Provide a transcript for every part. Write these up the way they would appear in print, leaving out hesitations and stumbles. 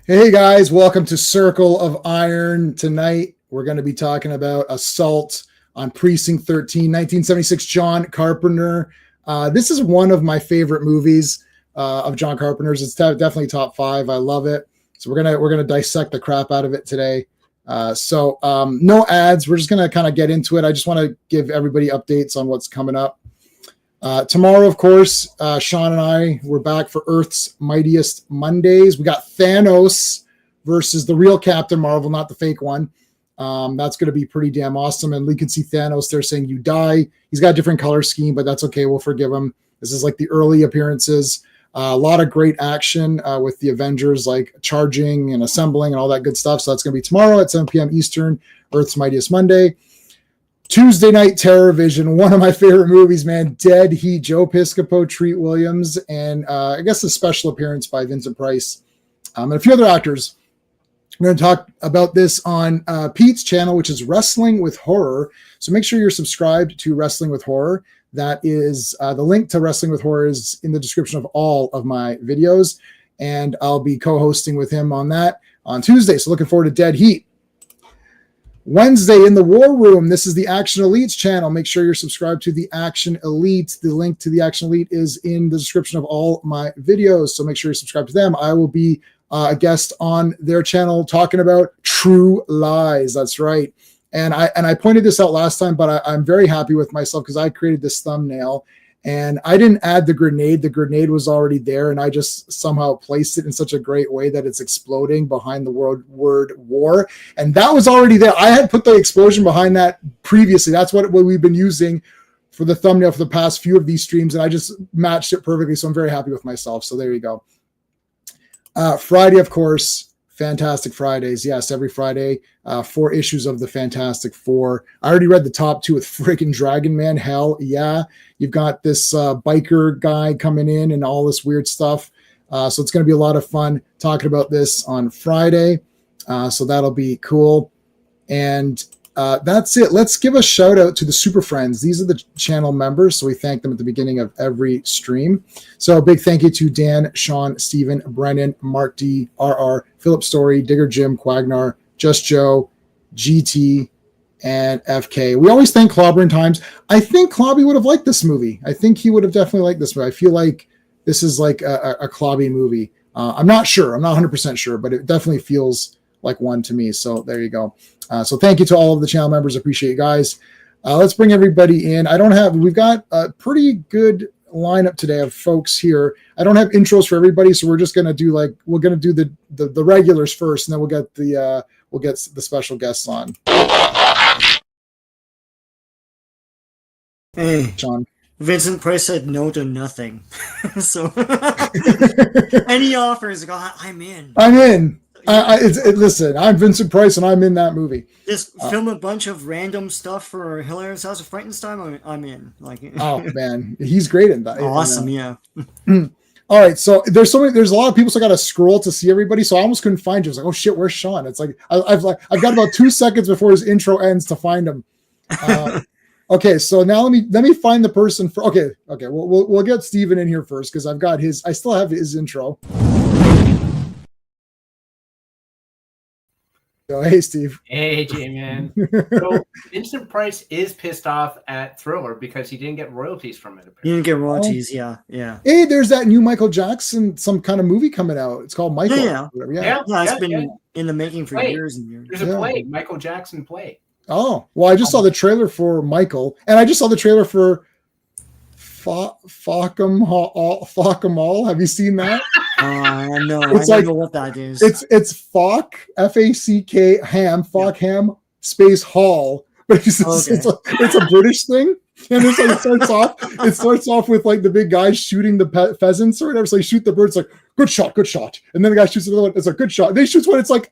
Hey guys, welcome to Circle of Iron. Tonight we're going to be talking about Assault on Precinct 13, 1976, John Carpenter. This is one of my favorite movies of John Carpenter's. It's definitely top 5. I love it. So we're gonna dissect the crap out of it today. No ads. We're just gonna kind of get into it. I just want to give everybody updates on what's coming up. Tomorrow, of course, Sean and I, we're back for Earth's Mightiest Mondays. We got Thanos versus the real Captain Marvel, not the fake one. That's going to be pretty damn awesome. And we can see Thanos there saying, "You die." He's got a different color scheme, but that's okay. We'll forgive him. This is like the early appearances. A lot of great action with the Avengers, like charging and assembling and all that good stuff. So that's going to be tomorrow at 7 p.m. Eastern, Earth's Mightiest Monday. Tuesday night, Terror Vision, one of my favorite movies, man. Dead Heat, Joe Piscopo, Treat Williams, and I guess a special appearance by Vincent Price and a few other actors. We're going to talk about this on Pete's channel, which is Wrestling with Horror. So make sure you're subscribed to Wrestling with Horror. That is the link to Wrestling with Horror is in the description of all of my videos, and I'll be co-hosting with him on that on Tuesday. So looking forward to Dead Heat. Wednesday in the War Room, this is the Action Elites channel. Make sure you're subscribed to the Action Elite. The link to the Action Elite is in the description of all my videos, so make sure you're subscribed to them. I will be a guest on their channel talking about True Lies. That's right. And I pointed this out last time, but I'm very happy with myself because I created this thumbnail. And I didn't add the grenade. The grenade was already there, and I just somehow placed it in such a great way that it's exploding behind the word war. And that was already there. I had put the explosion behind that previously. That's what we've been using for the thumbnail for the past few of these streams, and I just matched it perfectly. So I'm very happy with myself. So there you go. Friday, of course. Fantastic Fridays. Yes, every Friday, 4 issues of the Fantastic Four. I already read the top 2 with freaking Dragon Man. Hell yeah. You've got this biker guy coming in and all this weird stuff. So it's going to be a lot of fun talking about this on Friday. So that'll be cool. And that's it. Let's give a shout out to the Super Friends. These are the channel members, so we thank them at the beginning of every stream. So a big thank you to Dan, Sean, Steven, Brennan, Mark D, RR, Philip Story, Digger Jim, Quagnar, Just Joe, GT, and FK. We always thank Clobbering Times. I think Clobby would have liked this movie. I think he would have definitely liked this movie. I feel like this is like a Clobby movie. I'm not sure. I'm not 100% sure, but it definitely feels like one to me. So there you go. So thank you to all of the channel members. Appreciate you guys. Let's bring everybody in. We've got a pretty good lineup today of folks here. I don't have intros for everybody, so we're just gonna do the regulars first, and then we'll get the special guests on. Hey, Sean. Vincent Price said no to nothing. So any offers, I'm in. I'm in. Listen, I'm Vincent Price, and I'm in that movie. Just film a bunch of random stuff for Hilarious House of Frankenstein. I'm in. Oh man, he's great in that. Awesome, yeah. All right, so there's a lot of people, so I got to scroll to see everybody. So I almost couldn't find you. I was like, oh shit, where's Sean? It's like I've got about 2 seconds before his intro ends to find him. Okay, so now let me find the person for. Okay, we'll get Steven in here first because I still have his intro. So, hey, Steve. Hey, J-Man. So Vincent Price is pissed off at Thriller because he didn't get royalties from it. Apparently. You didn't get royalties, yeah. Hey, there's that new Michael Jackson, some kind of movie coming out. It's called Michael. Yeah. It's been in the making for years and years. There's a play, Michael Jackson play. Oh, well, I just saw the trailer for Michael, and I just saw the trailer for Falcom All. Have you seen that? No, it's I don't know what that is. It's Falk, F-A-C-K, Ham, space Hall. But it's a British thing. And it's it starts off with like the big guy shooting the pheasants or whatever. So they shoot the birds, like, good shot. And then the guy shoots another one, it's a good shot. And they shoot one, it's like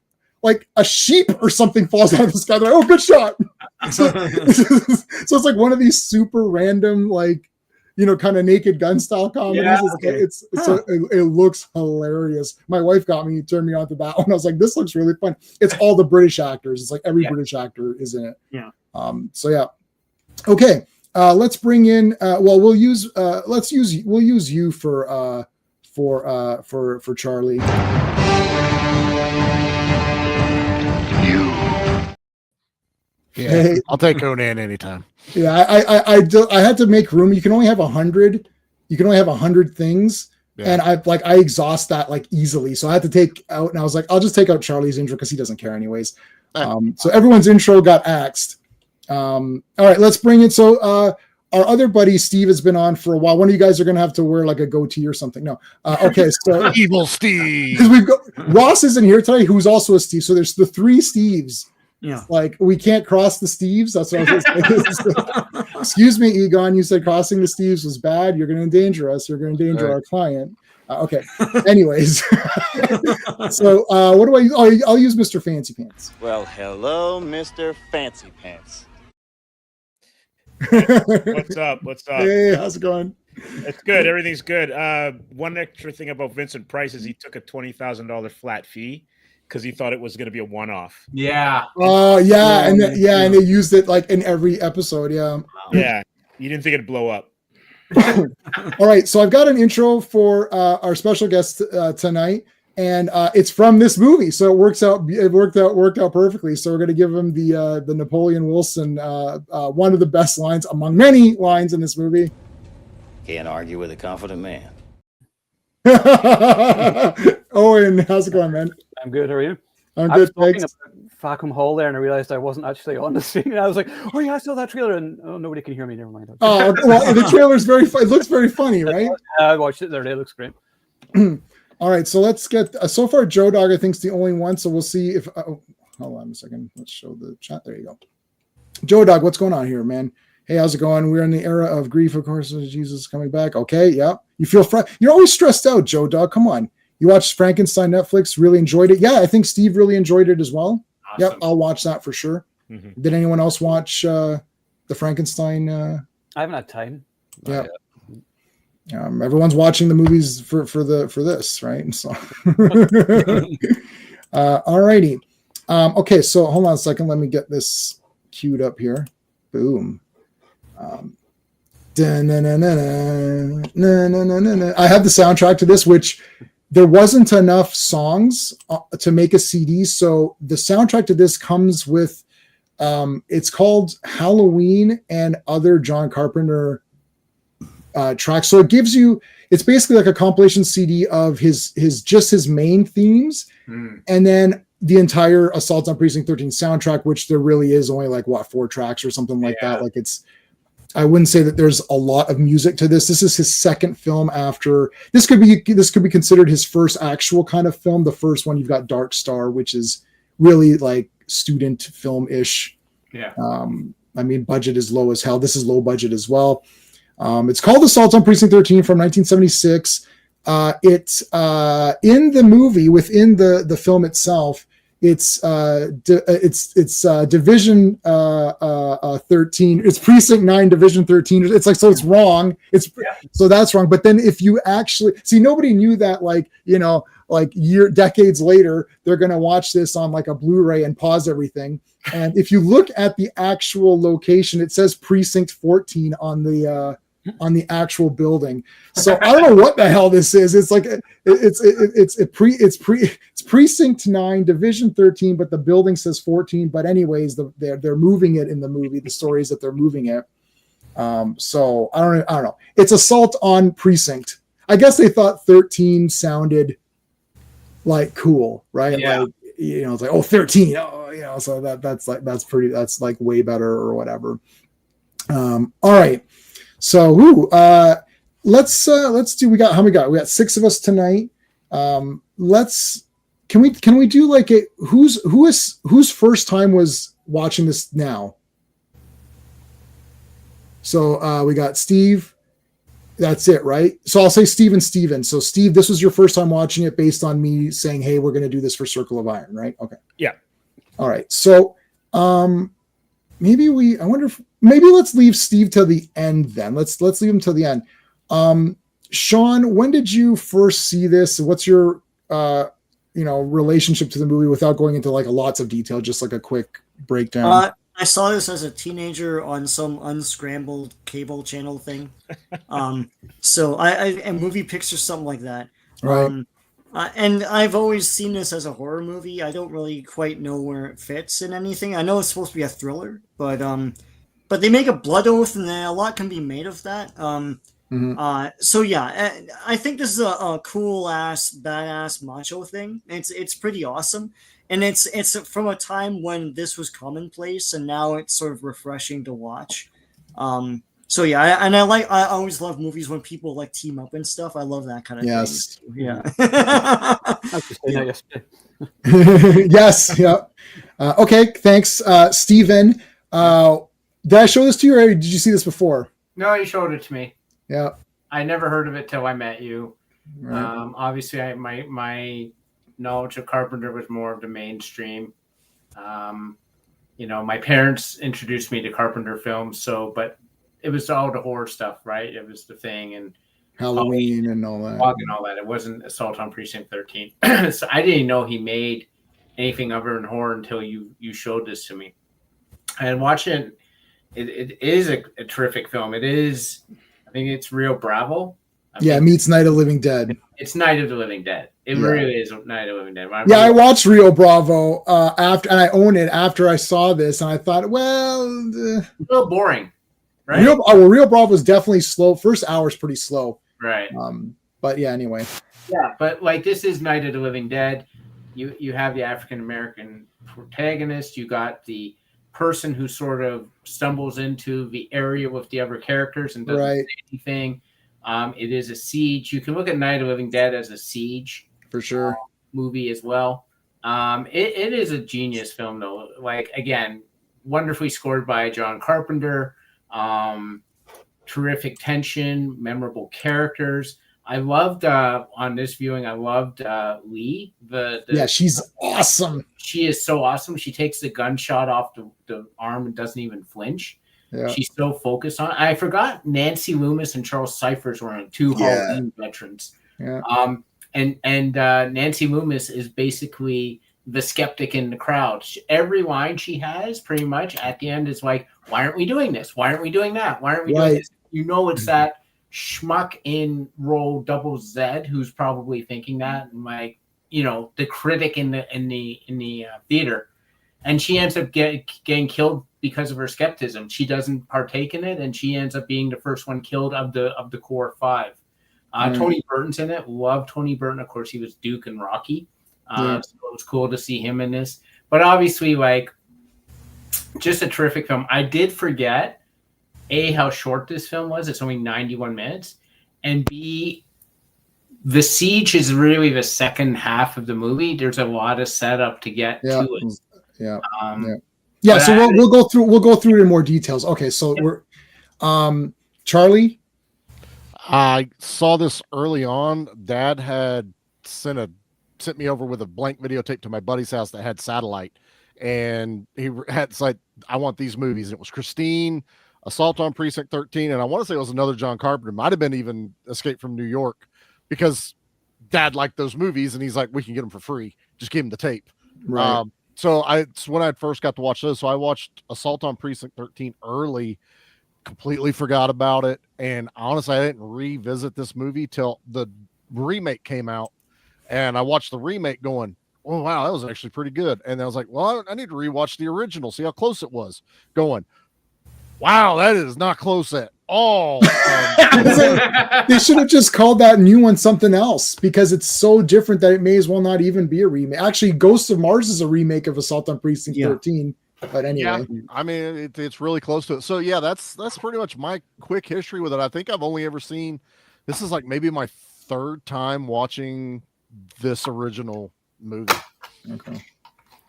a sheep or something falls out of the sky. They're like, oh, good shot. So it's like one of these super random, like, kind of Naked Gun style comedies. Yeah, it looks hilarious. My wife turned me on to that one. I was like, this looks really fun. It's all the British actors. It's like every British actor is in it. Yeah. So yeah. Okay. Let's bring in. We'll use you for Charlie. Yeah, Hey. I'll take Conan anytime. Yeah, I had to make room. You can only have 100. You can only have 100 things, Yeah. and I exhaust that like easily. So I had to take out, and I was like, I'll just take out Charlie's intro because he doesn't care anyways. So everyone's intro got axed. All right, let's bring it. So our other buddy Steve has been on for a while. One of you guys are gonna have to wear like a goatee or something. No, okay. So Evil Steve. because we've got Ross isn't here today, who's also a Steve. So there's the 3 Steves. Yeah. Like we can't cross the Steves. That's what I was saying. Excuse me, Egon. You said crossing the Steves was bad. You're going to endanger us. You're going to endanger our client. Okay. Anyways, so what do I? Oh, I'll use Mr. Fancy Pants. Well, hello, Mr. Fancy Pants. What's up? What's up? Hey, how's it going? It's good. Everything's good. One extra thing about Vincent Price is he took a $20,000 flat fee because he thought it was going to be a one-off. Yeah. Oh, yeah, and and they used it like in every episode. Yeah. Yeah, you didn't think it'd blow up. All right, so I've got an intro for our special guest tonight, and it's from this movie, so it worked out perfectly. So we're going to give him the Napoleon Wilson, one of the best lines among many lines in this movie. Can't argue with a confident man. Owen, how's it going, man? I'm good. How are you? I'm I good, was talking thanks. about Facum Hall there, and I realized I wasn't actually on the scene. And I was like, "Oh yeah, I saw that trailer," and oh, nobody can hear me. Never mind. Oh, well, the trailer's very fun. It looks very funny, right? I watched it the other day. It looks great. All right, so let's get. So far, Joe Dog I think's the only one. So we'll see if. Hold on a second. Let's show the chat. There you go. Joe Dog, what's going on here, man? Hey, how's it going? We're in the era of grief, of course. Jesus is coming back. Okay, yeah. You feel you're always stressed out, Joe Dog. Come on. You watched Frankenstein Netflix, really enjoyed it. Yeah, I think Steve really enjoyed it as well. Awesome. Yep, I'll watch that for sure. Mm-hmm. Did anyone else watch the Frankenstein? I haven't had time. Yeah. Everyone's watching the movies for this, right? So, all righty. Okay, so hold on a second. Let me get this queued up here. Boom. I have the soundtrack to this, which there wasn't enough songs to make a CD, so the soundtrack to this comes with it's called Halloween and Other John Carpenter tracks. So it gives you, it's basically like a compilation CD of his main themes, and then the entire Assault on Precinct 13 soundtrack, which there really is only like 4 tracks or something like that. Like I wouldn't say that there's a lot of music to this. This is his second film after this could be considered his first actual kind of film. The first one, you've got Dark Star, which is really like student film-ish. Yeah. I mean, budget is low as hell. This is low budget as well. It's called Assault on Precinct 13 from 1976. It's in the movie, within the film itself. It's Division 13. It's Precinct 9, Division 13. It's like, so it's wrong. So that's wrong. But then if you actually see, nobody knew that, like, like decades later, they're going to watch this on like a Blu-ray and pause everything. And if you look at the actual location, it says Precinct 14 on the actual building. So I don't know what the hell this is. It's like it's Precinct 9, Division 13, but the building says 14. But anyways, they're moving it in the movie. The story is that they're moving it. So I don't know. It's Assault on Precinct. I guess they thought 13 sounded like cool, right? Yeah. Like, it's like, 13. Oh, so that's like way better or whatever. All right. So, let's do. We got 6 of us tonight. Can we do like whose first time was watching this now? So we got Steve. That's it, right? So I'll say Steve and Steven. So Steve, this was your first time watching it based on me saying, hey, we're going to do this for Circle of Iron, right? Okay. Yeah. All right. So maybe let's leave Steve till the end then. Let's leave him till the end. Sean, when did you first see this? What's your relationship to the movie without going into like lots of detail, just like a quick breakdown? I saw this as a teenager on some unscrambled cable channel thing. So I movie picks or something like that. Right. And I've always seen this as a horror movie. I don't really quite know where it fits in anything. I know it's supposed to be a thriller, but they make a blood oath, and then a lot can be made of that. So yeah, I think this is a cool ass, badass macho thing. It's pretty awesome, and it's from a time when this was commonplace, and now it's sort of refreshing to watch. So yeah, I always love movies when people like team up and stuff. I love that kind of Yes. thing. Yeah. I was just saying that yesterday. Yes. Yeah. Okay. Thanks, Steven. Did I show this to you, or did you see this before? No, you showed it to me. Yeah. I never heard of it till I met you. Right. Obviously, my knowledge of Carpenter was more of the mainstream. My parents introduced me to Carpenter films, but it was all the horror stuff, right? It was The Thing and Halloween and all that. and all that. It wasn't Assault on Precinct 13. So I didn't know he made anything other than horror until you showed this to me. And watching it is a terrific film. It is, I think it's Rio Bravo. It meets Night of the Living Dead. It's Night of the Living Dead. It really is Night of the Living Dead. I watched Rio Bravo after, and I own it after I saw this, and I thought, well, a little boring, right? Rio Bravo was definitely slow. First hour's pretty slow, right? But yeah, anyway. Yeah, but like this is Night of the Living Dead. You have the African American protagonist. You got the person who sort of stumbles into the area with the other characters and doesn't say anything. It is a siege. You can look at Night of the Living Dead as a siege for sure movie as well. It is a genius film though. Like again, wonderfully scored by John Carpenter. Terrific tension, memorable characters. I loved on this viewing. I loved Lee. She's awesome. She is so awesome. She takes the gunshot off the arm and doesn't even flinch. Yeah. She's so focused on it. I forgot Nancy Loomis and Charles Cyphers were on two Halloween veterans. Yeah. And Nancy Loomis is basically the skeptic in the crowd. Every line she has, pretty much at the end, is like, "Why aren't we doing this? Why aren't we doing that? Why aren't we doing this?" You know, it's that schmuck in role double Z who's probably thinking that, and the critic in the theater, and she ends up getting killed because of her skepticism. She doesn't partake in it, and she ends up being the first one killed of the core five. Tony Burton's in it. Love Tony Burton. Of course, he was Duke and Rocky. So it was cool to see him in this. But obviously, just a terrific film. I did forget, A, how short this film was. It's only 91 minutes. And B, the siege is really the second half of the movie. There's a lot of setup to get to it. So we'll go through it in more details. Okay, so we're Charlie. I saw this early on. Dad had sent me over with a blank videotape to my buddy's house that had satellite, and he had said, "I want these movies." And it was Christine, Assault on Precinct 13, and I want to say it was another John Carpenter. Might have been even Escape from New York, because Dad liked those movies, and he's like, "We can get them for free. Just give him the tape." Right. So it's when I first got to watch those. So I watched Assault on Precinct 13 early, completely forgot about it, and honestly, I didn't revisit this movie till the remake came out, and I watched the remake going, "Oh wow, that was actually pretty good." And I was like, "Well, I need to rewatch the original, see how close it was." Going, "Wow, that is not close at all." They should have just called that new one something else, because it's so different that it may as well not even be a remake. Actually, Ghosts of Mars is a remake of Assault on Precinct 13. But anyway, I mean, it's really close to it. So yeah, that's pretty much my quick history with it. I think I've only ever seen, this is like maybe my third time watching this original movie. Okay.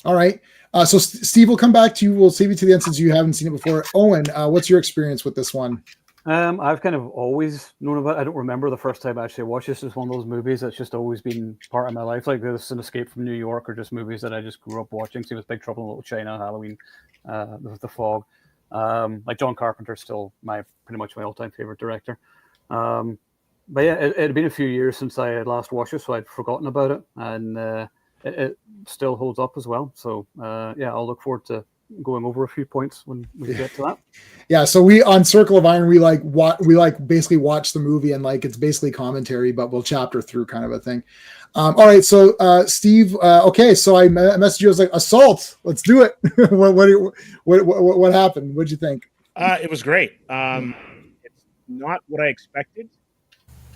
All right. So Steve, we'll come back to you. We'll save you to the end since you haven't seen it before. Owen, what's your experience with this one? I've kind of always known about it. I don't remember the first time I actually watched this. It's one of those movies that's just always been part of my life. Like this, An Escape from New York, or just movies that I just grew up watching. So it was Big Trouble in Little China, Halloween, The Fog. Like John Carpenter, still pretty much my all-time favorite director. But yeah, it had been a few years since I had last watched it, so I'd forgotten about it, and it still holds up as well. So yeah, I'll look forward to going over a few points when we get to that. Yeah, so we on Circle of Iron, we basically watch the movie and like it's basically commentary, but we'll chapter through kind of a thing. All right, so Steve, okay, so I messaged you. I was like, assault, let's do it. what happened? What'd you think? It was great. It's not what I expected.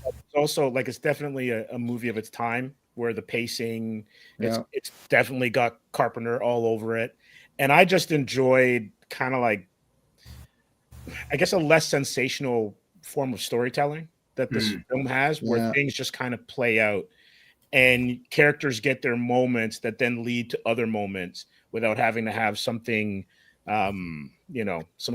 But it's also like it's definitely a movie of its time where the pacing, it's definitely got Carpenter all over it, and I just enjoyed kind of like, I guess, a less sensational form of storytelling that this film has, where things just kind of play out and characters get their moments that then lead to other moments without having to have something, some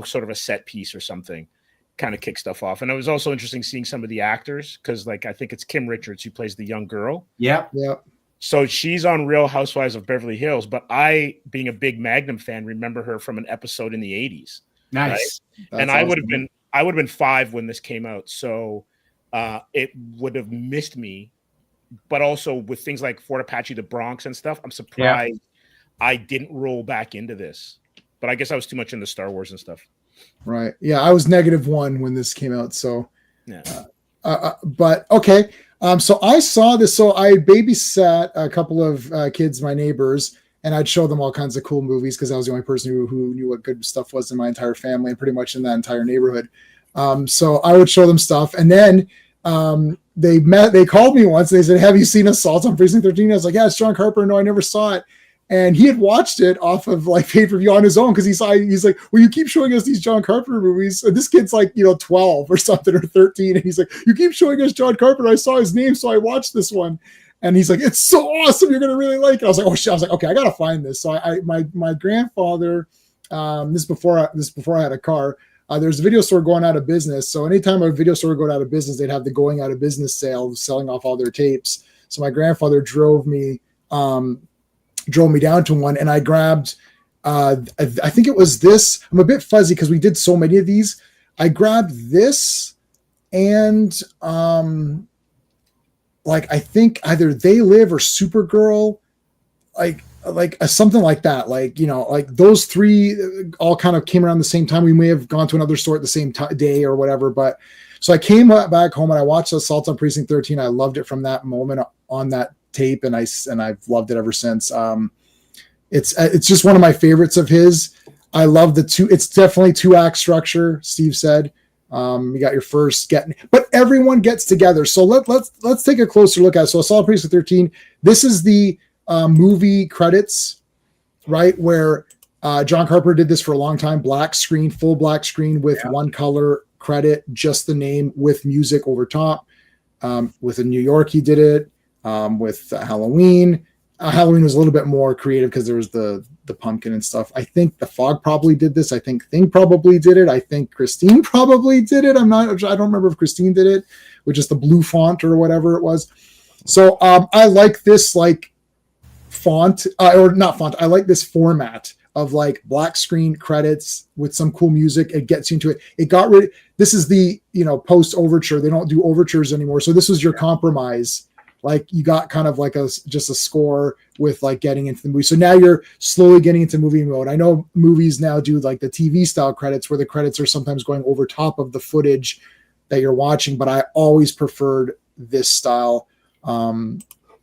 sort of a set piece or something kind of kick stuff off. And it was also interesting seeing some of the actors, because like I think it's Kim Richards who plays the young girl. Yeah. So she's on Real Housewives of Beverly Hills, but I, being a big Magnum fan, remember her from an episode in the 80s. Nice. Right? And I would have been 5 when this came out. So it would have missed me. But also with things like Fort Apache, the Bronx and stuff, I'm surprised I didn't roll back into this. But I guess I was too much into Star Wars and stuff. Right. Yeah, I was -1 when this came out. So, yeah. But okay. So I saw this. So I babysat a couple of kids, my neighbors, and I'd show them all kinds of cool movies because I was the only person who knew what good stuff was in my entire family and pretty much in that entire neighborhood. So I would show them stuff, and then they called me once. They said, "Have you seen Assault on Precinct 13?" I was like, "Yeah, it's John Carpenter." No, I never saw it. And he had watched it off of like pay-per-view on his own because he's like, "Well, you keep showing us these John Carpenter movies." And this kid's like, 12 or something or 13. And he's like, "You keep showing us John Carpenter. I saw his name, so I watched this one." And he's like, "It's so awesome. You're going to really like it." I was like, "Oh shit." I was like, "Okay, I got to find this." So my grandfather, this before I had a car, there's a video store going out of business. So anytime a video store would go out of business, they'd have the going out of business sale, selling off all their tapes. So my grandfather drove me down to one, and I grabbed I think it was this. I'm a bit fuzzy because we did so many of these. I grabbed this and I think either They Live or Supergirl, like something like that. Like those three all kind of came around the same time. We may have gone to another store at the same day or whatever, but so I came back home and I watched Assault on Precinct 13. I loved it from that moment on that tape, and I've loved it ever since. It's just one of my favorites of his. I love it's definitely 2-act structure. Steve said, you got your first but everyone gets together. So let's take a closer look at it. So Assault on Precinct 13. This is the movie credits, right? Where John Carpenter did this for a long time. Full black screen with one color credit, just the name with music over top. With New York, he did it. With Halloween. Halloween was a little bit more creative because there was the pumpkin and stuff. I think The Fog probably did this. I think Thing probably did it. I think Christine probably did it. I don't remember if Christine did it with just the blue font or whatever it was. So I like this font or not font. I like this format of black screen credits with some cool music. It gets you into it. This is the post overture. They don't do overtures anymore. So this was your compromise. You got kind of just a score with getting into the movie. So now you're slowly getting into movie mode. I know movies now do the TV style credits where the credits are sometimes going over top of the footage that you're watching, but I always preferred this style.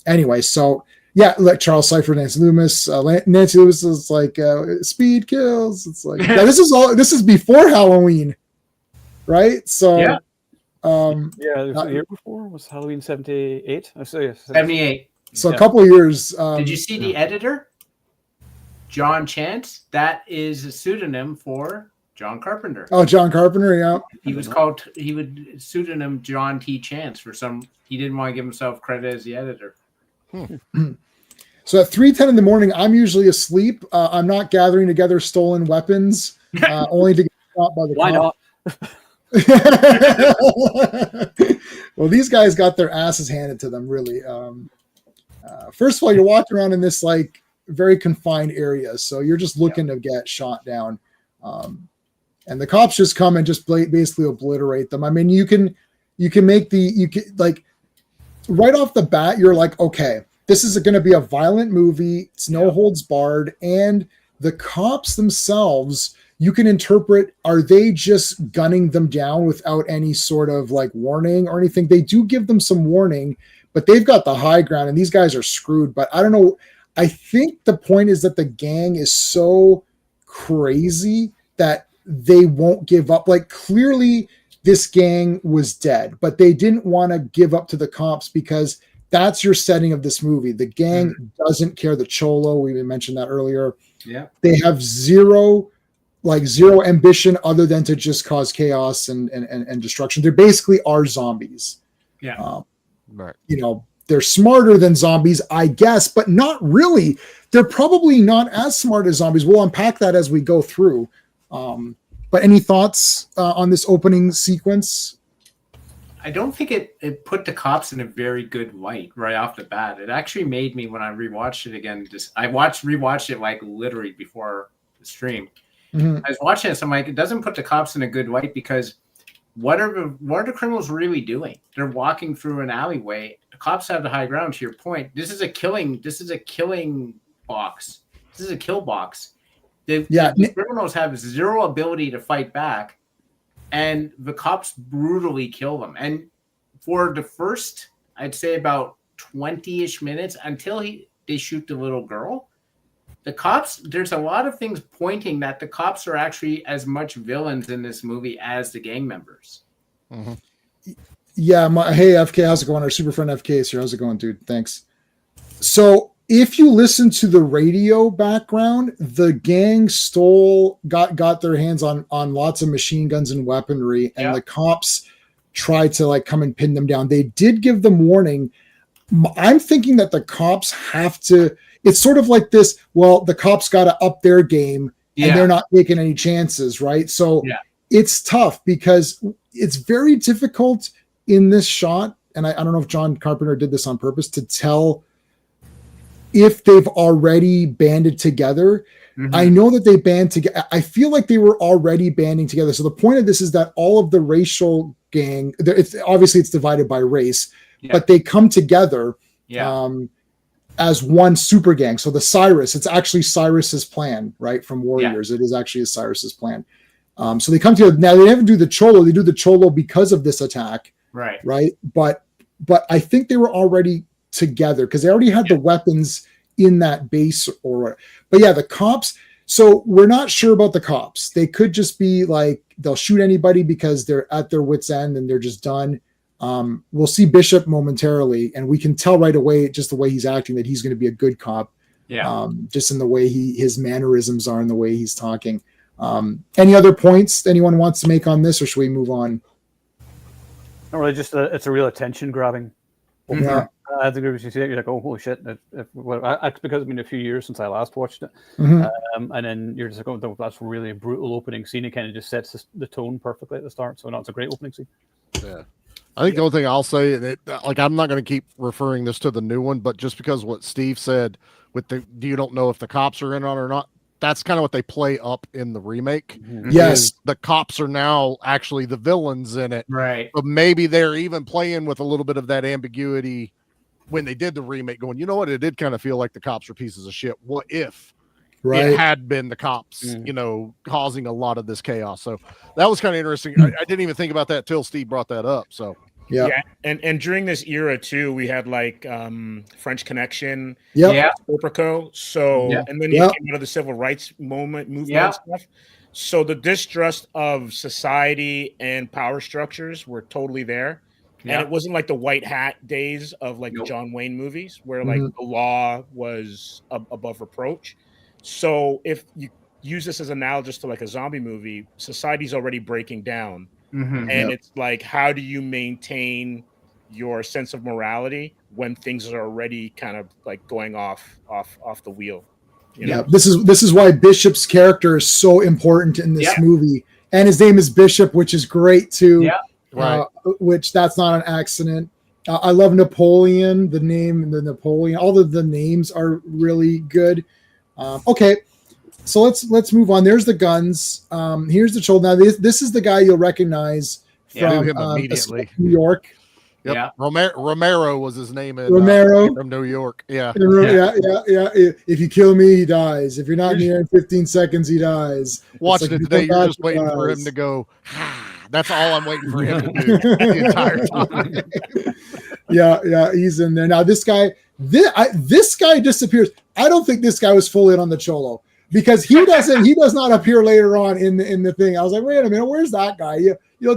Anyway, so yeah, Charles Cypher, Nancy Loomis. Nancy Loomis is speed kills. It's this is before Halloween, right? So yeah. The year before was Halloween 78. I say 78. So a couple of years. Did you see the editor, John Chance? That is a pseudonym for John Carpenter. Oh, John Carpenter, yeah. He would pseudonym John T. Chance he didn't want to give himself credit as the editor. So at 3:10 in the morning, I'm usually asleep. I'm not gathering together stolen weapons, only to get shot by the Why cop. not? Well, these guys got their asses handed to them, really. First of all, you're walking around in this very confined area, so you're just looking to get shot down, and the cops just come and just basically obliterate them. I mean, you can make right off the bat, you're like, okay, this is going to be a violent movie. It's no holds barred, and the cops themselves, you can interpret, are they just gunning them down without any sort of like warning or anything? They do give them some warning, but they've got the high ground and these guys are screwed. But I don't know. I think the point is that the gang is so crazy that they won't give up. Like clearly this gang was dead, but they didn't want to give up to the cops because that's your setting of this movie. The gang doesn't care. The Cholo, we mentioned that earlier. Yeah. They have zero ambition other than to just cause chaos and destruction. They basically are zombies. Yeah. Right. You know, they're smarter than zombies, I guess, but not really. They're probably not as smart as zombies. We'll unpack that as we go through. But any thoughts on this opening sequence? I don't think it put the cops in a very good light right off the bat. It actually made me, when I rewatched it again, I rewatched it like literally before the stream. Mm-hmm. I was watching this, I'm like, it doesn't put the cops in a good light because what are the criminals really doing? They're walking through an alleyway. The cops have the high ground, to your point. This is a killing box. This is a kill box. The criminals have zero ability to fight back, and the cops brutally kill them. And for the first, I'd say about 20-ish minutes until they shoot the little girl, the cops, there's a lot of things pointing that the cops are actually as much villains in this movie as the gang members. Mm-hmm. Yeah. Hey, FK, how's it going? Our super friend FK is here. How's it going, dude? Thanks. So if you listen to the radio background, the gang got their hands on lots of machine guns and weaponry, and the cops tried to like come and pin them down. They did give them warning. I'm thinking that the cops have to, it's sort of like this, well, the cops got to up their game and they're not taking any chances, right? So it's tough because it's very difficult in this shot, and I don't know if John Carpenter did this on purpose, to tell if they've already banded together. Mm-hmm. I know that they band together. I feel like they were already banding together. So the point of this is that all of the racial gang, it's divided by race, but they come together as one super gang. So the Cyrus, it's actually Cyrus's plan, right? From Warriors. It is actually Cyrus's plan. So they come together. Now they never do the Cholo. They do the Cholo because of this attack. Right. But I think they were already together because they already had the weapons in that base but the cops. So we're not sure about the cops. They could just be like, they'll shoot anybody because they're at their wit's end and they're just done. We'll see Bishop momentarily, and we can tell right away, just the way he's acting, that he's going to be a good cop. Just in the way his mannerisms are and the way he's talking. Any other points anyone wants to make on this, or should we move on? Not really, just it's a real attention grabbing. Yeah. I think if you see it, you're like, oh, holy shit. It's because it's been a few years since I last watched it. Mm-hmm. And then you're just like, oh, that's really a brutal opening scene. It kind of just sets the tone perfectly at the start. So, no, it's a great opening scene. Yeah. I think the only thing I'll say, I'm not going to keep referring this to the new one, but just because what Steve said with you don't know if the cops are in on it or not, that's kind of what they play up in the remake. Mm-hmm. Yes. The cops are now actually the villains in it. Right. But maybe they're even playing with a little bit of that ambiguity when they did the remake, going, you know what? It did kind of feel like the cops were pieces of shit. What if it had been the cops, causing a lot of this chaos? So that was kind of interesting. I didn't even think about that till Steve brought that up. So and during this era too, we had like French Connection, Serpico. So and then you came out of the civil rights movement and stuff. So the distrust of society and power structures were totally there. And it wasn't like the white hat days of like the John Wayne movies where like the law was above reproach. So if you use this as analogous to like a zombie movie, society's already breaking down. Mm-hmm. And it's like, how do you maintain your sense of morality when things are already kind of like going off the wheel? You know? This is why Bishop's character is so important in this movie. And his name is Bishop, which is great too. Yeah. Right. Which that's not an accident. I love Napoleon, the name, the Napoleon. All of the names are really good. Okay, so let's move on. There's the guns. Here's the Cholo. Now this is the guy you'll recognize from him immediately. New York. Yep. Yeah. Romero was his name in Romero. from New York. Yeah. Yeah. If you kill me, he dies. If you're not near in 15 seconds, he dies. Watching like, it today, you're just waiting for him to go, that's all I'm waiting for him to do the entire time. Yeah, he's in there. Now, this guy disappears. I don't think this guy was full in on the Cholo because he does not appear later on in the thing. I was like, wait a minute, where's that guy?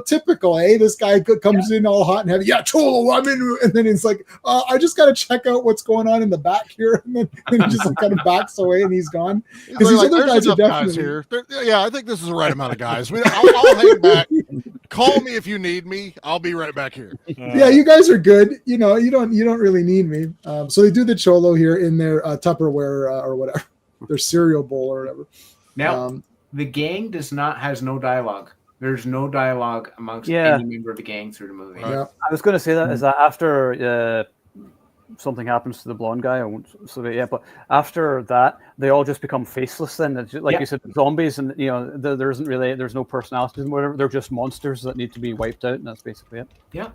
Typical, This guy comes in all hot and heavy. Yeah, Cholo, I'm in. And then he's like, I just got to check out what's going on in the back here. And then he just kind of backs away and he's gone. Because these other guys are definitely here. I think this is the right amount of guys. I'll hang back. Call me if you need me. I'll be right back here. Yeah, you guys are good. You don't really need me. So they do the Cholo here in their Tupperware or whatever, their cereal bowl or whatever. Now, the gang has no dialogue. There's no dialogue amongst any member of the gang through the movie. Yeah. I was going to say that is that after something happens to the blonde guy, I won't say it yet, but after that, they all just become faceless. Then, it's just, like you said, zombies, and there's no personalities and whatever. They're just monsters that need to be wiped out, and that's basically it. Yeah.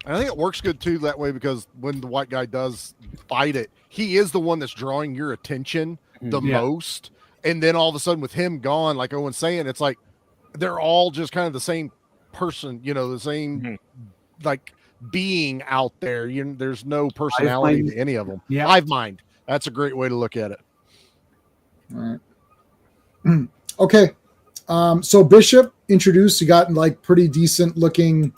I think it works good too that way because when the white guy does fight it, he is the one that's drawing your attention the most, and then all of a sudden with him gone, like Owen's saying, it's like they're all just kind of the same person, the same like being out there. There's no personality to any of them. Yeah. Hive mind. That's a great way to look at it. All right. Okay. So Bishop introduced, you got like pretty decent looking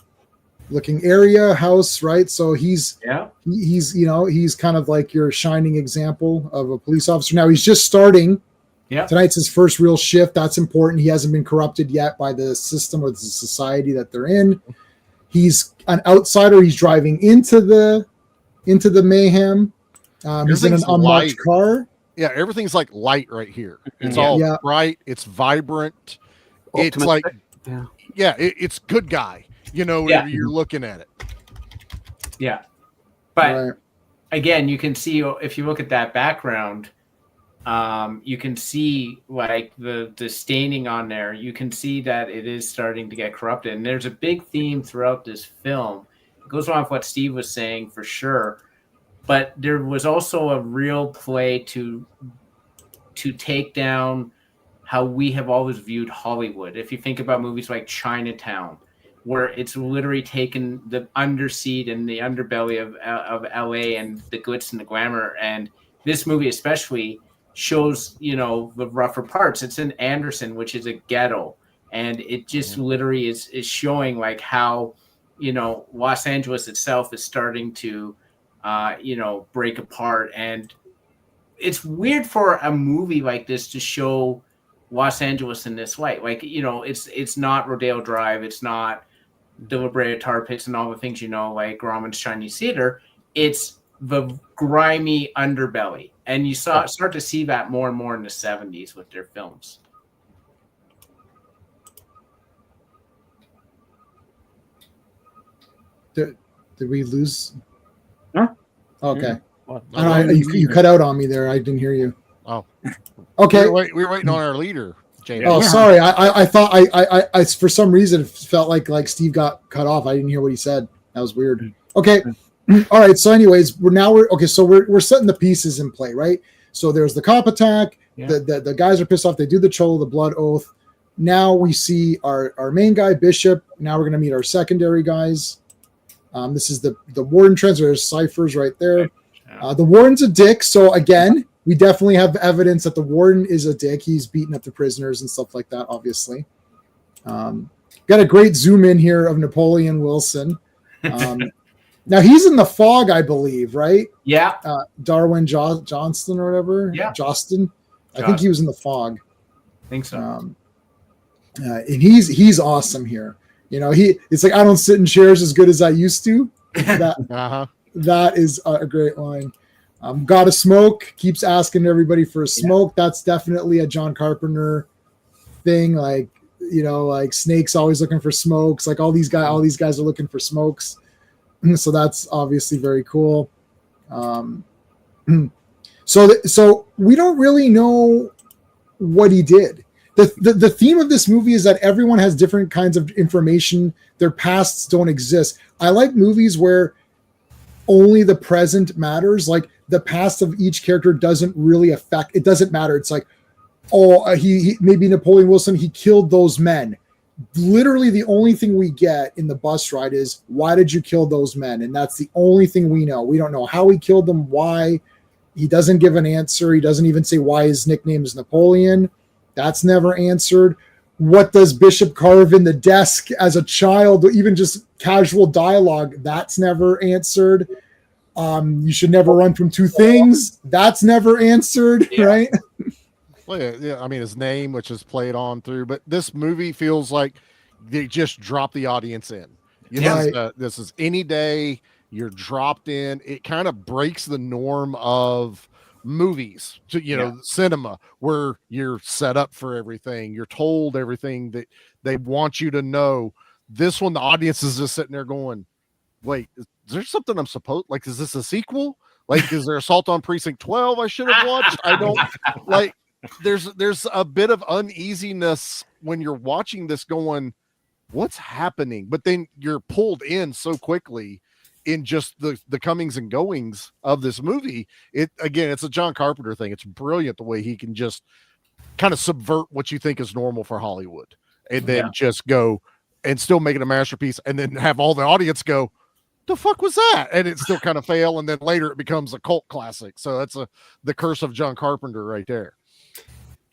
area house, right? So he's kind of like your shining example of a police officer. Now he's just starting. Yeah. Tonight's his first real shift. That's important. He hasn't been corrupted yet by the system or the society that they're in. He's an outsider. He's driving into the mayhem. He's in an unmarked car. Yeah, everything's like light right here. It's all bright. It's vibrant. It's like, it's good guy. Whenever you're looking at it. Yeah, but again, you can see if you look at that background. You can see like the staining on there. You can see that it is starting to get corrupted. And there's a big theme throughout this film. It goes on with what Steve was saying for sure. But there was also a real play to take down how we have always viewed Hollywood. If you think about movies like Chinatown, where it's literally taken the underseat and the underbelly of LA and the glitz and the glamour. And this movie especially shows the rougher parts. It's in Anderson, which is a ghetto, and it just literally is showing like how Los Angeles itself is starting to break apart. And it's weird for a movie like this to show Los Angeles in this light. Like it's not Rodeo Drive, it's not the La Brea Tar Pits and all the things like Grauman's Chinese Theater. It's the grimy underbelly. And you start to see that more and more in the 70s with their films. Did we lose? Huh? Okay. What? You cut out on me there. I didn't hear you. Oh. Okay. We were waiting on our leader, James. Oh, sorry. I thought I for some reason it felt like Steve got cut off. I didn't hear what he said. That was weird. Okay. All right. So, anyways, we're setting the pieces in play, right? So there's the cop attack. Yeah. The guys are pissed off. They do the Cholo, the blood oath. Now we see our main guy, Bishop. Now we're going to meet our secondary guys. This is the warden trends. There's ciphers right there. The warden's a dick. So again, we definitely have evidence that the warden is a dick. He's beating up the prisoners and stuff like that, obviously. Got a great zoom in here of Napoleon Wilson. Now he's in the fog, I believe, right? Yeah. Darwin Johnston or whatever. Yeah. Jostin. I think he was in the fog. I think so. And he's awesome here. It's like, I don't sit in chairs as good as I used to. That is a great line. Gotta smoke. Keeps asking everybody for a smoke. Yeah. That's definitely a John Carpenter thing. Like, like Snake's always looking for smokes. Like all these guys are looking for smokes. So that's obviously very cool. So we don't really know what he did. The theme of this movie is that everyone has different kinds of information. Their pasts don't exist. I like movies where only the present matters. Like the past of each character doesn't really affect. It doesn't matter. It's like, oh, he maybe Napoleon Wilson, he killed those men. Literally, the only thing we get in the bus ride is, why did you kill those men? And that's the only thing we know. We don't know how he killed them, why. He doesn't give an answer. He doesn't even say why his nickname is Napoleon. That's never answered. What does Bishop carve in the desk as a child? Even just casual dialogue, that's never answered. You should never run from two things. That's never answered, right? Well, yeah, I mean, his name, which is played on through, but this movie feels like they just dropped the audience in. This is any day you're dropped in. It kind of breaks the norm of movies to cinema, where you're set up for everything, you're told everything that they want you to know. This one, the audience is just sitting there going, wait, is there something I'm supposed, like, is this a sequel? Like, is there Assault on Precinct 12 I should have watched? I don't like, there's a bit of uneasiness when you're watching this going, what's happening? But then you're pulled in so quickly in just the comings and goings of this movie. It's a John Carpenter thing. It's brilliant the way he can just kind of subvert what you think is normal for Hollywood, and then just go and still make it a masterpiece, and then have all the audience go, the fuck was that? And it still kind of fail, and then later it becomes a cult classic. So that's the curse of John Carpenter right there.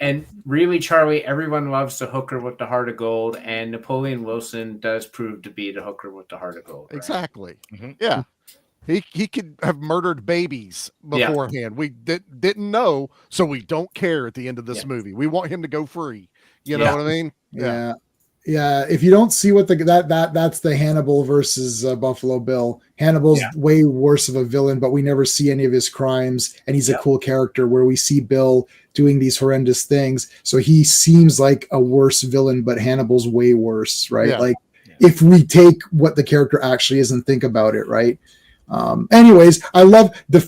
And really, Charlie, everyone loves the hooker with the heart of gold, and Napoleon Wilson does prove to be the hooker with the heart of gold. Right? Exactly. Mm-hmm. Yeah. He could have murdered babies beforehand. Yeah. We didn't know, so we don't care at the end of this movie. We want him to go free. You know what I mean? Yeah. Yeah, if you don't see what that's the Hannibal versus Buffalo Bill. Hannibal's way worse of a villain, but we never see any of his crimes, and he's a cool character. Where we see Bill doing these horrendous things, so he seems like a worse villain, but Hannibal's way worse, right? Yeah. Like if we take what the character actually is and think about it, right? Anyways, I love the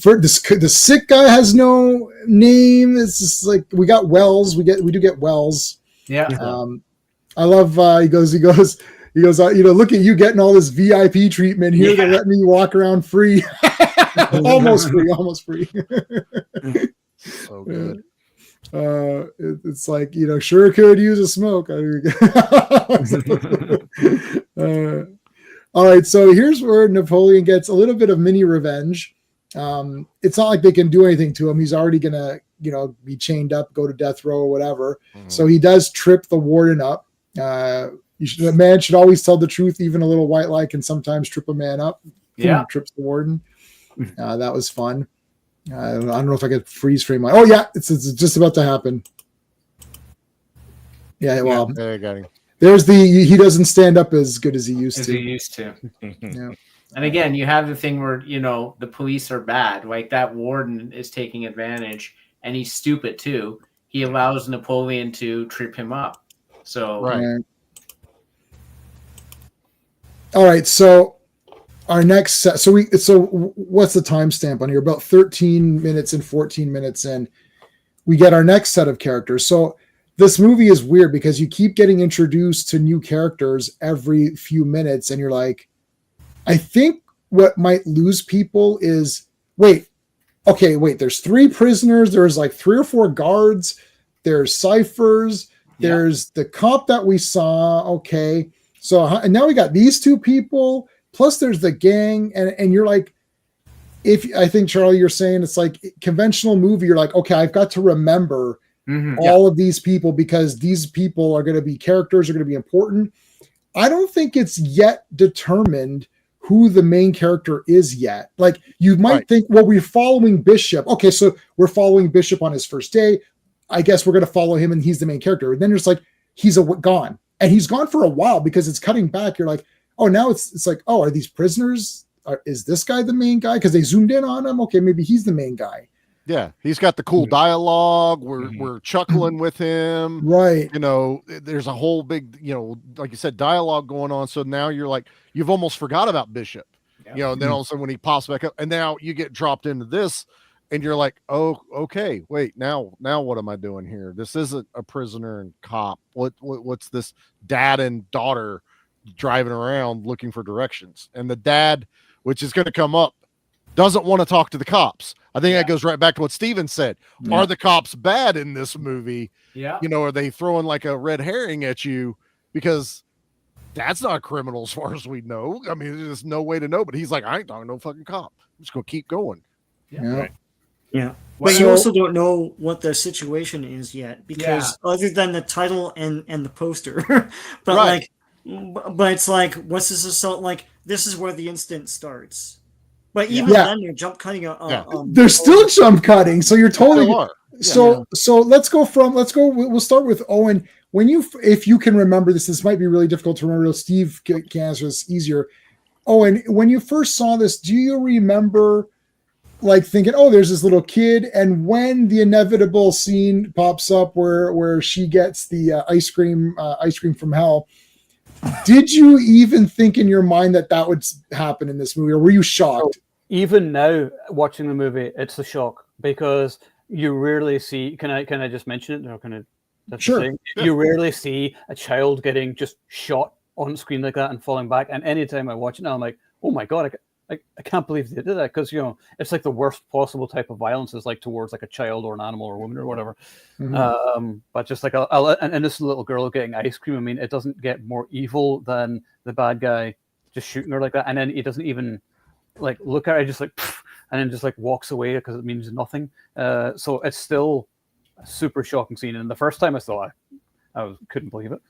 sick guy has no name. It's just like we got Wells. We do get Wells. Yeah. I love, he goes, look at you getting all this VIP treatment here to let me walk around free. almost free. So good. It's like, sure could use a smoke. All right. So here's where Napoleon gets a little bit of mini revenge. It's not like they can do anything to him. He's already going to, be chained up, go to death row or whatever. Mm-hmm. So he does trip the warden up. A man should always tell the truth. Even a little white lie can sometimes trip a man up. Yeah, trips the warden. That was fun. I don't know if I could freeze frame. Oh yeah, it's just about to happen. Yeah, well, there you go. There's he doesn't stand up as good as he used to. Yeah. And again, you have the thing where the police are bad. Like that warden is taking advantage, and he's stupid too. He allows Napoleon to trip him up. So right. All right. So our next set. So what's the timestamp on here? About 13 minutes and 14 minutes in, we get our next set of characters. So this movie is weird because you keep getting introduced to new characters every few minutes, and you're like, I think what might lose people is wait. There's 3 prisoners. There's like 3 or 4 guards. There's ciphers. There's the cop that we saw. Okay. So and now we got these 2 people, plus there's the gang. And you're like, I think, Charlie, you're saying it's like conventional movie. You're like, okay, I've got to remember all of these people because these people are going to be characters, are going to be important. I don't think it's yet determined who the main character is yet. Like you might think, well, we're following Bishop. Okay. So we're following Bishop on his first day. I guess we're going to follow him and he's the main character. And then it's like, he's gone, and he's gone for a while because it's cutting back. You're like, oh, now it's like, oh, are these prisoners? Is this guy the main guy? Cause they zoomed in on him. Okay. Maybe he's the main guy. Yeah. He's got the cool dialogue. We're chuckling with him. Right. There's a whole big, like you said, dialogue going on. So now you're like, you've almost forgot about Bishop, and then all of a sudden when he pops back up and now you get dropped into this, and you're like, oh, okay, wait, now what am I doing here? This isn't a prisoner and cop. What's this dad and daughter driving around looking for directions? And the dad, which is going to come up doesn't want to talk to the cops. I think that goes right back to what Steven said. Yeah. Are the cops bad in this movie? Yeah. You know, are they throwing like a red herring at you? Because that's not a criminal as far as we know. I mean, there's no way to know, but he's like, I ain't talking to no fucking cop. I'm just going to keep going. Yeah. Right. Yeah. But you also don't know what the situation is yet, because other than the title and the poster, but but it's like, what's this assault like? This is where the incident starts. But even then, they're jump cutting. They're still jump cutting, so you're totally. So let's go. We'll start with Owen. When if you can remember this might be really difficult to remember. Steve can answer this easier. Owen, when you first saw this, do you remember like thinking, "Oh, there's this little kid," and when the inevitable scene pops up where she gets the ice cream from hell? Did you even think in your mind that would happen in this movie, or were you shocked? So even now, watching the movie, it's a shock because you rarely see. Can I just mention it? Or can I? Sure. You rarely see a child getting just shot on screen like that and falling back. And anytime I watch it now, I'm like, oh my god, I can't believe they did that, because it's like the worst possible type of violence is like towards like a child or an animal or a woman or whatever. Mm-hmm. But just like an innocent little girl getting ice cream, I mean, it doesn't get more evil than the bad guy just shooting her like that, and then he doesn't even like look at her, just like, and then just like walks away because it means nothing. So it's still a super shocking scene, and the first time I saw it, I couldn't believe it.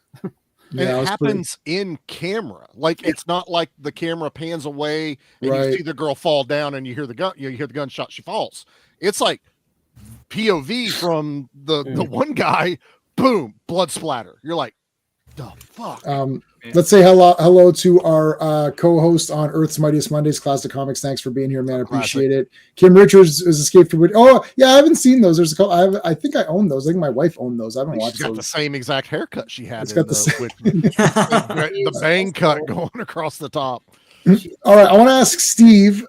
And it happens in camera. Like it's not like the camera pans away and you see the girl fall down and you hear the gunshot, she falls. It's like POV from the one guy, boom, blood splatter. You're like, the fuck. Let's say hello to our co-host on Earth's Mightiest Mondays, Classic Comics. Thanks for being here, man. I appreciate it. Kim Richards is Escape from. Oh yeah, I haven't seen those. There's a couple. I think I own those. I think my wife owned those. I haven't watched those. She's got the same exact haircut she had. It's got the bang cut going across the top. All right, I want to ask Steve.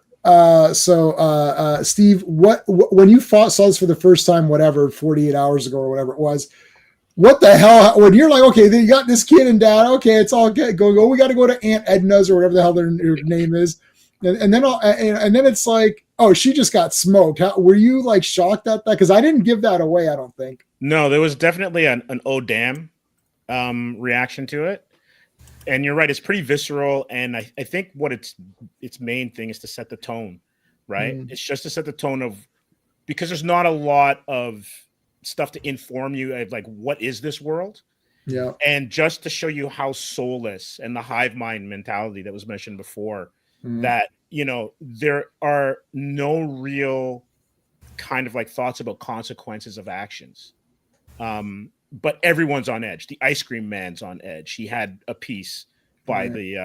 Steve, what when you saw this for the first time, whatever, 48 hours ago or whatever it was, what the hell? When you're like, okay, then you got this kid and dad, okay, it's all good. Go. We got to go to Aunt Edna's or whatever the hell their name is, and then it's like, oh, she just got smoked. Were you like shocked at that? Because I didn't give that away. I don't think. No, there was definitely an oh damn reaction to it. And you're right, it's pretty visceral, and I think what its main thing is to set the tone, right? It's just to set the tone of, because there's not a lot of stuff to inform you of like what is this world, and just to show you how soulless and the hive mind mentality that was mentioned before, that there are no real kind of like thoughts about consequences of actions. But everyone's on edge. The ice cream man's on edge. He had a piece by the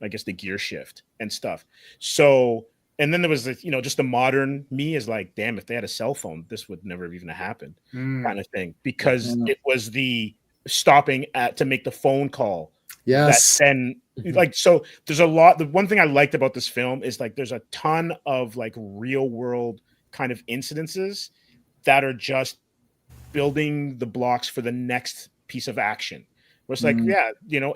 I guess the gear shift and stuff. So, and then there was just the modern me is like, damn, if they had a cell phone, this would never have even happened, kind of thing. Because it was the stopping to make the phone call. Yes. Then like, so there's a lot. The one thing I liked about this film is like there's a ton of like real world kind of incidences that are just building the blocks for the next piece of action. Where it's like,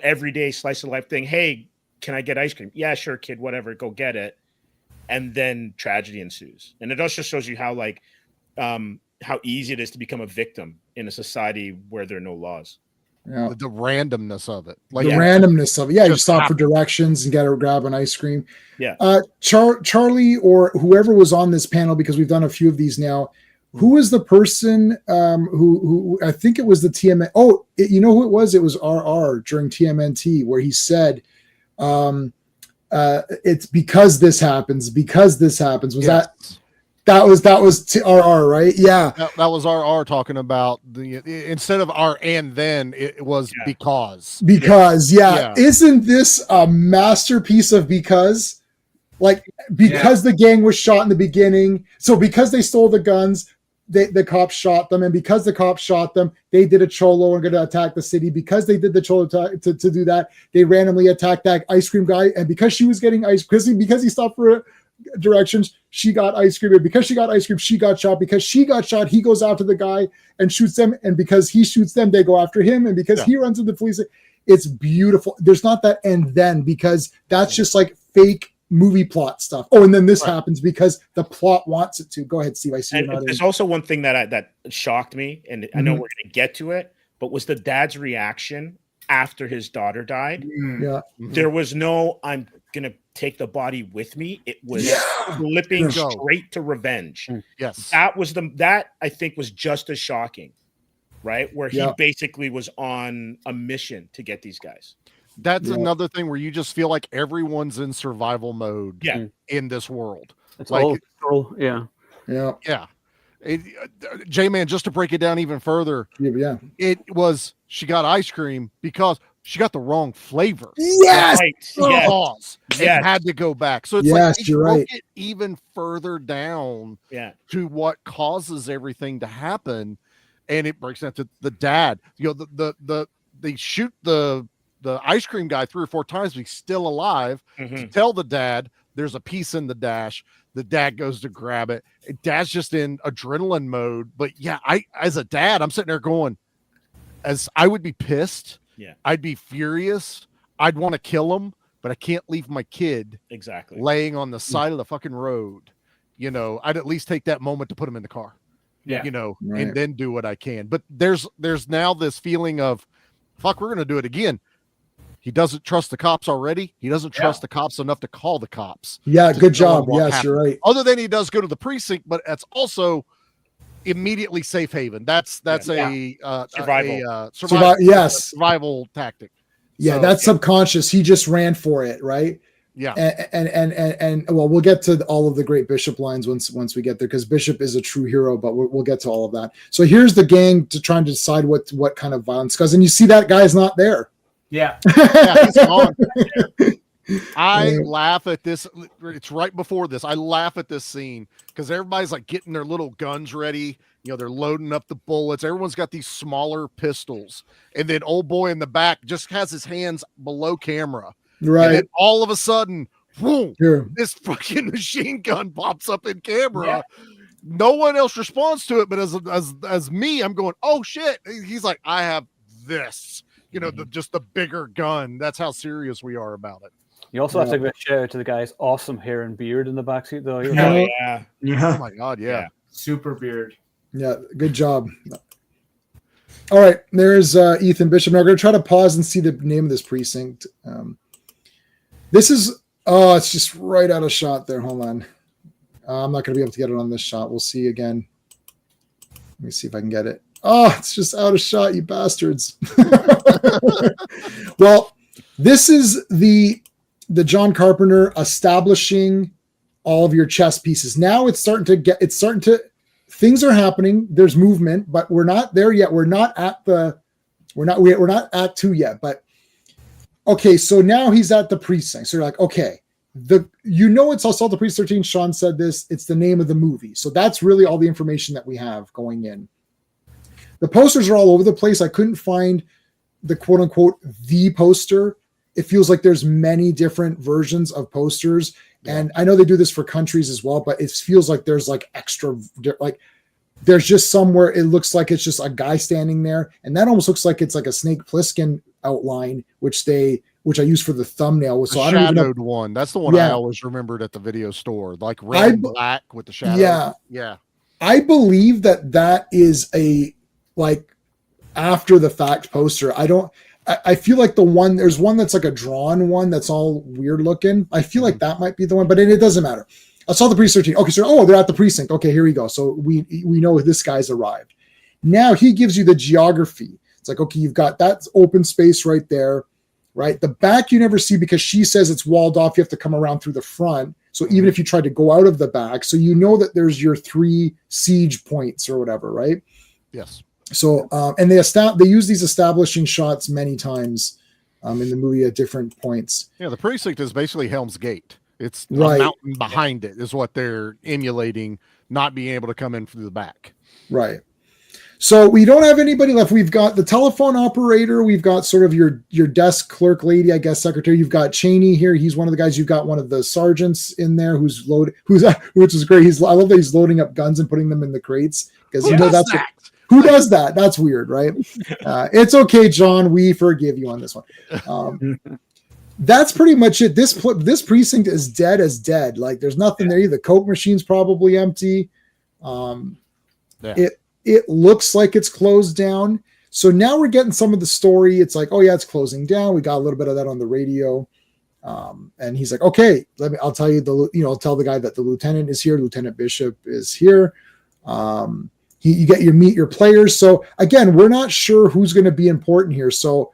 everyday slice of life thing. Hey, can I get ice cream? Yeah, sure, kid, whatever, go get it. And then tragedy ensues. And it also shows you how like how easy it is to become a victim in a society where there are no laws. Yeah. The randomness of it. Like randomness of it. Yeah, you stop for directions and grab an ice cream. Yeah. Charlie or whoever was on this panel, because we've done a few of these now. Who was the person who I think it was the TMN? Oh, you know who it was? It was RR during TMNT, where he said, "It's because this happens. Because this happens." Was that was RR, right? Yeah, that was RR talking about instead of R and then it was because. Isn't this a masterpiece of because? Like because the gang was shot in the beginning, so because they stole the guns. The cops shot them, and because the cops shot them, they did a cholo and going to attack the city. Because they did the cholo to do that, they randomly attacked that ice cream guy, and because she was getting ice cream, because he stopped for directions, she got ice cream, and because she got ice cream, she got shot. Because she got shot, he goes after the guy and shoots them, and because he shoots them, they go after him, and because he runs into the police, it's beautiful. There's not that and then, because that's just like fake movie plot stuff. Oh, and then this happens because the plot wants it to. Go ahead, Steve. I see you're And not there's in. also one thing that shocked me, and I know we're going to get to it, but was the dad's reaction after his daughter died. Yeah. There was no, I'm going to take the body with me. It was flipping straight to revenge. Yes. That I think was just as shocking, right? Where he basically was on a mission to get these guys. That's another thing where you just feel like everyone's in survival mode in this world. It's like, all control. Yeah. J-Man, just to break it down even further, it was she got ice cream because she got the wrong flavor. Yes. It had to go back. So it's like you're broke right. it even further down to what causes everything to happen. And it breaks down to the dad. You know, they shoot the ice cream guy 3 or 4 times, but he's still alive. To tell the dad there's a piece in the dash. The dad goes to grab it. Dad's just in adrenaline mode. But as a dad, I'm sitting there going, as I would be pissed. Yeah. I'd be furious. I'd want to kill him, but I can't leave my kid laying on the side of the fucking road. You know, I'd at least take that moment to put him in the car. Yeah. You know, and then do what I can. But there's now this feeling of, fuck, we're going to do it again. He doesn't trust the cops already. He doesn't trust the cops enough to call the cops. Yeah, good job. Yes, you're right. Other than he does go to the precinct, but that's also immediately safe haven. That's a survival tactic. Yeah, so, that's subconscious. He just ran for it, right? Yeah. And well, we'll get to all of the great Bishop lines once we get there, because Bishop is a true hero, but we'll get to all of that. So here's the gang trying to decide what kind of violence, because and you see that guy's not there. Yeah. He's gone. I laugh at this. It's right before this. I laugh at this scene because everybody's like getting their little guns ready. You know, they're loading up the bullets. Everyone's got these smaller pistols. And then old boy in the back just has his hands below camera. Right. And then all of a sudden, boom, this fucking machine gun pops up in camera. Yeah. No one else responds to it, but as me, I'm going, oh shit. He's like, I have this. You know, just the bigger gun. That's how serious we are about it. You also have to give a shout out to the guy's awesome hair and beard in the backseat, though. Oh my god, yeah. Super beard. Yeah, good job. All right, there's Ethan Bishop. Now we're going to try to pause and see the name of this precinct. This is, it's just right out of shot there. Hold on. I'm not going to be able to get it on this shot. We'll see again. Let me see if I can get it. Oh, it's just out of shot, you bastards. Well, this is the John Carpenter establishing all of your chess pieces. Now things are happening. There's movement, but we're not there yet. We're not Act 2 yet, but okay. So now he's at the precinct. So you're like, okay, it's Assault the Precinct 13. Sean said this, it's the name of the movie. So that's really all the information that we have going in. The posters are all over the place. I couldn't find the quote unquote the poster. It feels like there's many different versions of posters. Yeah. And I know they do this for countries as well, but it feels like there's like extra, like there's just somewhere it looks like it's just a guy standing there. And that almost looks like it's like a Snake Plissken outline, which I use for the thumbnail. So I don't shadowed one. That's the one I always remembered at the video store, like red and black with the shadow. Yeah. I believe that is a, like after the fact poster. I feel like there's one that's like a drawn one that's all weird looking. I feel like that might be the one, but it doesn't matter. I saw the precinct 13. Okay, so they're at the precinct. Okay, here we go. So we know this guy's arrived. Now he gives you the geography. It's like, okay, you've got that open space right there, right? The back you never see because she says it's walled off. You have to come around through the front. So even if you try to go out of the back, so you know that there's your 3 siege points or whatever, right? Yes. So, and they use these establishing shots many times in the movie at different points. Yeah, the precinct is basically Helm's Gate. It's a mountain behind it is what they're emulating, not being able to come in through the back. Right. So we don't have anybody left. We've got the telephone operator. We've got sort of your desk clerk lady, I guess, secretary. You've got Cheney here. He's one of the guys. You've got one of the sergeants in there which is great. I love that he's loading up guns and putting them in the crates because that's that? Who does that? That's weird, right? It's okay, John. We forgive you on this one. That's pretty much it. This precinct is dead as dead. Like there's nothing there. The Coke machine's probably empty. It looks like it's closed down. So now we're getting some of the story. It's like, oh yeah, it's closing down. We got a little bit of that on the radio. And he's like, okay, I'll tell you I'll tell the guy that the lieutenant is here. Lieutenant Bishop is here. You meet your players. So again, we're not sure who's going to be important here. So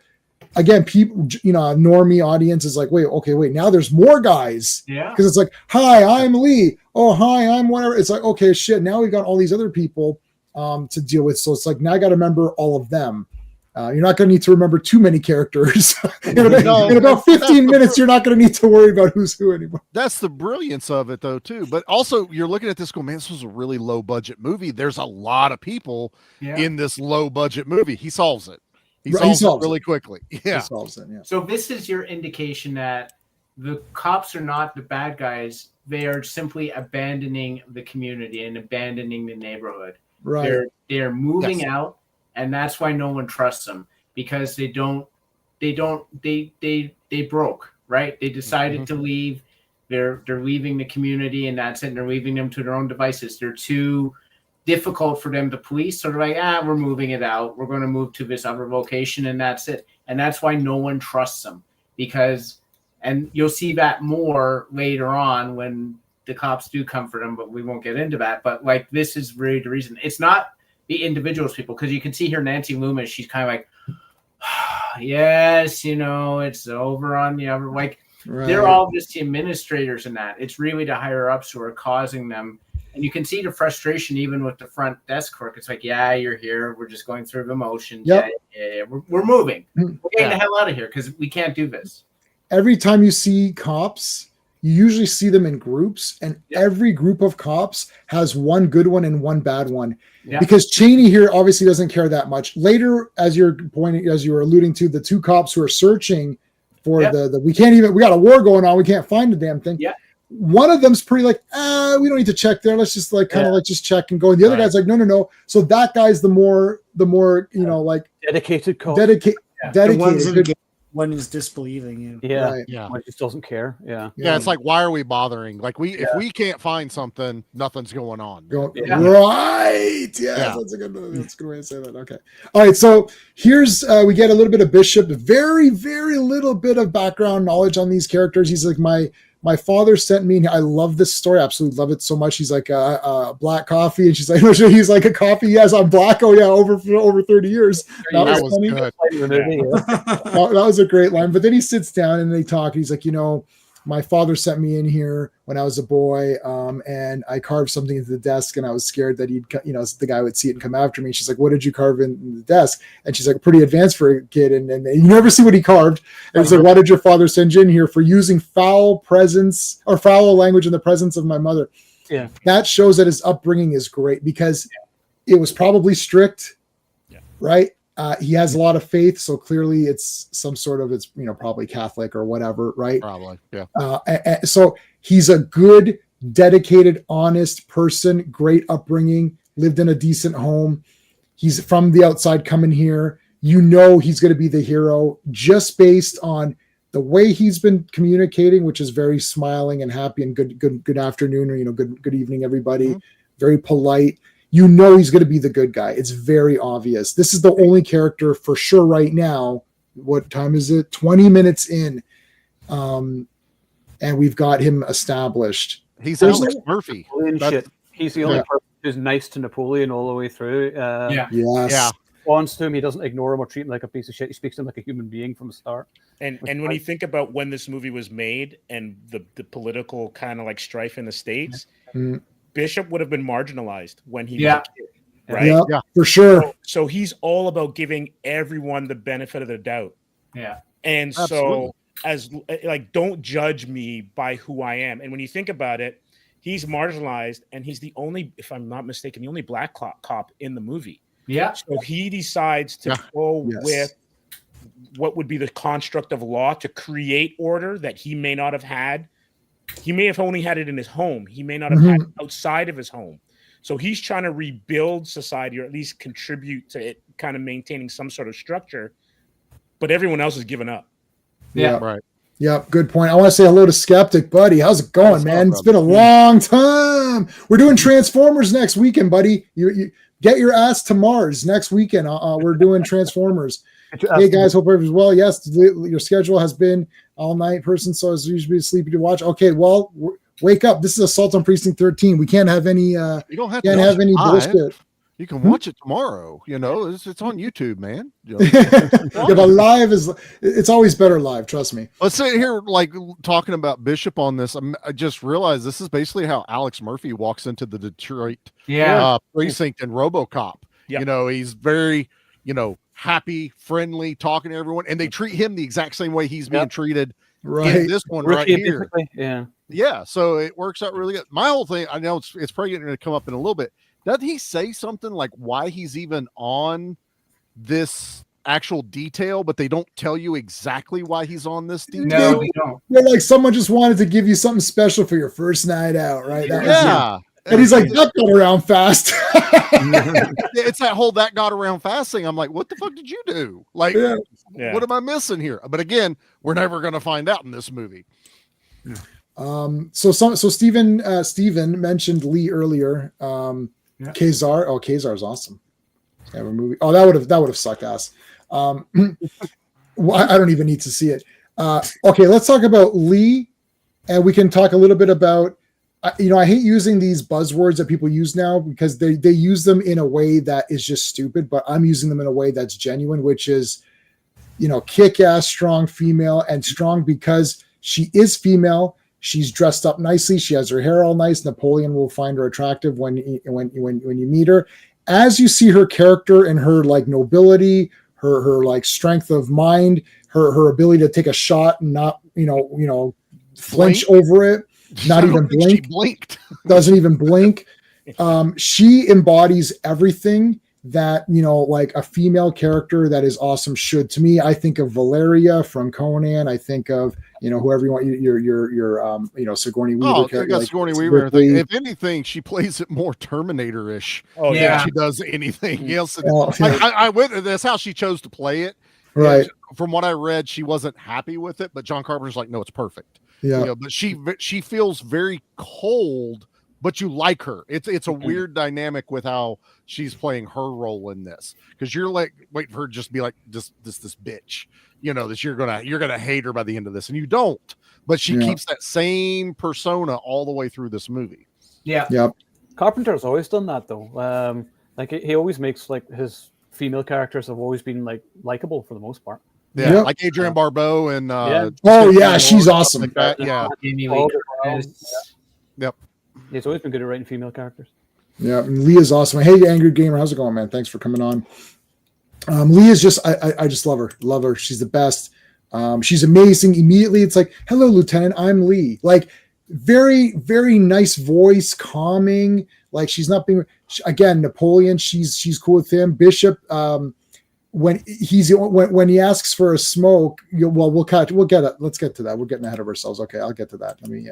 again, people, a normie audience is like, wait, now there's more guys. Yeah. Because it's like, hi, I'm Lee. Oh, hi, I'm whatever. It's like, okay, shit. Now we got all these other people to deal with. So it's like, now I got to remember all of them. You're not going to need to remember too many characters. in about 15 minutes, you're not going to need to worry about who's who anymore. That's the brilliance of it, though, too. But also, you're looking at this going, man, this was a really low-budget movie. There's a lot of people in this low-budget movie. He solves it. He solves it really quickly. Yeah. He solves it, yeah. So this is your indication that the cops are not the bad guys. They are simply abandoning the community and abandoning the neighborhood. Right. They're moving out. And that's why no one trusts them, because they broke, right? They decided to leave. They're leaving the community, and that's it. And they're leaving them to their own devices. They're too difficult for them to police. So they're like, we're moving it out. We're going to move to this other location, and that's it. And that's why no one trusts them, and you'll see that more later on when the cops do come for them, but we won't get into that. But like, this is really the reason. It's not the individuals, people, because you can see here Nancy Loomis, she's kind of like, yes, it's over on the other. Like, they're all just the administrators in that. It's really the higher ups who are causing them. And you can see the frustration even with the front desk clerk. It's like, yeah, you're here. We're just going through the motions. Yep. Yeah. We're moving. We're getting the hell out of here because we can't do this. Every time you see cops, you usually see them in groups, and every group of cops has one good one and one bad one. Yeah. Because Cheney here obviously doesn't care that much. Later, as you were alluding to, the two cops who are searching for we got a war going on. We can't find the damn thing. Yeah. One of them's pretty like, we don't need to check there. Let's just just check and go. And the other guy's like, no. So that guy's the more like dedicated cop. Dedicated. One is disbelieving you. Yeah. Right. Yeah. One just doesn't care. Yeah. Yeah. It's like, why are we bothering? Like if we can't find something, nothing's going on. Right. Yeah. That's a good way to say that. Okay. All right. So here's, we get a little bit of Bishop, very, very little bit of background knowledge on these characters. He's like, my father sent me, and I love this story. I absolutely love it so much. He's like, black coffee. And she's like, he's like, a coffee. Yes, I'm black. Oh yeah. Over 30 years. That was funny. Good. That was a great line. But then he sits down and they talk. He's like, my father sent me in here when I was a boy, and I carved something into the desk, and I was scared that the guy would see it and come after me. She's like, what did you carve in the desk? And she's like, pretty advanced for a kid. And you never see what he carved. And he's like, why did your father send you in here? For using foul language in the presence of my mother. Yeah. That shows that his upbringing is great, because it was probably strict, right? He has a lot of faith, so clearly it's some sort of, probably Catholic or whatever, right? Probably, yeah. So he's a good, dedicated, honest person, great upbringing, lived in a decent home. He's from the outside coming here. He's going to be the hero just based on the way he's been communicating, which is very smiling and happy and good afternoon, or, good evening, everybody. Mm-hmm. Very polite. He's going to be the good guy. It's very obvious. This is the only character for sure right now. What time is it? 20 minutes in. And we've got him established. He's Alex Murphy. He's the only person who's nice to Napoleon all the way through. Yes. Yeah. Responds to him. He doesn't ignore him or treat him like a piece of shit. He speaks to him like a human being from the start. And when you think about when this movie was made and the political kind of like strife in the States, Bishop would have been marginalized when he was a kid, right? Yeah, for sure. So he's all about giving everyone the benefit of the doubt. Yeah. And so don't judge me by who I am. And when you think about it, he's marginalized, and he's the only, if I'm not mistaken, the only black cop in the movie. Yeah. So he decides to go with what would be the construct of law to create order that he may not have had. He may have only had it in his home. He may not have had it outside of his home. So he's trying to rebuild society, or at least contribute to it kind of maintaining some sort of structure. But everyone else has given up. Yeah. Right. Yep, good point. I want to say hello to Skeptic, buddy. How's it going, What's man? up, It's been a long time. We're doing Transformers next weekend, buddy. You get your ass to Mars next weekend. We're doing Transformers. Hey guys, hope everyone's well. Yes, your schedule has been all night person, so it's usually sleepy to watch. Okay, well, wake up. This is Assault on Precinct 13. We can't have any. You don't have can't to have any bullshit. You can watch it tomorrow. You know, it's on YouTube, man. You know, Yeah, but live it's always better live. Trust me. let's sit here like talking about Bishop on this. I just realized this is basically how Alex Murphy walks into the Detroit precinct and RoboCop. Yep. You know, he's very, happy, friendly, talking to everyone, and they treat him the exact same way he's being treated in this one right here. Yeah, so it works out really good. My whole thing, I know it's probably going to come up in a little bit. Doesn't he say something like why he's even on this actual detail, but they don't tell you exactly why he's on this detail? No, we don't. They're like, someone just wanted to give you something special for your first night out, right? That was it. And he's like, that got around fast. It's that got around fast thing. I'm like, what the fuck did you do? Like, what am I missing here? But again, we're never going to find out in this movie. So Steven mentioned Lee earlier. Kazar. Oh, Kazar's awesome. Have a movie. Oh, that would have sucked ass. I don't even need to see it. Okay, let's talk about Lee, and we can talk a little bit about. I hate using these buzzwords that people use now because they use them in a way that is just stupid. But I'm using them in a way that's genuine, which is, kick-ass, strong female, and strong because she is female. She's dressed up nicely. She has her hair all nice. Napoleon will find her attractive when you meet her. As you see her character and her like nobility, her like strength of mind, her ability to take a shot and not flinch over it, not even blink. She blinked. Doesn't even blink. She embodies everything that like a female character that is awesome should. To me, I think of Valeria from Conan. I think of whoever you want, your Sigourney Weaver character. Like Sigourney Weaver. If anything, she plays it more Terminator-ish than she does anything else. I went. That's how she chose to play it. Right. And from what I read, she wasn't happy with it, but John Carpenter's like, no, it's perfect. Yeah. But she feels very cold, but you like her. It's a weird dynamic with how she's playing her role in this, because you're like waiting for her to just be like this bitch, that you're gonna hate her by the end of this, and you don't. But she keeps that same persona all the way through this movie. Yeah. Yep. Carpenter's always done that though. Like he always makes like his female characters have always been like likable for the most part. Yeah, like Adrienne Barbeau and she's awesome. Like that. Yeah. Yep. He's always been good at writing female characters. Yeah, Leah's awesome. Hey, Angry Gamer, how's it going, man? Thanks for coming on. Leah's just, I just love her. She's the best. She's amazing. Immediately, it's like, hello, Lieutenant, I'm Lee. Like, very, very nice voice, calming. Like, she's not being, again, Napoleon, she's cool with him. Bishop, when he asks for a smoke, we'll get it. Let's get to that. We're getting ahead of ourselves. Okay, I'll get to that. Let me,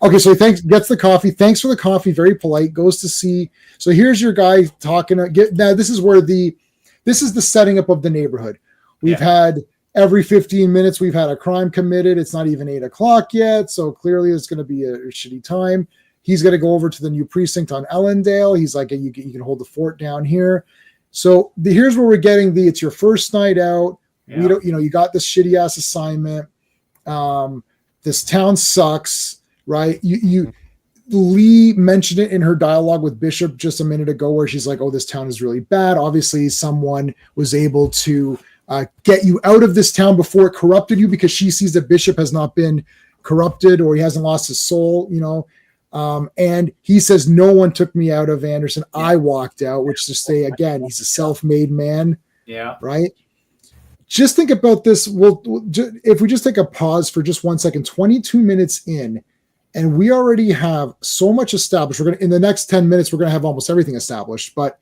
Okay, so he gets the coffee. Thanks for the coffee. Very polite. Goes to see. So here's your guy talking. Now this is the setting up of the neighborhood. We've had every 15 minutes we've had a crime committed. It's not even 8 o'clock yet, so clearly it's going to be a shitty time. He's going to go over to the new precinct on Ellendale. He's like, you can hold the fort down here. So here's where we're getting it's your first night out. Yeah. We don't, you got this shitty ass assignment. This town sucks. Right. Lee mentioned it in her dialogue with Bishop just a minute ago, where she's like, oh, this town is really bad. Obviously, someone was able to get you out of this town before it corrupted you, because she sees that Bishop has not been corrupted or he hasn't lost his soul, and he says, no one took me out of Anderson. I walked out, which to say, again, he's a self-made man. Yeah. Right. Just think about this. If we just take a pause for just 1 second, 22 minutes in, and we already have so much established. In the next 10 minutes, we're going to have almost everything established. But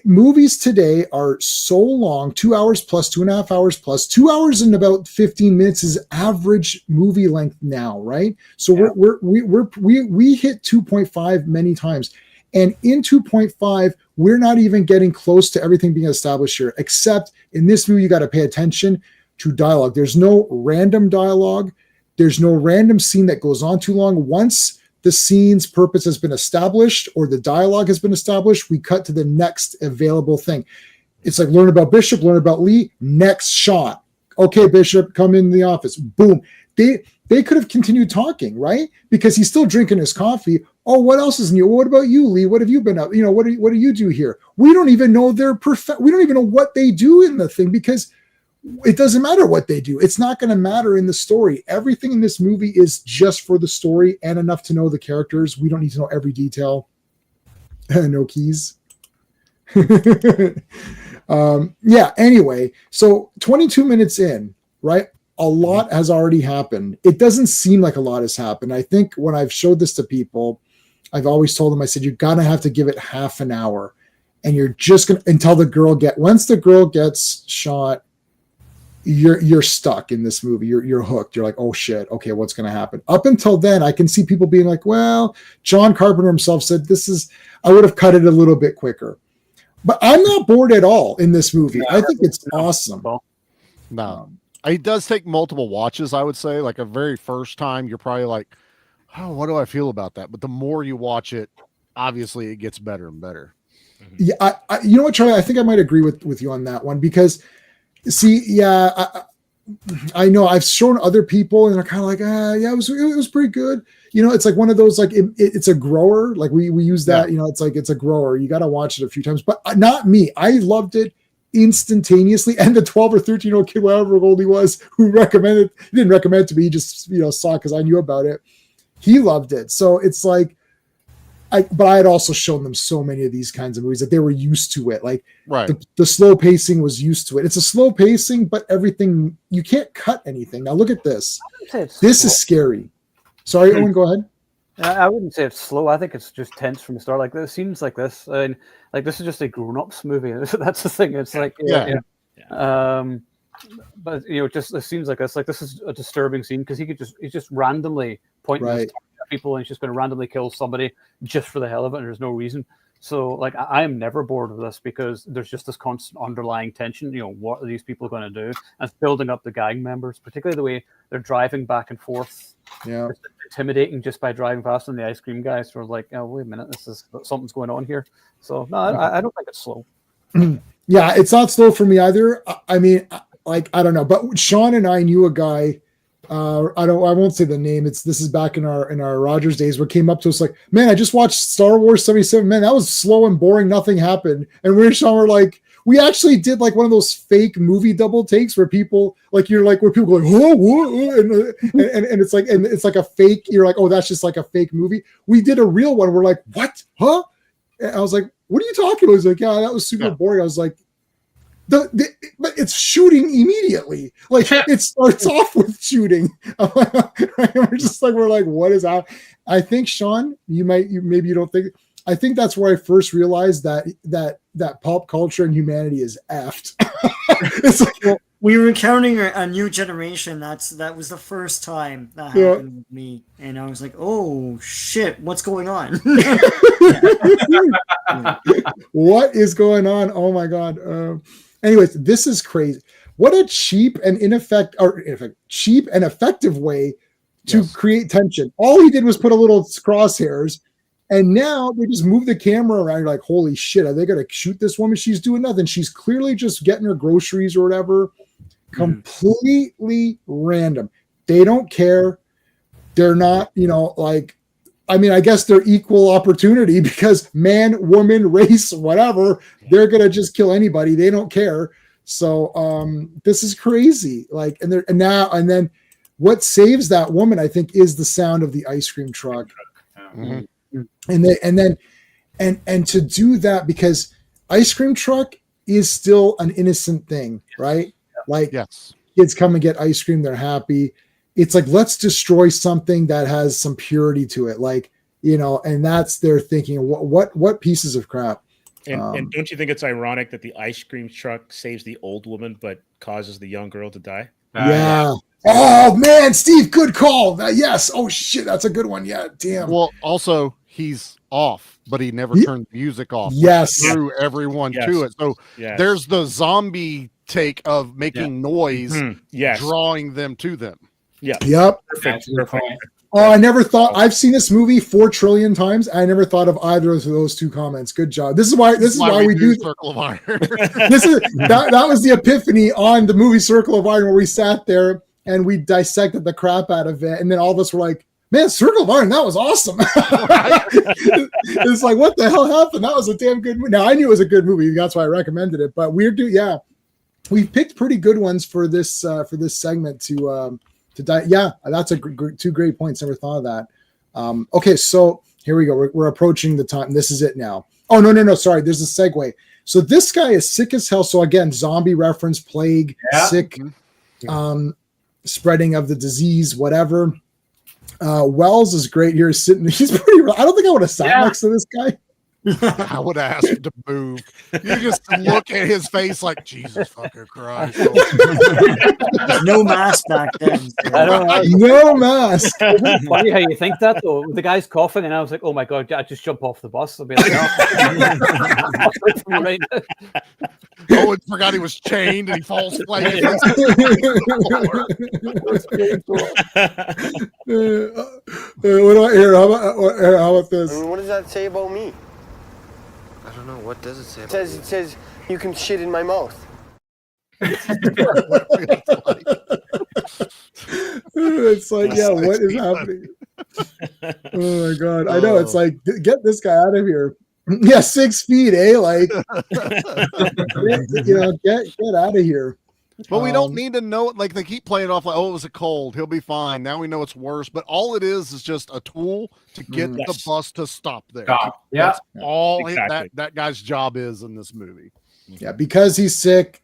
movies today are so long, 2 hours plus, 2.5 hours plus. 2 hours and about 15 minutes is average movie length now, right? So we hit 2.5 many times. And in 2.5, we're not even getting close to everything being established here, except in this movie, you got to pay attention. to dialogue. There's no random dialogue. There's no random scene that goes on too long. Once the scene's purpose has been established or the dialogue has been established, we cut to the next available thing. It's like learn about Bishop, learn about Lee, next shot. Okay, Bishop, come in the office. Boom. They could have continued talking, right? Because he's still drinking his coffee. Oh, what else is new? What about you, Lee? What have you been up? What do you do here? We don't even know their we don't even know what they do in the thing, because it doesn't matter what they do. It's not going to matter in the story. Everything in this movie is just for the story and enough to know the characters. We don't need to know every detail. No keys. Yeah, anyway, so 22 minutes in, right? A lot has already happened. It doesn't seem like a lot has happened. I think when I've showed this to people, I've always told them, I said, you're going to have to give it half an hour, and you're just going to, until once the girl gets shot, you're stuck in this movie. You're hooked. You're like, oh shit. Okay. What's going to happen? Up until then, I can see people being like, well, John Carpenter himself said, I would have cut it a little bit quicker, but I'm not bored at all in this movie. I think it's awesome. No, it does take multiple watches. I would say, like, a very first time, you're probably like, oh, what do I feel about that? But the more you watch it, obviously it gets better and better. Yeah. You know what, Charlie, I think I might agree with you on that one, because see, yeah, I know I've shown other people and they're kind of like, yeah, it was pretty good. It's like one of those, like it's a grower. Like we use that, it's like, it's a grower. You got to watch it a few times, but not me. I loved it instantaneously. And the 12 or 13-year-old kid, whatever old he was, who he didn't recommend it to me. He just, saw it because I knew about it. He loved it. So it's like, but I had also shown them so many of these kinds of movies that they were used to it. Like, right. The slow pacing was used to it. It's a slow pacing, but everything, you can't cut anything. Now look at this. This is scary. Sorry, Owen, go ahead. I wouldn't say it's slow. I think it's just tense from the start. Like, it seems like this, and like this is just a grown-ups movie. That's the thing. It's like, but just it seems like this. Like, this is a disturbing scene because he's just randomly pointing at people, and he's just going to randomly kill somebody just for the hell of it, and there's no reason. So, like, I am never bored with this because there's just this constant underlying tension. What are these people going to do? And it's building up the gang members, particularly the way they're driving back and forth. Yeah, it's intimidating just by driving past, and the ice cream guys were like, "Oh, wait a minute, something's going on here." So, no, I don't think it's slow. Yeah, it's not slow for me either. I mean, like, I don't know, but Sean and I knew a guy. I won't say the name. This is back in our Rogers days, where it came up to us like, man, I just watched Star Wars 77. Man, that was slow and boring. Nothing happened. And we and Sean were like, we actually did like one of those fake movie double takes where people like, you're like, where people go like, oh, whoa, and it's like a fake. You're like, oh, that's just like a fake movie. We did a real one. We're like, what? Huh? And I was like, what are you talking about? He's like, yeah, that was super boring. I was like, but it's shooting immediately. Like, it starts off with shooting. We're like, what is that? I think, Sean, maybe you don't think. I think that's where I first realized that pop culture and humanity is effed. It's like, we were encountering a new generation. That was the first time that happened with me, and I was like, "Oh shit, what's going on? What is going on? Oh my god!" Anyways, this is crazy. What a cheap and effective way to create tension. All he did was put a little crosshairs, and now they just move the camera around. You're like, holy shit, are they going to shoot this woman? She's doing nothing. She's clearly just getting her groceries or whatever. Completely random. They don't care. They're not, I guess they're equal opportunity because man, woman, race, whatever, they're going to just kill anybody. They don't care. So this is crazy. Like, and then what saves that woman, I think, is the sound of the ice cream truck. Mm-hmm. And to do that, because ice cream truck is still an innocent thing, right? Like, kids come and get ice cream, they're happy. It's like, let's destroy something that has some purity to it, like, and that's their thinking. What pieces of crap? And don't you think it's ironic that the ice cream truck saves the old woman but causes the young girl to die? Yeah. Oh man, Steve, good call. Yes. Oh shit, that's a good one. Yeah. Damn. Well, also he's off, but he never turned music off. Yes. Threw everyone to it. So there's the zombie take of making noise, Yes. drawing them to them. Yeah. Yep. Perfect. Oh, I never thought. I've seen this movie 4 trillion times. I never thought of either of those 2 comments. Good job. This is why we do Circle of Iron. That was the epiphany on the movie Circle of Iron, where we sat there and we dissected the crap out of it, and then all of us were like, "Man, Circle of Iron, that was awesome." It's like, what the hell happened? That was a damn good movie. Now I knew it was a good movie. That's why I recommended it. But we picked pretty good ones for this segment to die. Yeah, that's 2 great points. Never thought of that. Okay, so here we go. We're approaching the time. This is it now. Oh, no. Sorry, there's a segue. So this guy is sick as hell. So again, zombie reference, plague, sick, spreading of the disease, whatever. Wells is great here. He's pretty. I don't think I would have sat next to this guy. I would ask him to move. You just look at his face like, Jesus fucking Christ. No mask back then. So. I don't know. No mask. It's funny how you think that though. The guy's coughing, and I was like, "Oh my god, I just jump off the bus." I'll be like, "No." Owen forgot he was chained, and he falls flat. What do I hear? How about this? I mean, what does that say about me? I don't know. What does it say? It says you can shit in my mouth. It's like, yeah, what is happening? Oh my god, I know. It's like, get this guy out of here. Yeah, 6 feet, eh? Like, get out of here. But we don't need to know. Like, they keep playing off like, oh, it was a cold. He'll be fine. Now we know it's worse. But all it is just a tool to get the bus to stop there. Stop. Yeah. That's all Exactly. that guy's job is in this movie. Yeah, because he's sick,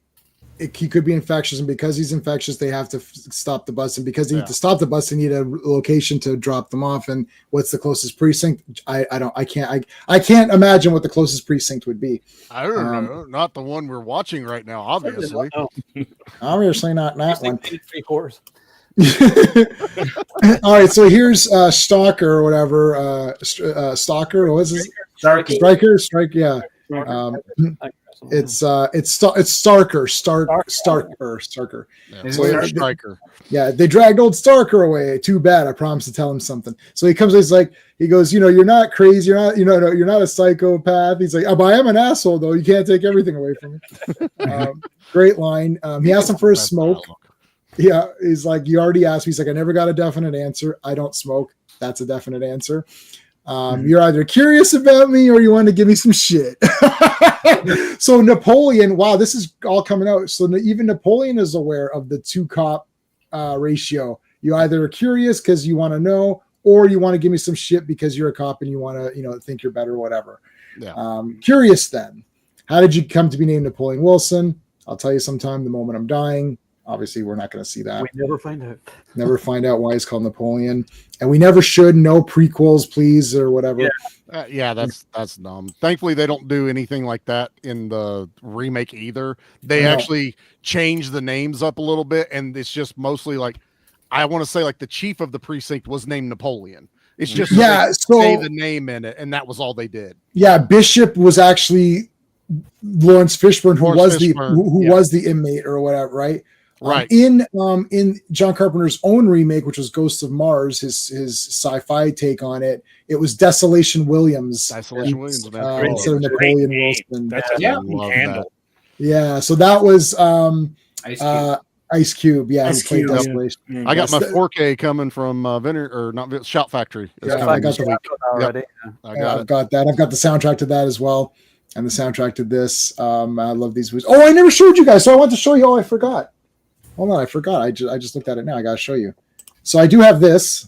he could be infectious, and because he's infectious, they have to stop the bus. And because they need to stop the bus, they need a location to drop them off. And what's the closest precinct? I can't imagine what the closest precinct would be. I don't know. Not the one we're watching right now, obviously. Obviously not that one. 3/4. All right, so here's Stalker or whatever. Stalker, what is this? Striker, yeah. It's Starker. Yeah, So Striker. Yeah, they dragged old Starker away. Too bad. I promised to tell him something. So he comes. He goes, you're not crazy. You're not, you're not a psychopath. He's like, oh, but I am an asshole though. You can't take everything away from me. Great line. He asked him for a smoke. Yeah, he's like, you already asked me. He's like, I never got a definite answer. I don't smoke. That's a definite answer. You're either curious about me or you want to give me some shit. So Napoleon, wow, this is all coming out. So even Napoleon is aware of the 2 cop ratio. You either are curious because you want to know, or you want to give me some shit because you're a cop and you want to, think you're better or whatever. Yeah. Curious then. How did you come to be named Napoleon Wilson? I'll tell you sometime the moment I'm dying. Obviously, we're not going to see that. We never find out. Never find out why he's called Napoleon. And we never should. No prequels, please, or whatever. Yeah, that's dumb. Thankfully, they don't do anything like that in the remake either. They actually change the names up a little bit, and it's just mostly like, I want to say like the chief of the precinct was named Napoleon. It's just so say the name in it, and that was all they did. Yeah, Bishop was actually Lawrence Fishburne, who was the inmate or whatever, right? Right. In John Carpenter's own remake, which was Ghosts of Mars, his sci-fi take on it, it was Desolation Williams. Instead of Napoleon Wilson. That's a handle. Yeah, so that was Ice Cube. Yeah, Ice Cube. Desolation. I got my 4K coming from Shout Factory. I got already. I've got that. I've got the soundtrack to that as well, and the soundtrack to this. I love these movies. Oh, I never showed you guys, so I want to show you. Oh, I forgot. Hold on, I forgot. I just looked at it now. I gotta show you. So I do have this.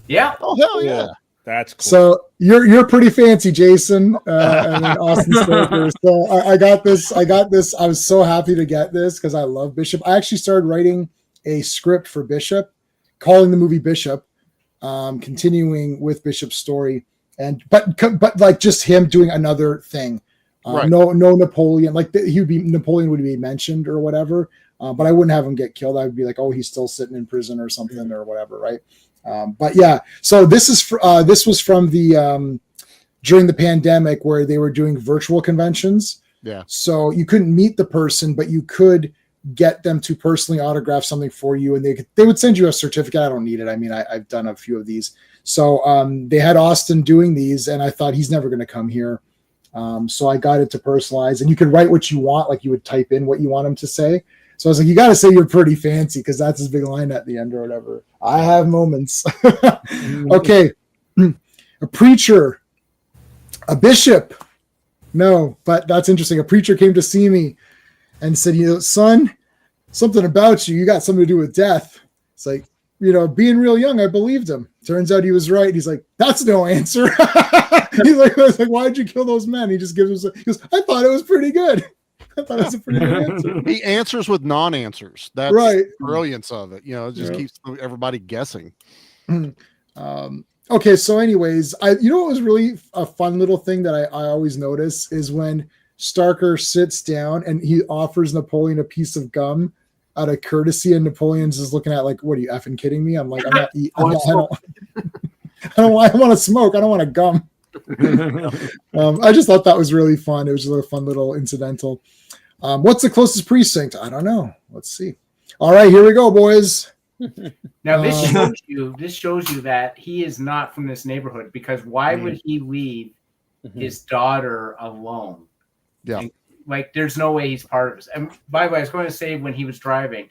Yeah. Oh hell yeah. That's cool. So you're pretty fancy, Jason, and then Austin Stoker. So I got this. I was so happy to get this because I love Bishop. I actually started writing a script for Bishop, calling the movie Bishop, continuing with Bishop's story, but like just him doing another thing. Right. No Napoleon. Like Napoleon would be mentioned or whatever. But I wouldn't have him get killed. I would be like, oh, he's still sitting in prison or something or whatever, right? But yeah, so this was from the during the pandemic where they were doing virtual conventions. Yeah. So you couldn't meet the person, but you could get them to personally autograph something for you, and they would send you a certificate. I don't need it. I mean, I've done a few of these. So they had Austin doing these, and I thought he's never going to come here. So I got it to personalize, and you could write what you want, like you would type in what you want him to say. So I was like, you got to say you're pretty fancy, because that's his big line at the end or whatever. I have moments. Okay. A preacher, a bishop. No, but that's interesting. A preacher came to see me and said, son, something about you got something to do with death. It's like, being real young, I believed him. Turns out he was right. He's like, that's no answer. He's like, I was like, why'd you kill those men? He just gives us, he goes, I thought it was pretty good. I thought it was a pretty good answer. He answers with non-answers. That's right. The brilliance of it. It just keeps everybody guessing. Okay, so anyways, what was really a fun little thing that I always notice is when Starker sits down and he offers Napoleon a piece of gum out of courtesy, and Napoleon's just looking at like, what are you effing kidding me? I'm like, I want to smoke. I don't want to gum. I just thought that was really fun. It was just a fun little incidental. What's the closest precinct? I don't know. Let's see. All right, here we go, boys. Now this shows you that he is not from this neighborhood, because why would he leave his daughter alone? Yeah. Like, there's no way he's part of this. And by the way, I was going to say, when he was driving,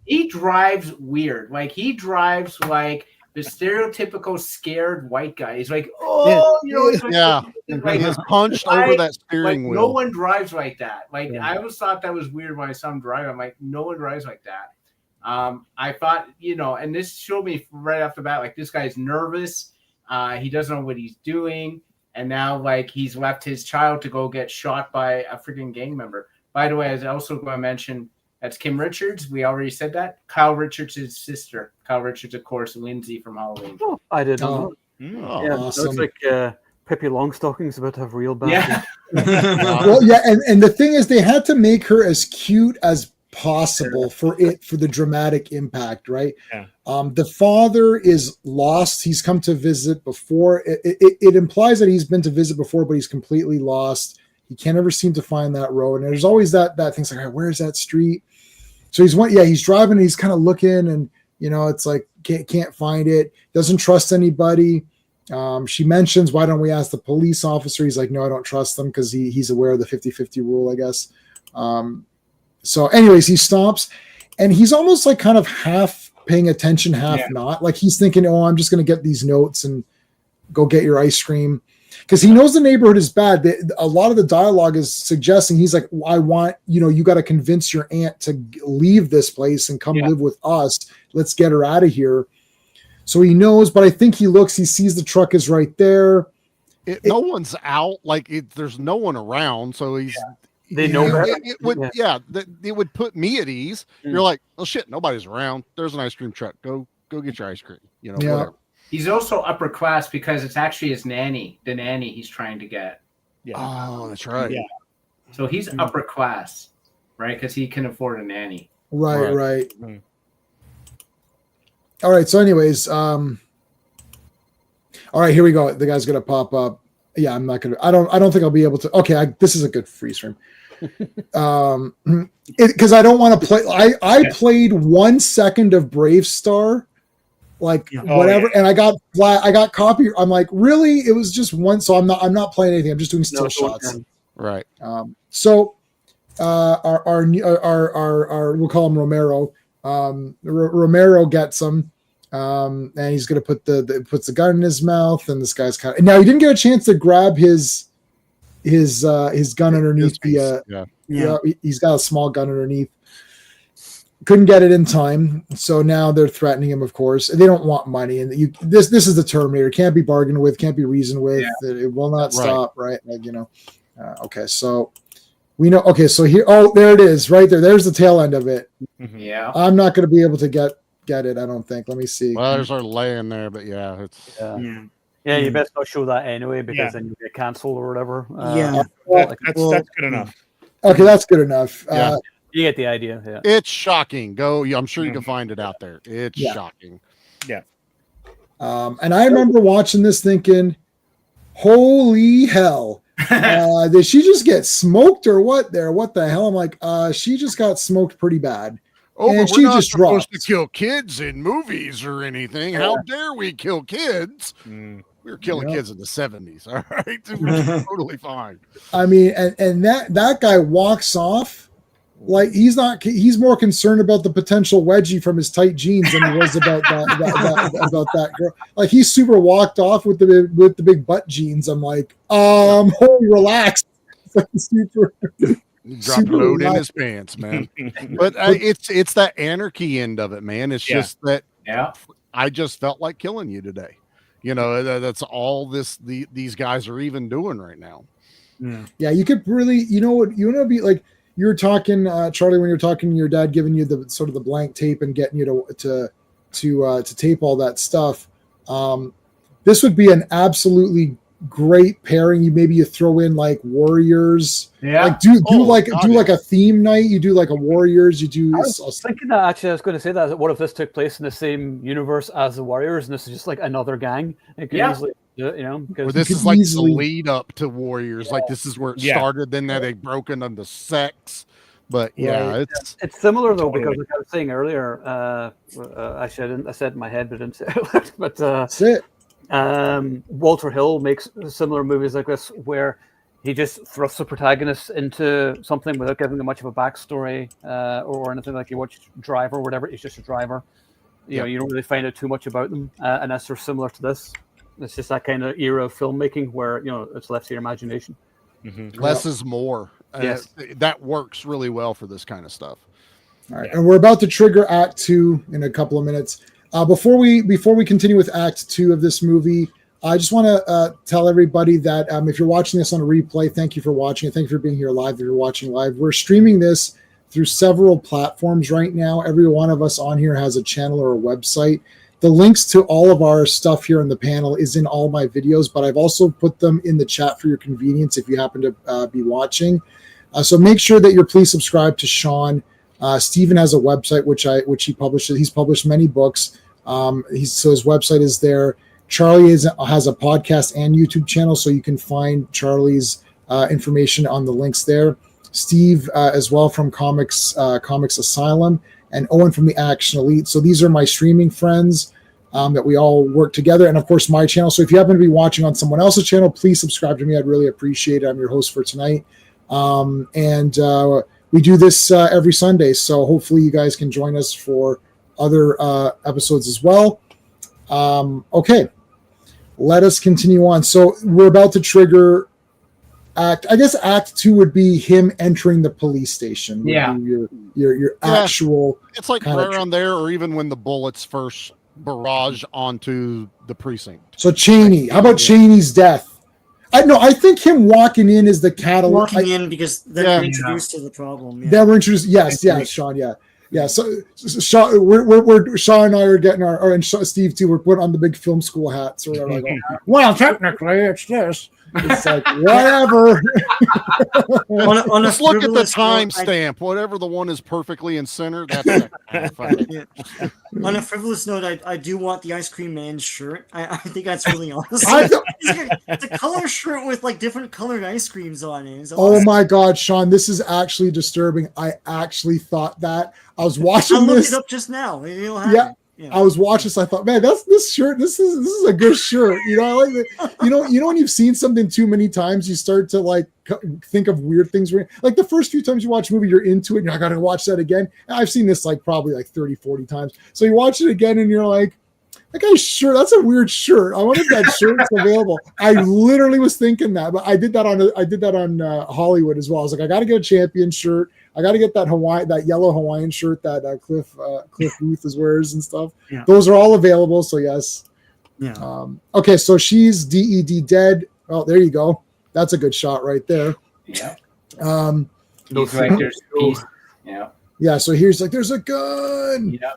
he drives weird. Like, he drives like the stereotypical scared white guy. He's like, like he's punched over that steering wheel. No one drives like that. Like, I always thought that was weird when I saw him drive. I'm like, no one drives like that. I thought, and this showed me right off the bat, like, this guy's nervous. He doesn't know what he's doing. And now, like, he's left his child to go get shot by a freaking gang member. By the way, I was also going to mention, that's Kim Richards. We already said that. Kyle Richards' sister. Kyle Richards, of course, Lindsay from Halloween. Oh, I didn't know. Yeah, awesome. Looks like Pippi Longstocking's about to have real bad. Yeah. Well, yeah, and the thing is, they had to make her as cute as possible for the dramatic impact, right? Yeah. The father is lost. He's come to visit before. It implies that he's been to visit before, but he's completely lost. He can't ever seem to find that road, and there's always that thing's like, where's that street? So he's driving, and he's kind of looking, and it's like can't find it. Doesn't trust anybody. She mentions, why don't we ask the police officer? He's like, no, I don't trust them, because he's aware of the 50-50 rule, I guess. So anyways, he stops, and he's almost like kind of half paying attention, half not. Like, he's thinking, oh, I'm just going to get these notes and go get your ice cream. Because he knows the neighborhood is bad. A lot of the dialogue is suggesting, he's like, I want, you got to convince your aunt to leave this place and come live with us. Let's get her out of here. So he knows, but I think he sees the truck is right there. No one's out. Like, there's no one around. So he's... They know better. It would put me at ease. You're like, oh shit, nobody's around. There's an ice cream truck. Go get your ice cream. Whatever. He's also upper class because it's actually his nanny, the nanny he's trying to get. Yeah. Oh, that's right. Yeah. So he's upper class, right? Because he can afford a nanny. Right. All right. So, anyways, all right, here we go. The guy's gonna pop up. Yeah, I'm not gonna. I don't think I'll be able to. Okay, this is a good freeze frame. Because I don't want to play. I played 1 second of Brave Star, whatever, and I got copy. I'm like, really? It was just one. So I'm not playing anything. I'm just doing still shots. Right. So our we'll call him Romero. Romero gets him. And he's gonna puts the gun in his mouth, and this guy's now he didn't get a chance to grab his gun underneath he's got a small gun underneath. Couldn't get it in time, so now they're threatening him. Of course, they don't want money, and this is the Terminator. Can't be bargained with, can't be reasoned with. It will not stop, right? Okay, so we know. Okay, so here, there it is, right there. There's the tail end of it. Yeah, I'm not going to be able to get it. I don't think. Let me see. Well, there's our laying there, but it's you best not show that anyway, because then you get cancelled or whatever. That's good enough. Okay, that's good enough. You get the idea. Yeah, it's shocking. I'm sure you can find it out there. It's shocking. Yeah. And I remember watching this thinking, holy hell, Did she just get smoked or what? There, what the hell? I'm like, she just got smoked pretty bad. Oh, and but she we're not just supposed dropped. to kill kids in movies or anything. How dare we kill kids? We were killing kids in the 70s. All right, which is totally fine. I mean, and that guy walks off like he's more concerned about the potential wedgie from his tight jeans than he was about about that girl. Like he super walked off with the big butt jeans. I'm like, relax. He dropped a load in his pants, man. But it's that anarchy end of it, man. It's just that I just felt like killing you today. You know, that's all these guys are even doing right now. Yeah, you could really, you know, be like you were talking, Charlie, when you were talking to your dad, giving you the sort of the blank tape and getting you to tape all that stuff. This would be an absolutely great pairing. You throw in like Warriors, like do like a theme night. You do like a Warriors. You do. I was thinking that actually. I was going to say that. What if this took place in the same universe as the Warriors, and this is just like another gang? It could easily, you know, because this is like the lead up to Warriors. Like this is where it started. Then they've broken into sects. But it's similar though, because like I was saying earlier, actually I said it in my head, but I didn't say it. But that's it. Walter Hill makes similar movies like this where he just thrusts the protagonist into something without giving them much of a backstory or anything. Like you watch Driver or whatever, he's just a driver. You know, you don't really find out too much about them, and that's sort of similar to this. It's just that kind of era of filmmaking where, you know, it's left to your imagination. Less is more. Yes, that works really well for this kind of stuff. All right, and we're about to trigger Act 2 in a couple of minutes. Before we continue with Act 2 of this movie, I just want to tell everybody that if you're watching this on a replay, thank you for watching it. Thank you for being here live. If you're watching live, we're streaming this through several platforms right now. Every one of us on here has a channel or a website. The links to all of our stuff here on the panel is in all my videos, but I've also put them in the chat for your convenience if you happen to be watching. So make sure that you're please subscribe to Sean. Stephen has a website which he publishes. He's published many books. So his website is there. Charlie has a podcast and YouTube channel, so you can find Charlie's information on the links there. Steve as well from Comics Asylum, and Owen from the Action Elite. So these are my streaming friends that we all work together, and of course my channel. So if you happen to be watching on someone else's channel, please subscribe to me. I'd really appreciate it. I'm your host for tonight, and we do this every Sunday. So hopefully you guys can join us for other episodes as well. Okay, let us continue on. So we're about to trigger Act 2 would be him entering the police station. Your actual. It's like right around there, or even when the bullets first barrage onto the precinct. So Cheney, how about Cheney's death? I think him walking in is the catalyst. Walking in because they're introduced to the problem. They were introduced. Yes, Sean. Yeah. So Sean, we're Sean and I are getting and Steve too. We're putting on the big film school hats or whatever. Like, well, technically, it's this. It's like whatever. Just look at the timestamp. Whatever the one is perfectly in center. That's On a frivolous note, I do want the Ice Cream Man shirt. I think that's really awesome. It's a color shirt with like different colored ice creams on it. Awesome. Oh my God, Sean, this is actually disturbing. I actually thought that. I was watching this. I looked it up just now. I was watching this. I thought, man, that's this shirt. This is a good shirt. You know, I like it. You know when you've seen something too many times, you start to like think of weird things. Like the first few times you watch a movie, you're into it. And you're like, I gotta watch that again. And I've seen this like probably like 30, 40 times. So you watch it again and you're like, that guy's shirt, that's a weird shirt. I wonder if that shirt's available. I literally was thinking that, but I did that on Hollywood as well. I was like, I got to get a Champion shirt. I got to get that yellow Hawaiian shirt that Cliff Booth wears and stuff. Yeah. Those are all available. So yes. Yeah. Okay. So she's DED dead. Oh, there you go. That's a good shot right there. Yeah. There's peace. Yeah. Yeah. So here's like, there's a gun. Yeah.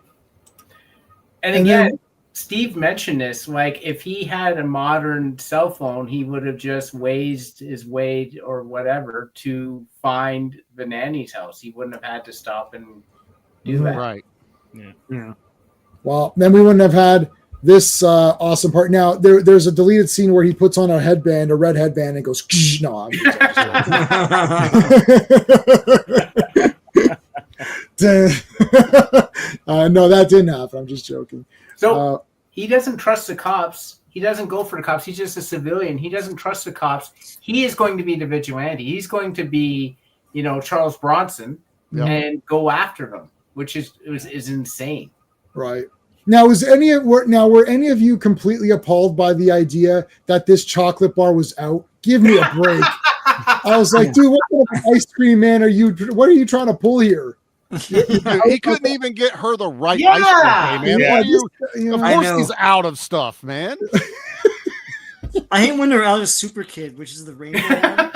And again, Steve mentioned this, like if he had a modern cell phone, he would have just Wazed his way or whatever to find the nanny's house. He wouldn't have had to stop and do that. Right. Yeah. Well, then we wouldn't have had this awesome part. Now there's a deleted scene where he puts on a red headband, and goes, no, I'm no, that didn't happen. I'm just joking. So he doesn't trust the cops. He doesn't go for the cops. He's just a civilian. He doesn't trust the cops. He is going to be the vigilante. He's going to be, Charles Bronson and go after them, which is insane. Right. Now, were any of you completely appalled by the idea that this chocolate bar was out? Give me a break. I was like, dude, what kind of ice cream man are you? What are you trying to pull here? He couldn't even get her the right ice cream, man. Yeah. Of course he's out of stuff, man. I hate when they're out of Super Kid, which is the rainbow one.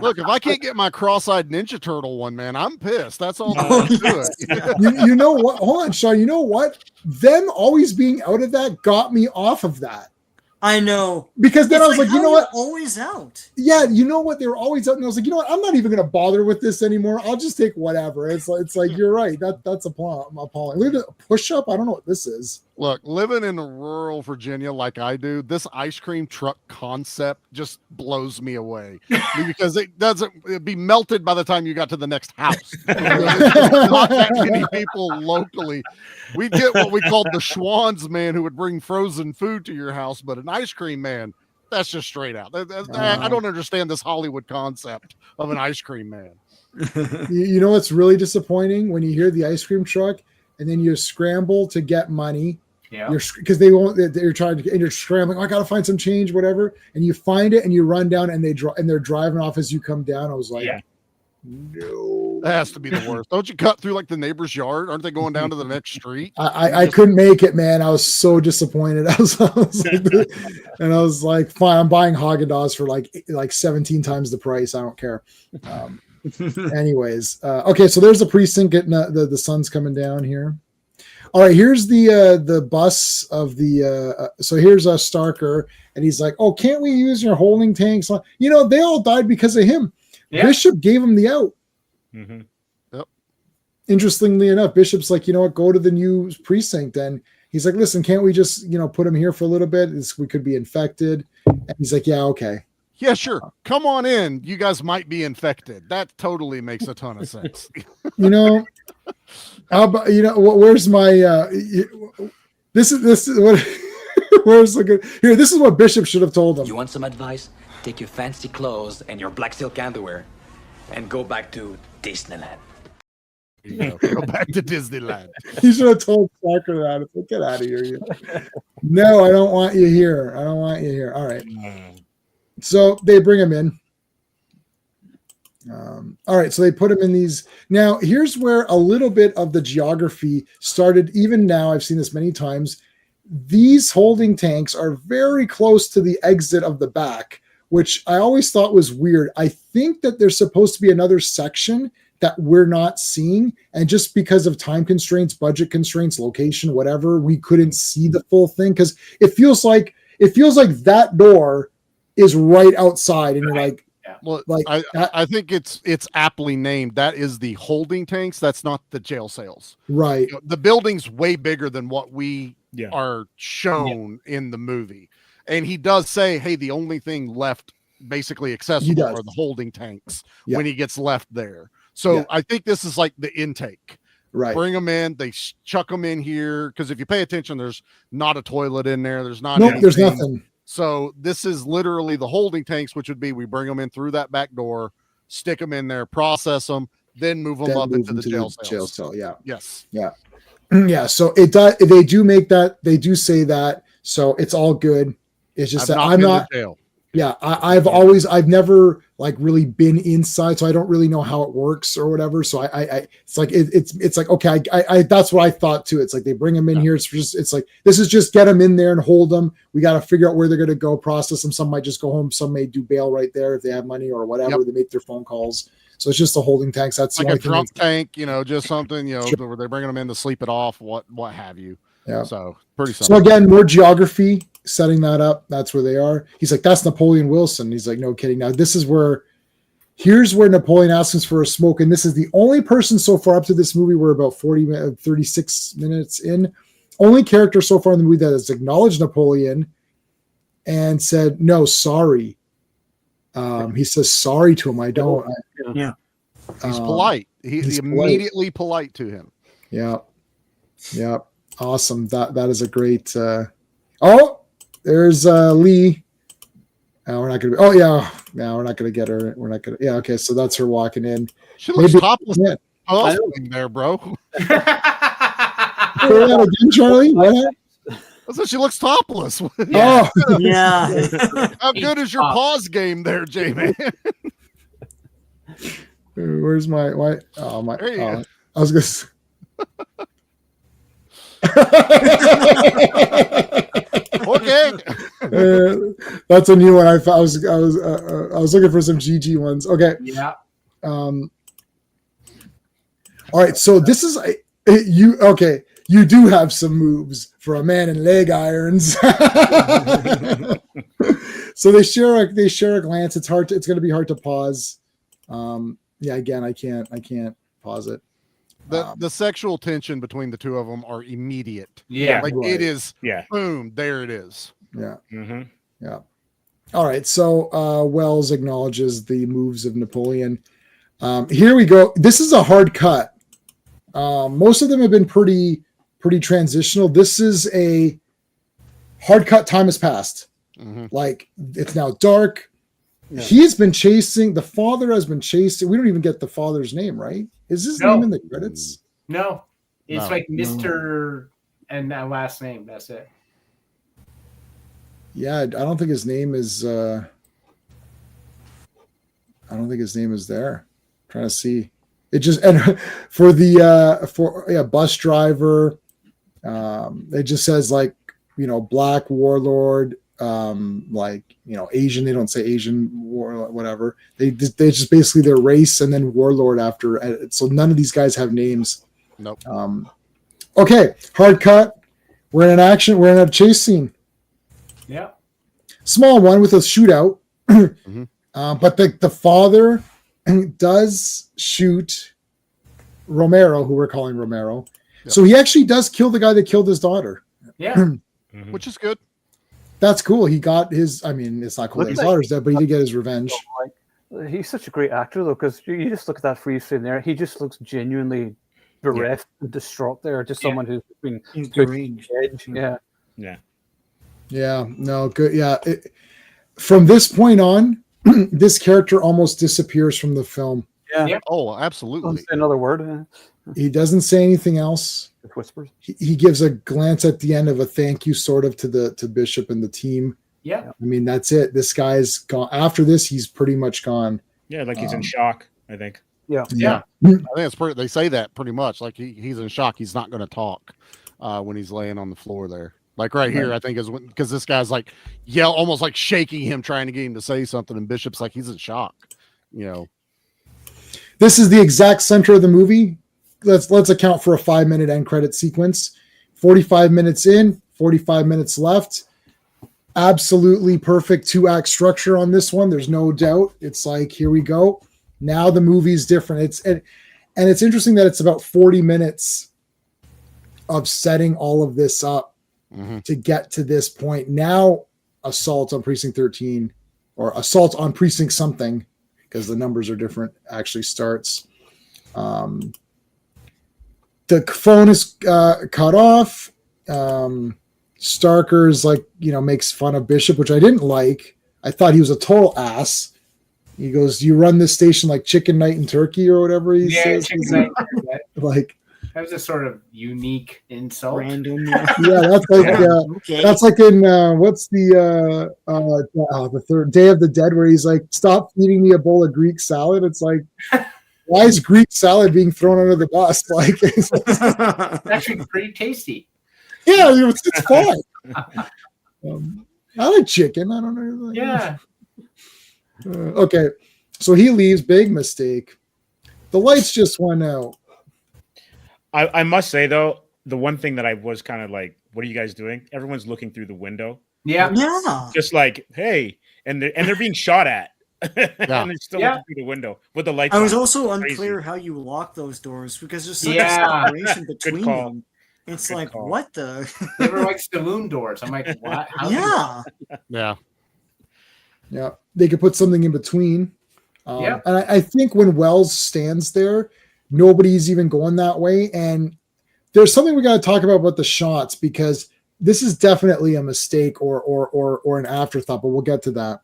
Look, if I can't get my cross-eyed Ninja Turtle one, man, I'm pissed. That's all there is to it. You know what? Hold on, Sean. You know what? Them always being out of that got me off of that. I know. Because then I was like, you know what? Always out. Yeah, you know what? They were always out. And I was like, you know what? I'm not even going to bother with this anymore. I'll just take whatever. It's like you're right. That's appalling. Look at a push-up. I don't know what this is. Look, living in rural Virginia like I do, this ice cream truck concept just blows me away because it'd be melted by the time you got to the next house. Not that many people locally. We get what we called the Schwann's man who would bring frozen food to your house, but an ice cream man, that's just straight out. I don't understand this Hollywood concept of an ice cream man. You know what's really disappointing? When you hear the ice cream truck and then you scramble to get money. Yeah, because they're trying to, and you're scrambling. I got to find some change, whatever. And you find it, and you run down, and they're driving off as you come down. I was like, no, that has to be the worst. Don't you cut through like the neighbor's yard? Aren't they going down to the next street? I couldn't make it, man. I was so disappointed. I was like, and I was like, fine, I'm buying Haagen-Dazs for like 17 times the price. I don't care. Anyways, okay, so there's the precinct getting the sun's coming down here. All right, here's the bus of the so here's Starker, and he's like, oh, can't we use your holding tanks? They all died because of him. Yeah. Bishop gave him the out. Mm-hmm. Yep. Interestingly enough, Bishop's like, you know what, go to the new precinct. And he's like, listen, can't we just put him here for a little bit? We could be infected. And he's like, yeah, okay. Yeah, sure. Come on in. You guys might be infected. That totally makes a ton of sense. How about, where's my this is what where's the good here? This is what Bishop should have told him. You want some advice? Take your fancy clothes and your black silk underwear and go back to Disneyland. Go back to Disneyland. He should have told Starker that. It's like, get out of here. No, I don't want you here. I don't want you here. All right. So they bring him in. All right, so they put him in these. Now, here's where a little bit of the geography started. Even now, I've seen this many times. These holding tanks are very close to the exit of the back, which I always thought was weird. I think that there's supposed to be another section that we're not seeing. And just because of time constraints, budget constraints, location, whatever, we couldn't see the full thing. Because it feels like that door is right outside. And you're like, well, I think it's aptly named. That is the holding tanks. That's not the jail cells. Right. The building's way bigger than what we are shown in the movie. And he does say, hey, the only thing left basically accessible are the holding tanks when he gets left there. So I think this is like the intake. Right. Bring them in. They chuck them in here. Because if you pay attention, there's not a toilet in there. There's not anything. There's nothing. So this is literally the holding tanks, which would be we bring them in through that back door, stick them in there, process them, then move them up into the jail cells. Jail cell, yeah. Yes. Yeah. Yeah. So it does. They do make that. They do say that. So it's all good. It's just that I'm not. Jail. Yeah, I've never like really been inside, so I don't really know how it works or whatever. So it's like okay, I that's what I thought too. It's like they bring them in here. It's like this is just get them in there and hold them. We got to figure out where they're going to go, process them. Some might just go home. Some may do bail right there if they have money or whatever. They make their phone calls. So it's just the holding tanks. That's like a drunk tank, just something, where they're bringing them in to sleep it off, what have you. Yeah. So pretty simple. So again, more geography. Setting that up, that's where they are. He's like, that's Napoleon Wilson. He's like, no kidding. Now here's where Napoleon asks us for a smoke, and this is the only person so far up to this movie. We're about 36 minutes in. only character so far in the movie that has acknowledged Napoleon and said, no, sorry. He says sorry to him. I don't. Yeah. He's polite. He's immediately polite to him. Yeah. Yeah. Awesome. That is a great. Oh, there's Lee. We're not gonna. Oh yeah. No, we're not gonna get her. We're not gonna. Yeah. Okay. So that's her walking in. She looks topless. Yeah. Oh, there, bro. Say that again, Charlie. What? I said she looks topless. Yeah. Oh, yeah. How good is your pause game there, J-Man? Where's my? Why? Oh my. I was gonna. Okay. That's a new one. I was looking for some GG ones. Okay. Yeah. All right. So this is you. Okay. You do have some moves for a man in leg irons. So they share a glance. It's going to be hard to pause. Yeah. Again, I can't pause it. The sexual tension between the two of them are immediate. Yeah. Like it is. Yeah. Boom. There it is. Yeah. Mm-hmm. Yeah. All right. So Wells acknowledges the moves of Napoleon. Here we go. This is a hard cut. Most of them have been pretty transitional. This is a hard cut. Time has passed. Mm-hmm. Like it's now dark. Yeah. The father has been chasing. We don't even get the father's name, right? Is his name in the credits? No. It's like Mr. and that last name. That's it. Yeah, I don't think his name is there. I'm trying to see. It just, and for the bus driver, it just says like, black warlord, Asian. They don't say Asian war, whatever. They just basically their race and then warlord after. So none of these guys have names. Nope. Okay, hard cut. We're in an action. We're in a chase scene. Yeah. Small one with a shootout. Mm-hmm. But the father does shoot Romero, who we're calling Romero. Yep. So he actually does kill the guy that killed his daughter. Yeah. Mm-hmm. Which is good. That's cool. He got his, it's not cool that his daughter's dead, but he did get his revenge. He's such a great actor, though, because you just look at that freeze frame there. He just looks genuinely bereft and distraught there. Just someone who's been edge. Yeah. Yeah. Yeah. No, good. Yeah. From this point on, this character almost disappears from the film. Yeah. Oh, absolutely. Say another word. He doesn't say anything else. It whispers. He gives a glance at the end of a thank you, sort of, to Bishop and the team. Yeah. That's it. This guy's gone. After this, he's pretty much gone. Yeah, like he's in shock, I think. Yeah. I think it's they say that pretty much. Like he's in shock. He's not going to talk when he's laying on the floor there. Like right here, I think is because this guy's like almost like shaking him, trying to get him to say something, and Bishop's like he's in shock. This is the exact center of the movie. Let's account for a 5-minute end credit sequence. 45 minutes in, 45 minutes left. Absolutely perfect 2-act structure on this one. There's no doubt. It's like, here we go. Now the movie's different. And it's interesting that it's about 40 minutes of setting all of this up to get to this point. Now, Assault on Precinct 13 or Assault on Precinct something, because the numbers are different, actually starts. The phone is cut off. Starker's makes fun of Bishop, which I didn't like. I thought he was a total ass. He goes, "You run this station like chicken night in Turkey," or whatever he says. Chicken night. Like that was a sort of unique insult. Random. Yeah, that's like okay. That's like in what's the third Day of the Dead, where he's like, "Stop feeding me a bowl of Greek salad." It's like, why is Greek salad being thrown under the bus? Like, it's actually pretty tasty. Yeah, it's fine. I like chicken. I don't know. Yeah. Okay, so he leaves. Big mistake. The lights just went out. I must say though, the one thing that I was kind of like, "What are you guys doing?" Everyone's looking through the window. Yeah. Just like, hey, and they're being shot at. And they're still looking through the window with the lights. I was on. also Crazy. unclear how you lock those doors because there's such a separation between them. It's Good like, call. what the? They were like saloon doors. I'm like, what? Yeah. Yeah. Yeah, they could put something in between. Yeah. And I think when Wells stands there, nobody's even going that way. And there's something we got to talk about the shots, because this is definitely a mistake or an afterthought, but we'll get to that.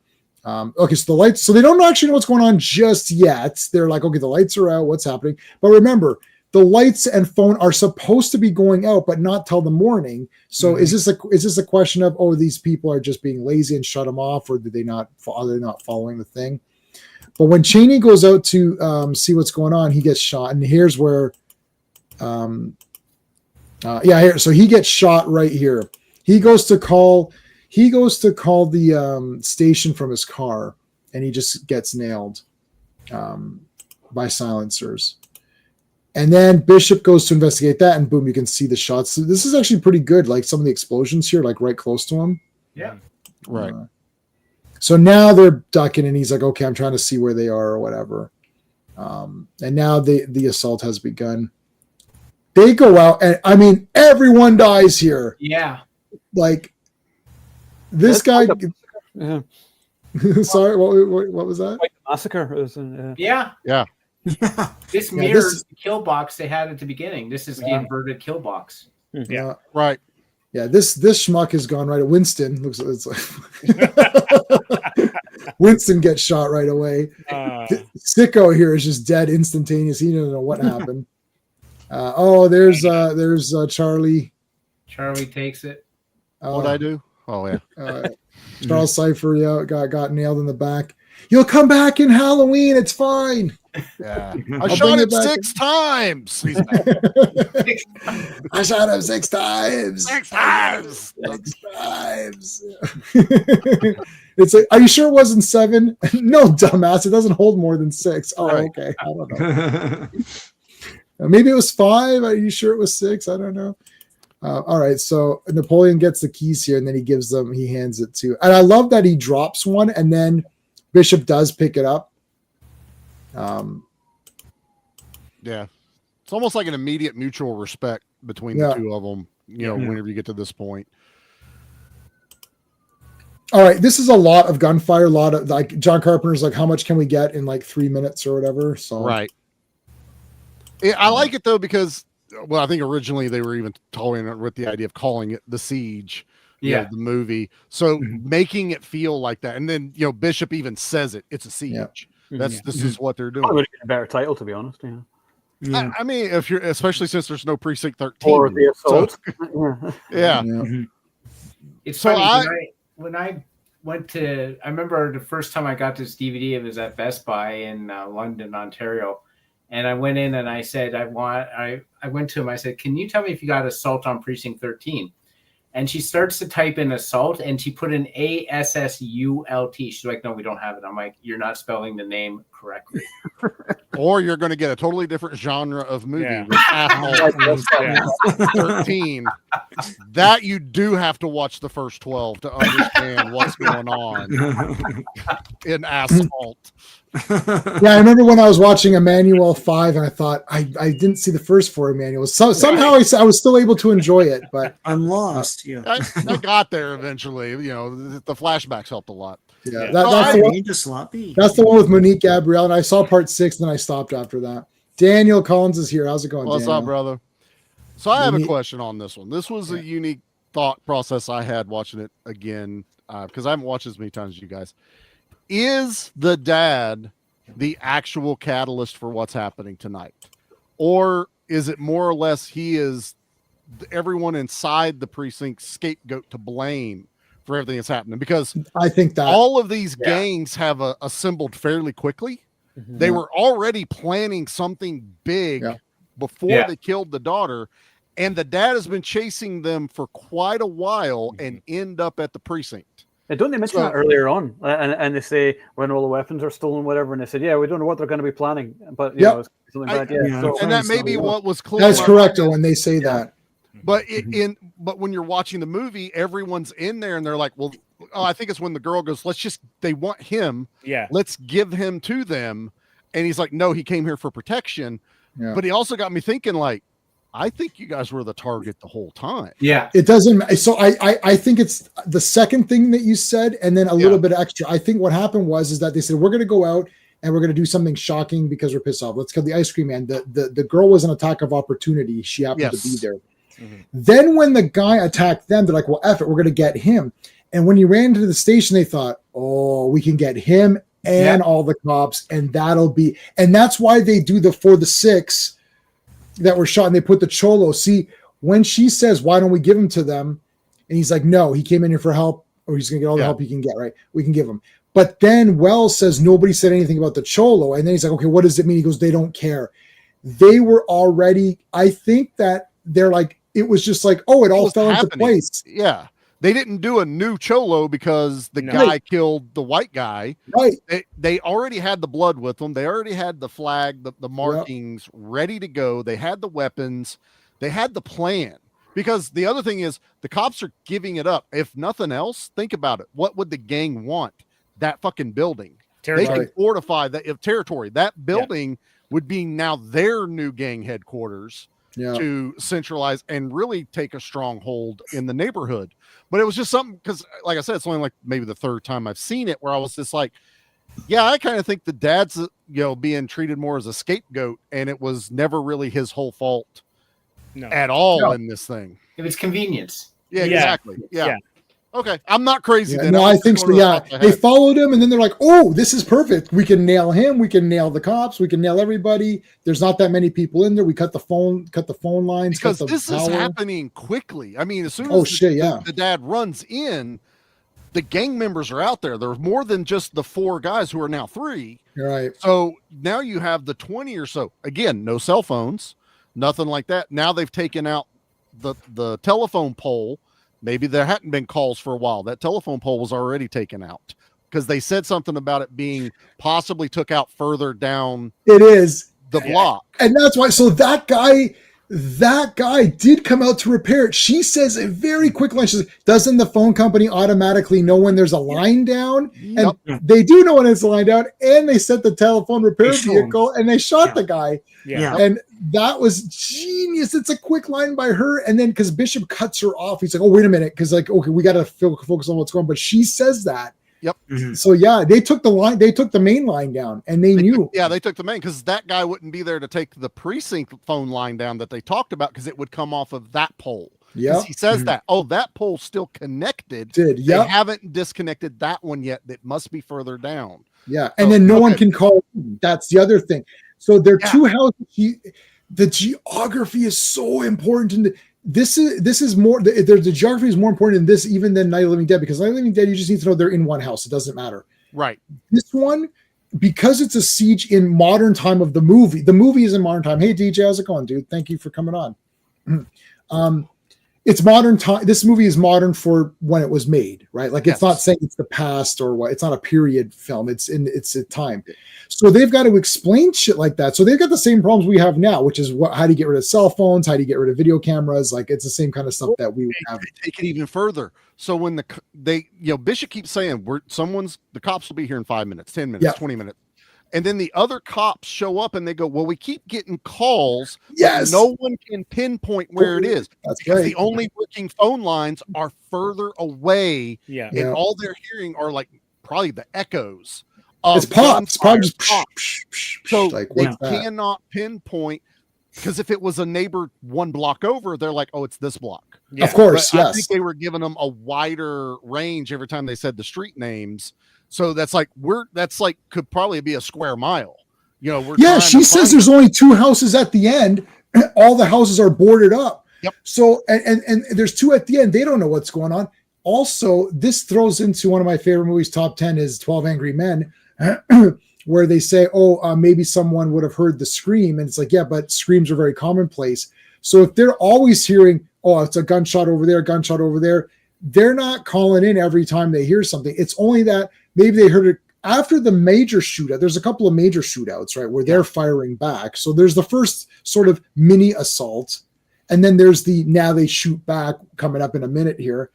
Okay, so the lights, so they don't actually know what's going on just yet. They're like, okay, the lights are out, what's happening? But remember, the lights and phone are supposed to be going out, but not till the morning. So is this a question of, oh, these people are just being lazy and shut them off, or are they not following the thing? But when Cheney goes out to see what's going on, he gets shot, and here's where, here. So he gets shot right here. He goes to call the station from his car, and he just gets nailed by silencers. And then Bishop goes to investigate that, and boom, you can see the shots. So this is actually pretty good. Like some of the explosions here, like right close to him. Yeah. Right. So now they're ducking, and he's like, okay, I'm trying to see where they are or whatever. And now the assault has begun. They go out, and I mean, everyone dies here. Yeah. Like this guy. Yeah. Sorry, what was that? Like the massacre. It was Yeah. Yeah. This Yeah, mirrors the kill box they had at the beginning. This is the inverted kill box. Yeah. Right. Yeah, this schmuck has gone right at Winston. Looks it's like Winston gets shot right away. Sicko here is just dead instantaneous. He doesn't know what happened. There's Charlie. Charlie takes it. What'd I do? Oh yeah. Charles Cipher, got nailed in the back. You'll come back in Halloween. It's fine. Yeah. I'll I shot bring him it back 6 times. He's back. I shot him 6 times. 6 times. 6 times. It's like, are you sure it wasn't 7? No, dumbass. It doesn't hold more than 6. Oh, Right. okay. I don't know. Maybe it was 5. Are you sure it was 6? I don't know. All right. So Napoleon gets the keys here, and then he hands it to, and I love that he drops one, and then Bishop does pick it up. Yeah. It's almost like an immediate mutual respect between the two of them, whenever you get to this point. All right, this is a lot of gunfire, a lot of, like, John Carpenter's like, how much can we get in like 3 minutes or whatever? So Right. I like it though, because, well, I think originally they were even toying with the idea of calling it The Siege, the movie. So making it feel like that. And then, Bishop even says it, it's a siege. This is what they're doing. I would have been a better title, to be honest. Yeah. I mean, if you're, especially since there's no Precinct 13. Or the assault. Yeah. It's So funny, when I went to, I remember the first time I got this DVD, it was at Best Buy in London, Ontario. And I went in and I said, I went to him, I said, can you tell me if you got Assault on Precinct 13? And she starts to type in assault, and she put an ASSULT. She's like, no, we don't have it. I'm like, you're not spelling the name correctly. Or you're going to get a totally different genre of movie with Asshole 13. That you do have to watch the first 12 to understand what's going on in Asphalt. Yeah, I remember when I was watching Emmanuel 5, and I thought I didn't see the first 4 Emmanuels. So somehow I was still able to enjoy it, but I'm lost. Yeah, I got there eventually. The flashbacks helped a lot. Yeah, that's the one with Monique Gabrielle, and I saw part 6, and then I stopped after that. Daniel Collins is here. How's it going? What's Daniel? up, brother? So I have a question on this one. This was a unique thought process I had watching it again, because I haven't watched as many times as you guys. Is the dad the actual catalyst for what's happening tonight? Or is it more or less he is everyone inside the precinct scapegoat to blame for everything that's happening? Because I think that all of these gangs have assembled fairly quickly. They were already planning something big before they killed the daughter, and the dad has been chasing them for quite a while and end up at the precinct. Don't they mention that earlier on? And they say when all the weapons are stolen, whatever, and they said, yeah, we don't know what they're going to be planning, but it's something bad. And that may be what was clear. That's correct when they say that. But but when you're watching the movie, everyone's in there and they're like, well, I think it's when the girl goes, they want him. Yeah. Let's give him to them. And he's like, no, he came here for protection. Yeah. But he also got me thinking, like, I think you guys were the target the whole time. Yeah. It doesn't. So I think it's the second thing that you said, and then a little bit extra. I think what happened is that they said, we're going to go out and we're going to do something shocking because we're pissed off. Let's kill the ice cream man. The girl was an attack of opportunity. She happened to be there. Mm-hmm. Then when the guy attacked them, they're like, well, F it, we're going to get him. And when he ran into the station, they thought, oh, we can get him and all the cops, and that's why they do for the 6 that were shot, and they put the Cholo. See, when she says, why don't we give him to them? And he's like, no, he came in here for help, or he's going to get all the help he can get, right? We can give him. But then Wells says, nobody said anything about the Cholo. And then he's like, okay, what does it mean? He goes, they don't care. They were already, I think that they're like, it was just like, oh, it all fell into place. Yeah. They didn't do a new Cholo because the guy killed the white guy. Right. They already had the blood with them. They already had the flag, the markings ready to go. They had the weapons. They had the plan. Because the other thing is the cops are giving it up. If nothing else, think about it. What would the gang want? That fucking building. Territory. They can fortify that territory. That building would be now their new gang headquarters. To centralize and really take a stronghold in the neighborhood. But it was just something, because like I said, it's only like maybe the third time I've seen it where I was just like, yeah, I kind of think the dad's, being treated more as a scapegoat, and it was never really his whole fault at all in this thing. It was convenience. Yeah, exactly. Yeah. Okay, I'm not crazy. Then no, I think so. Yeah, they followed him, and then they're like, "Oh, this is perfect. We can nail him. We can nail the cops. We can nail everybody. There's not that many people in there. We cut the phone lines because this is happening quickly. I mean, as soon as the dad runs in, the gang members are out there. There's more than just the 4 guys who are now 3. Right. So now you have the 20 or so. Again, no cell phones, nothing like that. Now they've taken out the telephone pole. Maybe there hadn't been calls for a while. That telephone pole was already taken out because they said something about it being possibly took out further down. It is the block. And that's why. So that guy did come out to repair it. She says a very quick line. She says, doesn't the phone company automatically know when there's a line down? And they do know when it's a line down. And they sent the telephone repair vehicle and they shot the guy. Yeah. And that was genius. It's a quick line by her. And then because Bishop cuts her off, he's like, oh, wait a minute. Because like, okay, we got to focus on what's going on. But she says that. Yep. Mm-hmm. So yeah, they took the main line down, and they knew. They took the main, because that guy wouldn't be there to take the precinct phone line down that they talked about, because it would come off of that pole. Yeah, he says that. Oh, that pole's still connected. They haven't disconnected that one yet. That must be further down. Yeah, and then no one can call. That's the other thing. So there are 2 houses. The geography is so important. This is more. The geography is more important in this even than Night of the Living Dead, because Night of the Living Dead, you just need to know they're in one house. It doesn't matter. Right. This one, because it's a siege in modern time of the movie. The movie is in modern time. Hey DJ, how's it going, dude? Thank you for coming on. It's modern time. This movie is modern for when it was made, right? Like it's not saying it's the past or what. It's not a period film. It's a time. So they've got to explain shit like that. So they've got the same problems we have now, which is how do you get rid of cell phones? How do you get rid of video cameras? Like it's the same kind of stuff that we would have. Take it even further. So when Bishop keeps saying the cops will be here in 5 minutes, 10 minutes, 20 minutes. And then the other cops show up and they go, well, we keep getting calls. Yes. No one can pinpoint where it is. That's because right. The only working phone lines are further away. Yeah. And all they're hearing are like probably the echoes. It's pops. Probably just pops. So like, they cannot pinpoint, because if it was a neighbor 1 block over, they're like, oh, it's this block. Yeah. Of course, but I think they were giving them a wider range every time they said the street names. So that's could probably be a square mile. She says there's only 2 houses at the end. All the houses are boarded up. Yep. So and there's 2 at the end. They don't know what's going on. Also, this throws into one of my favorite movies, top 10 is 12 Angry Men, where they say, maybe someone would have heard the scream. And it's like, yeah, but screams are very commonplace. So if they're always hearing, it's a gunshot over there, they're not calling in every time they hear something. It's only that maybe they heard it after the major shootout. There's a couple of major shootouts, right, where they're firing back. So there's the first sort of mini assault, and then there's now they shoot back coming up in a minute here.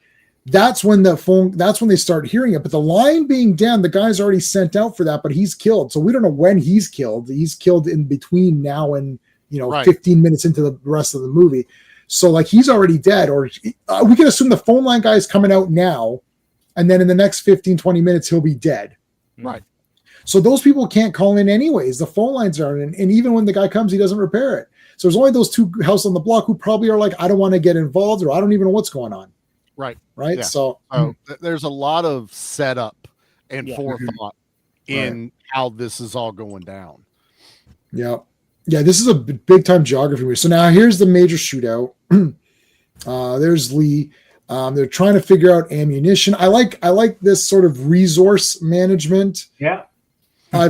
That's when they start hearing it. But the line being down, the guy's already sent out for that, but he's killed. So we don't know when he's killed. He's killed in between now and Right. 15 minutes into the rest of the movie. So like he's already dead, or we can assume the phone line guy is coming out now, and then in the next 15, 20 minutes, he'll be dead. Right. So those people can't call in anyways. The phone lines aren't, and even when the guy comes, he doesn't repair it. So there's only those two houses on the block who probably are like, I don't want to get involved, or I don't even know what's going on. Right. Right. Yeah. So there's a lot of setup and forethought in how this is all going down. Yeah. Yeah. This is a big time geography movie. So now here's the major shootout. There's Lee. They're trying to figure out ammunition. I like this sort of resource management. Yeah.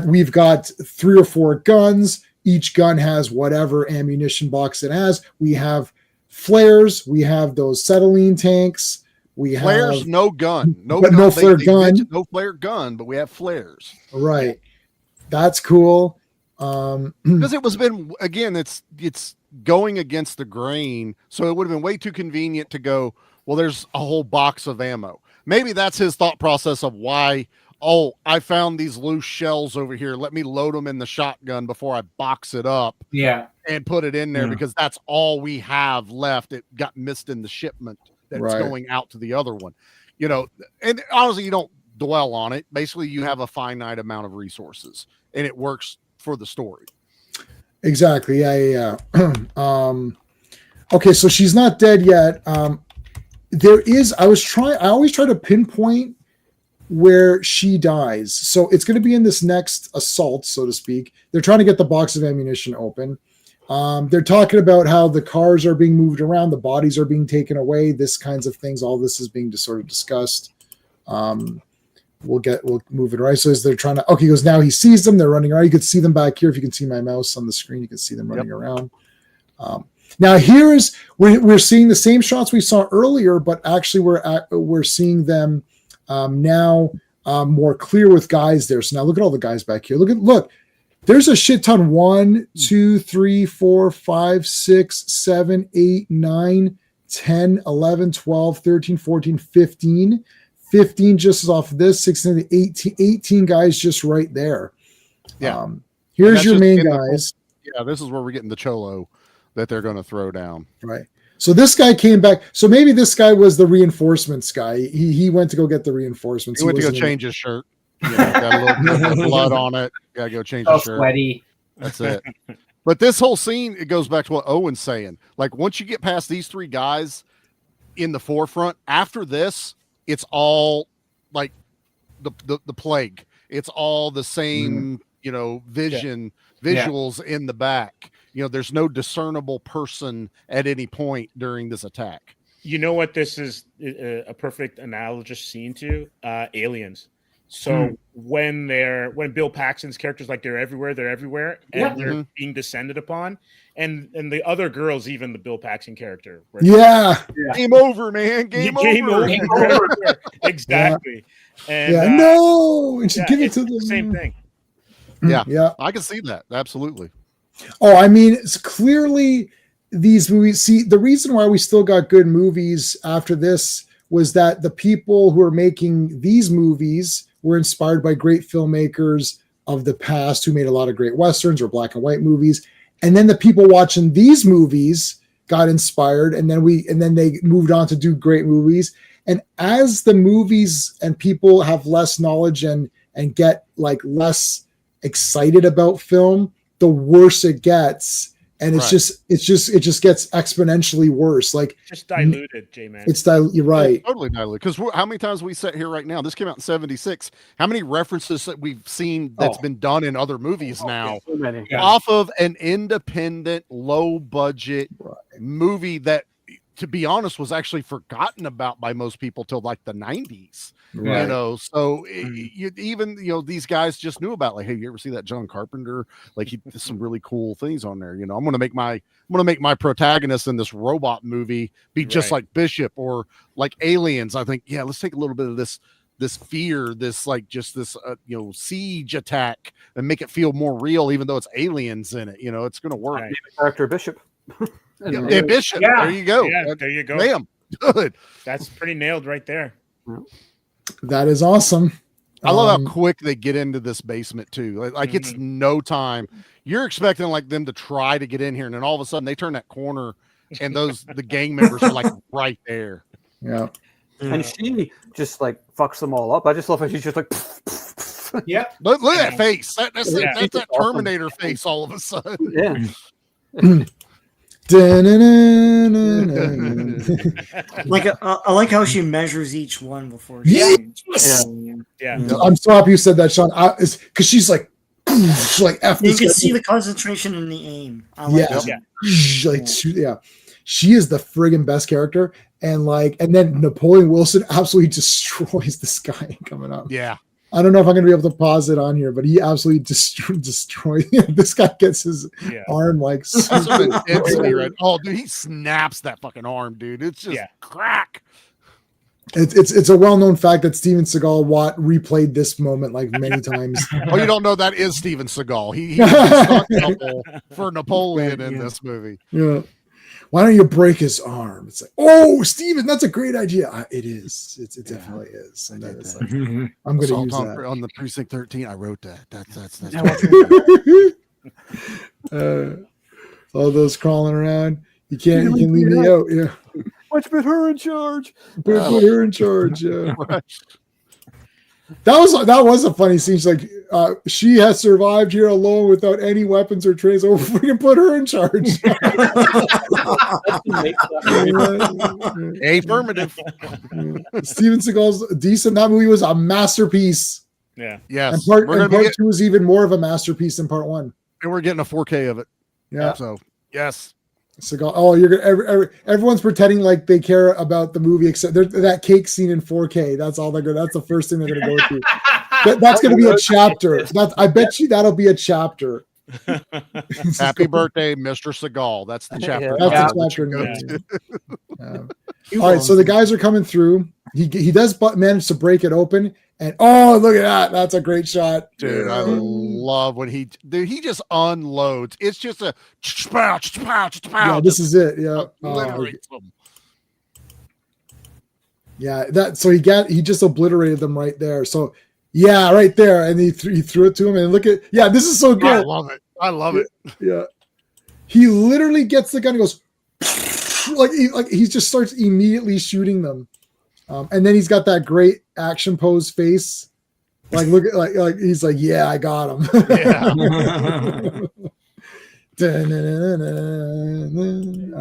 We've got 3 or 4 guns. Each gun has whatever ammunition box it has. We have flares. We have those acetylene tanks. We Flares, have no gun, no flare gun, no flare gun, but we have flares. Right. That's cool. Because it was been again, it's going against the grain, so it would have been way too convenient to go, well, there's a whole box of ammo. Maybe that's his thought process of why, oh, I found these loose shells over here. Let me load them in the shotgun before I box it up. Yeah. And put it in there because that's all we have left. It got missed in the shipment that's going out to the other one. And honestly, you don't dwell on it. Basically, you have a finite amount of resources and it works for the story. Exactly. Yeah. Okay, so she's not dead yet. I always try to pinpoint where she dies. So it's going to be in this next assault, so to speak. They're trying to get the box of ammunition open. They're talking about how the cars are being moved around, the bodies are being taken away, this kinds of things. All this is being sort of discussed. We'll move it right. So as they're trying to, he goes, now he sees them. They're running around. You can see them back here. If you can see my mouse on the screen, you can see them running around. Now we're seeing the same shots we saw earlier, but actually we're seeing them now more clear with guys there. So now look at all the guys back here. Look, there's a shit ton. 1, 2, 3, 4, 5, 6, 7, 8, 9, 10, 11, 12, 13, 14, 15. 15 just off of this, 16, 18 guys just right there. Yeah. Here's your main guys. This is where we're getting the cholo that they're going to throw down. Right. So this guy came back. So maybe this guy was the reinforcements guy. He went to go get the reinforcements. He went to go change his shirt. Got a little bit of blood on it. Got to go change his shirt. Sweaty. That's it. But this whole scene, it goes back to what Owen's saying. Like once you get past these 3 guys in the forefront, after this, it's all like the plague. It's all the same, visuals in the back. There's no discernible person at any point during this attack. You know what this is a perfect analogous scene to? Aliens. So when Bill Paxton's character's like they're everywhere, and they're being descended upon, and the other girls, even the Bill Paxton character. Game over, man. Game over. Exactly. And and she give it to them. The same thing. Yeah. I can see that. Absolutely. Oh, I mean, it's clearly these movies. See, the reason why we still got good movies after this was that the people who are making these movies were inspired by great filmmakers of the past who made a lot of great Westerns or black and white movies. And then the people watching these movies got inspired, and then they moved on to do great movies. And as the movies and people have less knowledge and get like less excited about film, the worse it gets. And it just gets exponentially worse. Like just diluted, J-Man. You're right. It's totally diluted. Because how many times we sit here right now? This came out in 76. How many references that we've seen that's been done in other movies now So many. off of an independent, low budget movie that, to be honest, was actually forgotten about by most people till like the 90s. Right. So these guys just knew about, like, hey, you ever see that John Carpenter? Like, he did some really cool things on there. I'm going to make my protagonist in this robot movie be just like Bishop, or like Aliens. I think, let's take a little bit of this fear, this like just this siege attack, and make it feel more real, even though it's aliens in it. It's going to work. Right. Character Bishop. Bishop. There you go. Yeah, there you go. Damn. Good. That's pretty nailed right there. That is awesome. I love how quick they get into this basement too. Like it's no time. You're expecting like them to try to get in here, and then all of a sudden they turn that corner, and the gang members are like right there. Yeah. And she just like fucks them all up. I just love how she's just like. Yep. Look at that face. That's that Terminator face all of a sudden. Yeah. Like I like how she measures each one before. Yeah. I'm so happy you said that, Sean. Because she's like F. You can see the concentration in the aim. I like that. She is the friggin' best character, and then Napoleon Wilson absolutely destroys this guy coming up. Yeah. I don't know if I'm going to be able to pause it on here, but he absolutely destroys. This guy gets his arm like. Right? Oh, dude, he snaps that fucking arm, dude. It's just crack. It's a well-known fact that Steven Seagal replayed this moment like many times. Oh, you don't know that is Steven Seagal. He was a stunt double for Napoleon in this movie. Yeah. Why don't you break his arm? It's like, oh, Steven, that's a great idea. It is. It definitely is. And then it's like, I'm going to use that on the Precinct 13. I wrote that. That's all those crawling around. You can leave me out. Yeah. Let's put her in charge. Put her in charge. Yeah. That was a funny scene. She's like, she has survived here alone without any weapons or trains. Oh, we can put her in charge. Affirmative. Steven Seagal's decent. That movie was a masterpiece. Yeah. Yes. And part 2 was even more of a masterpiece than part 1. And we're getting a 4K of it. Yeah. So yes. Seagal. Oh, you're gonna. Everyone's pretending like they care about the movie, except that cake scene in 4K. That's all they're gonna. That's the first thing they're gonna go to. That's gonna be a chapter. I bet you that'll be a chapter. Happy birthday, Mr. Seagal. That's the chapter. That's the chapter. All right, so the guys are coming through. He does manage to break it open, and oh, look at that! That's a great shot, dude. I love when he just unloads. It's just a yeah. This is it. Yeah, yeah. That so he just obliterated them right there. So yeah, right there, and he threw it to him, and look at this is so good. I love it. Yeah, he literally gets the gun and goes like he just starts immediately shooting them. And then he's got that great action pose face. Like, look at like he's like, yeah, I got him. Yeah. All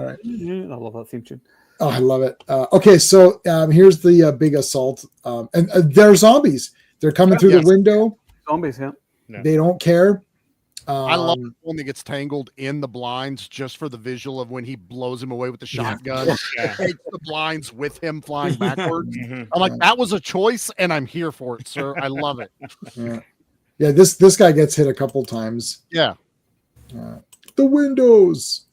right. I love that theme tune. Oh, I love it. Okay, so here's the big assault. And they're zombies. They're coming through the window. Zombies, yeah. They don't care. I love when he gets tangled in the blinds just for the visual of when he blows him away with the shotgun. Takes the blinds with him flying backwards. I'm like, that was a choice, and I'm here for it, sir. I love it. Yeah. This guy gets hit a couple times. Yeah. The windows.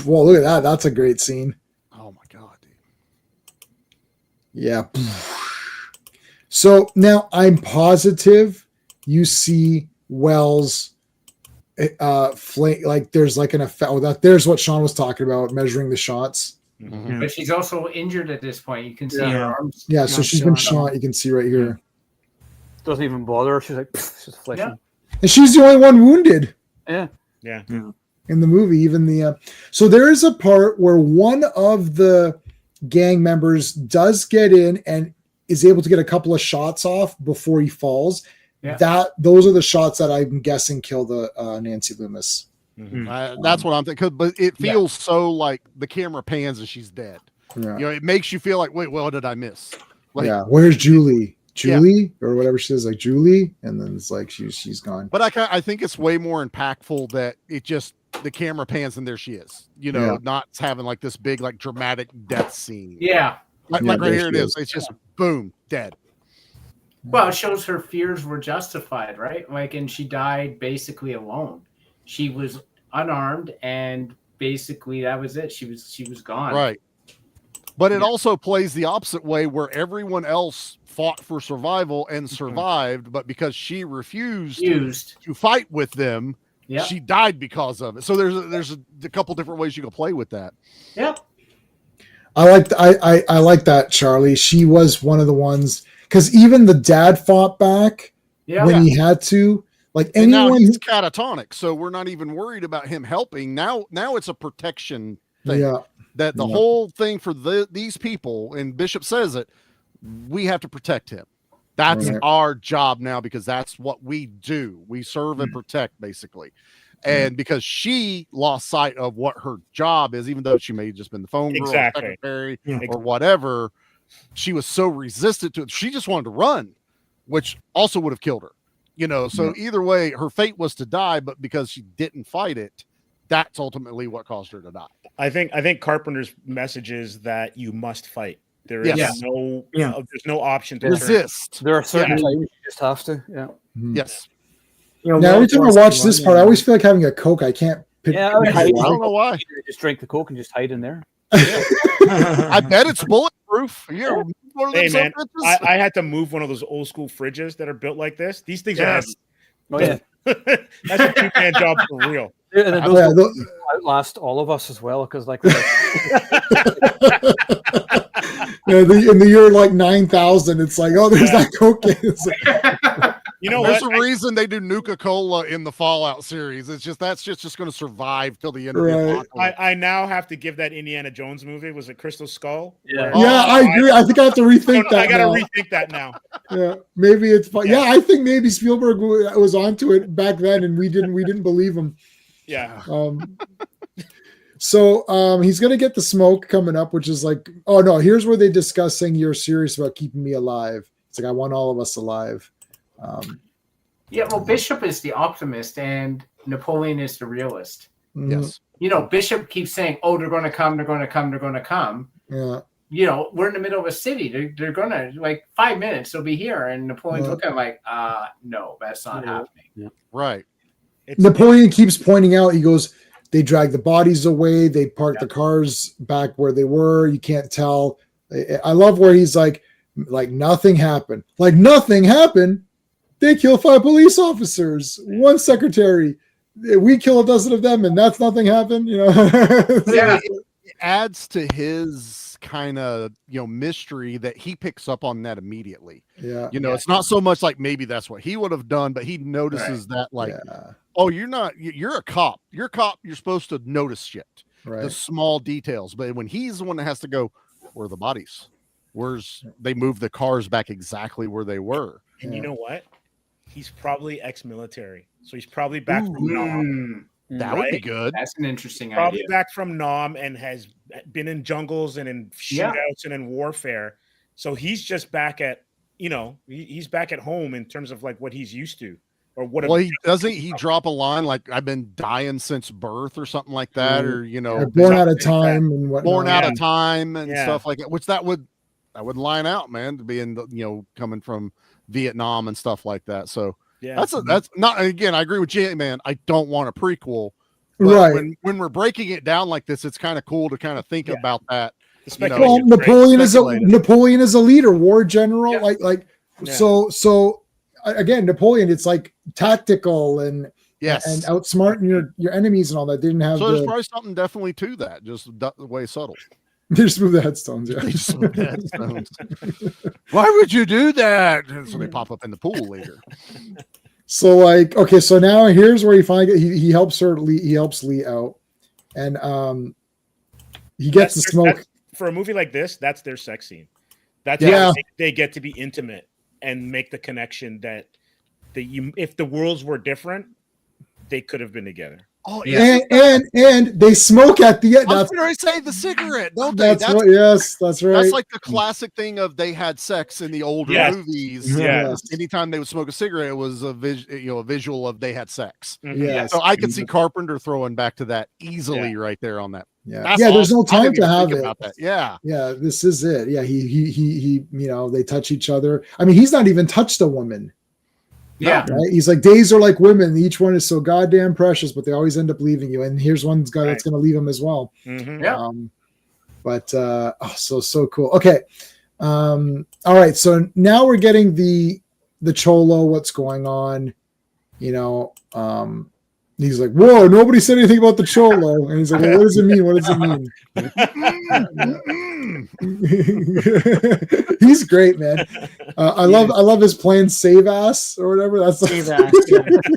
Well, look at that. That's a great scene. Oh my god, dude. Yeah. So now I'm positive you see Wells like there's like an effect there's what Sean was talking about, measuring the shots. But she's also injured at this point. You can see her arms. Yeah, so she's been shot. You can see right here. Doesn't even bother her. She's like, she's fleshing. And she's the only one wounded. Yeah. In the movie, even so there is a part where one of the gang members does get in and is able to get a couple of shots off before he falls. Yeah. Those are the shots that I'm guessing kill the Nancy Loomis. That's what I'm thinking. But it feels so like the camera pans and she's dead. Yeah. It makes you feel like, wait, what did I miss? Like, where's Julie? Or whatever she says, like Julie, and then it's like she's gone. But I think it's way more impactful that it just the camera pans and there she is. Not having like this big like dramatic death scene. Yeah. Like right here it is. It's just boom, dead. Well, it shows her fears were justified, right? Like, and she died basically alone. She was unarmed, and basically that was it. She was gone. Right. But it also plays the opposite way, where everyone else fought for survival and survived, but because she refused to fight with them, she died because of it. So there's a couple different ways you can play with that. Yep. I like that, Charlie. She was one of the ones. because even the dad fought back Yeah. when he had to. Like And now anyone, he's catatonic, so we're not even worried about him helping. Now it's a protection thing. yeah, That the whole thing for these people, and Bishop says it, we have to protect him. That's Right. our job now, because that's what we do. We serve and protect, basically. And because she lost sight of what her job is, even though she may have just been the phone girl, or secretary, or whatever, she was so resistant to it. She just wanted to run, which also would have killed her. You know, so either way, her fate was to die, but because she didn't fight it, that's ultimately what caused her to die. I think Carpenter's message is that you must fight. There is there's no option to resist. There are certain times you just have to. Yeah. Yes. Now every time I watch this part, I always feel like having a Coke. I can't pick. Yeah, I don't know why. Just drink the Coke and just hide in there. I bet it's bulletproof. Hey man, I had to move one of those old school fridges that are built like this. These things are heavy. Oh yeah, that's a 2-man job for real. And then those outlast all of us as well, because like. In the year like 9,000, it's like, oh, there's that Coke. You know, there's a reason they do Nuka-Cola in the Fallout series. It's just that's just going to survive till the end of the apocalypse. I now have to give that Indiana Jones movie. Was it Crystal Skull? Yeah, I agree. I think I have to rethink that. I got to rethink that now. Yeah, maybe it's fun. Yeah, I think maybe Spielberg was onto it back then, and we didn't believe him. Yeah. So he's gonna get the smoke coming up, which is like, oh no, here's where they discuss saying you're serious about keeping me alive. It's like, I want all of us alive. Yeah, well, Bishop is the optimist and Napoleon is the realist. Yes. You know, Bishop keeps saying, oh, they're going to come, they're going to come, they're going to come. Yeah. You know, we're in the middle of a city. They're going to, like, 5 minutes, they'll be here. And Napoleon's looking like, no, that's not happening. Yeah. Right. Napoleon keeps pointing out, he goes, they drag the bodies away, they park the cars back where they were, you can't tell. I love where he's like nothing happened. Like nothing happened. They kill 5 police officers, 1 secretary. We kill a dozen of them, and that's nothing happened. You know, it adds to his kind of mystery that he picks up on that immediately. Yeah, it's not so much like maybe that's what he would have done, but he notices that oh, you're a cop. You're a cop. You're supposed to notice shit, the small details. But when he's the one that has to go, where are the bodies? They moved the cars back exactly where they were. And you know what? He's probably ex-military, so he's probably back from Nam. That would be good. That's an interesting idea. Probably back from Nam and has been in jungles and in shootouts and in warfare. So he's just back at, he's back at home in terms of like what he's used to, or what. Well, he drop a line like "I've been dying since birth" or something like that, or born out of time and whatnot. Born out of time and stuff like that. Which that would line out, man, to be in coming from Vietnam and stuff like that. So that's not, again, I agree with Jay, man. I don't want a prequel, but when we're breaking it down like this, it's kind of cool to kind of think about that. Well, Napoleon is a leader, war general, so again, Napoleon, it's like tactical and outsmarting your enemies and all that. They didn't have there's probably something definitely to that, just the way subtle. They just move the headstones. Yeah. They just move the headstones. Why would you do that? And so they pop up in the pool later. So okay, so now here's where he finally he helps Lee out, and he gets the smoke. For a movie like this, that's their sex scene. That's how they get to be intimate and make the connection that if the worlds were different, they could have been together. Oh yeah, and they smoke at the end. That's what I say. The cigarette, don't they? That's right. That's like the classic thing of they had sex in the older movies. Yes. Anytime they would smoke a cigarette, it was a visual of they had Yes. So I could see Carpenter throwing back to that easily right there on that. Yeah. There's no time to have it. About that. Yeah. This is it. Yeah. He they touch each other. I mean, he's not even touched a woman. Yeah. Right? He's like, days are like women. Each one is so goddamn precious, but they always end up leaving you. And here's one guy that's going to leave him as well. Mm-hmm. Yeah. So cool. Okay. All right. So now we're getting the Cholo, what's going on, he's like, whoa, nobody said anything about the Cholo. And he's like, well, what does it mean? What does it mean? He's great, man. I love his plan, save ass or whatever. That's Save ass.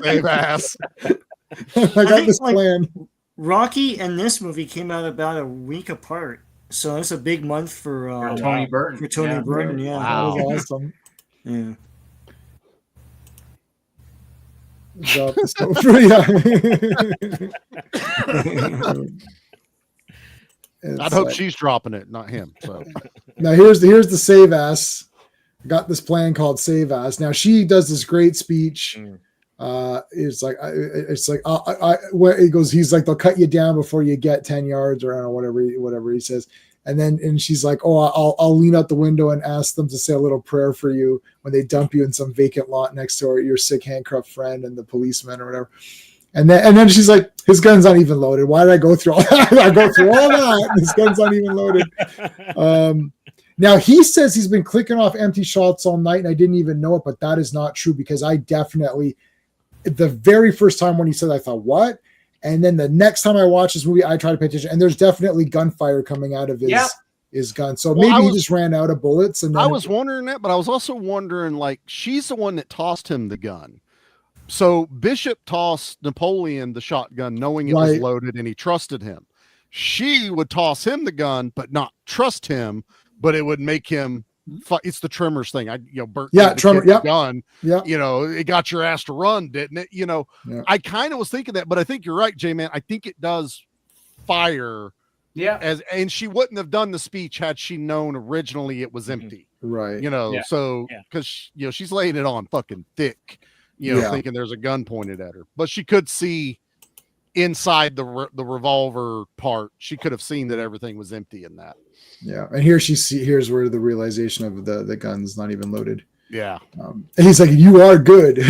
Save ass. I got this like, plan. Rocky and this movie came out about a week apart, so it's a big month for Tony Burton. For Tony Burton, yeah. Wow. That was awesome. Yeah. Drop the stove. I'd hope she's dropping it, not him. So now here's the save ass. Got this plan called Save Ass. Now she does this great speech. It's like where he goes, he's like, they'll cut you down before you get 10 yards or I don't know, whatever he says. And she's like, oh, I'll lean out the window and ask them to say a little prayer for you when they dump you in some vacant lot next to your sick handcuffed friend and the policeman or whatever. And then she's like, his gun's not even loaded. Why did I go through all that? I go through all that. His gun's not even loaded. Now he says he's been clicking off empty shots all night and I didn't even know it, but that is not true because I definitely, the very first time when he said, I thought, what? And then the next time I watch this movie, I try to pay attention, and there's definitely gunfire coming out of his gun. So maybe he just ran out of bullets. And then I was wondering that, but I was also wondering, like, she's the one that tossed him the gun. So Bishop tossed Napoleon the shotgun, knowing it was loaded, and he trusted him. She would toss him the gun, but not trust him, but it would make him. It's the Tremors thing. Burt. Tremor. Gun. Yeah. It got your ass to run, didn't it? I kind of was thinking that, but I think you're right, J-Man. I think it does fire. Yeah. And she wouldn't have done the speech had she known originally it was empty. Right. So because she's laying it on fucking thick, thinking there's a gun pointed at her, but she could see inside the revolver part. She could have seen that everything was empty in that. Yeah, and here's where the realization of the gun's not even loaded. Yeah, and he's like, "You are good."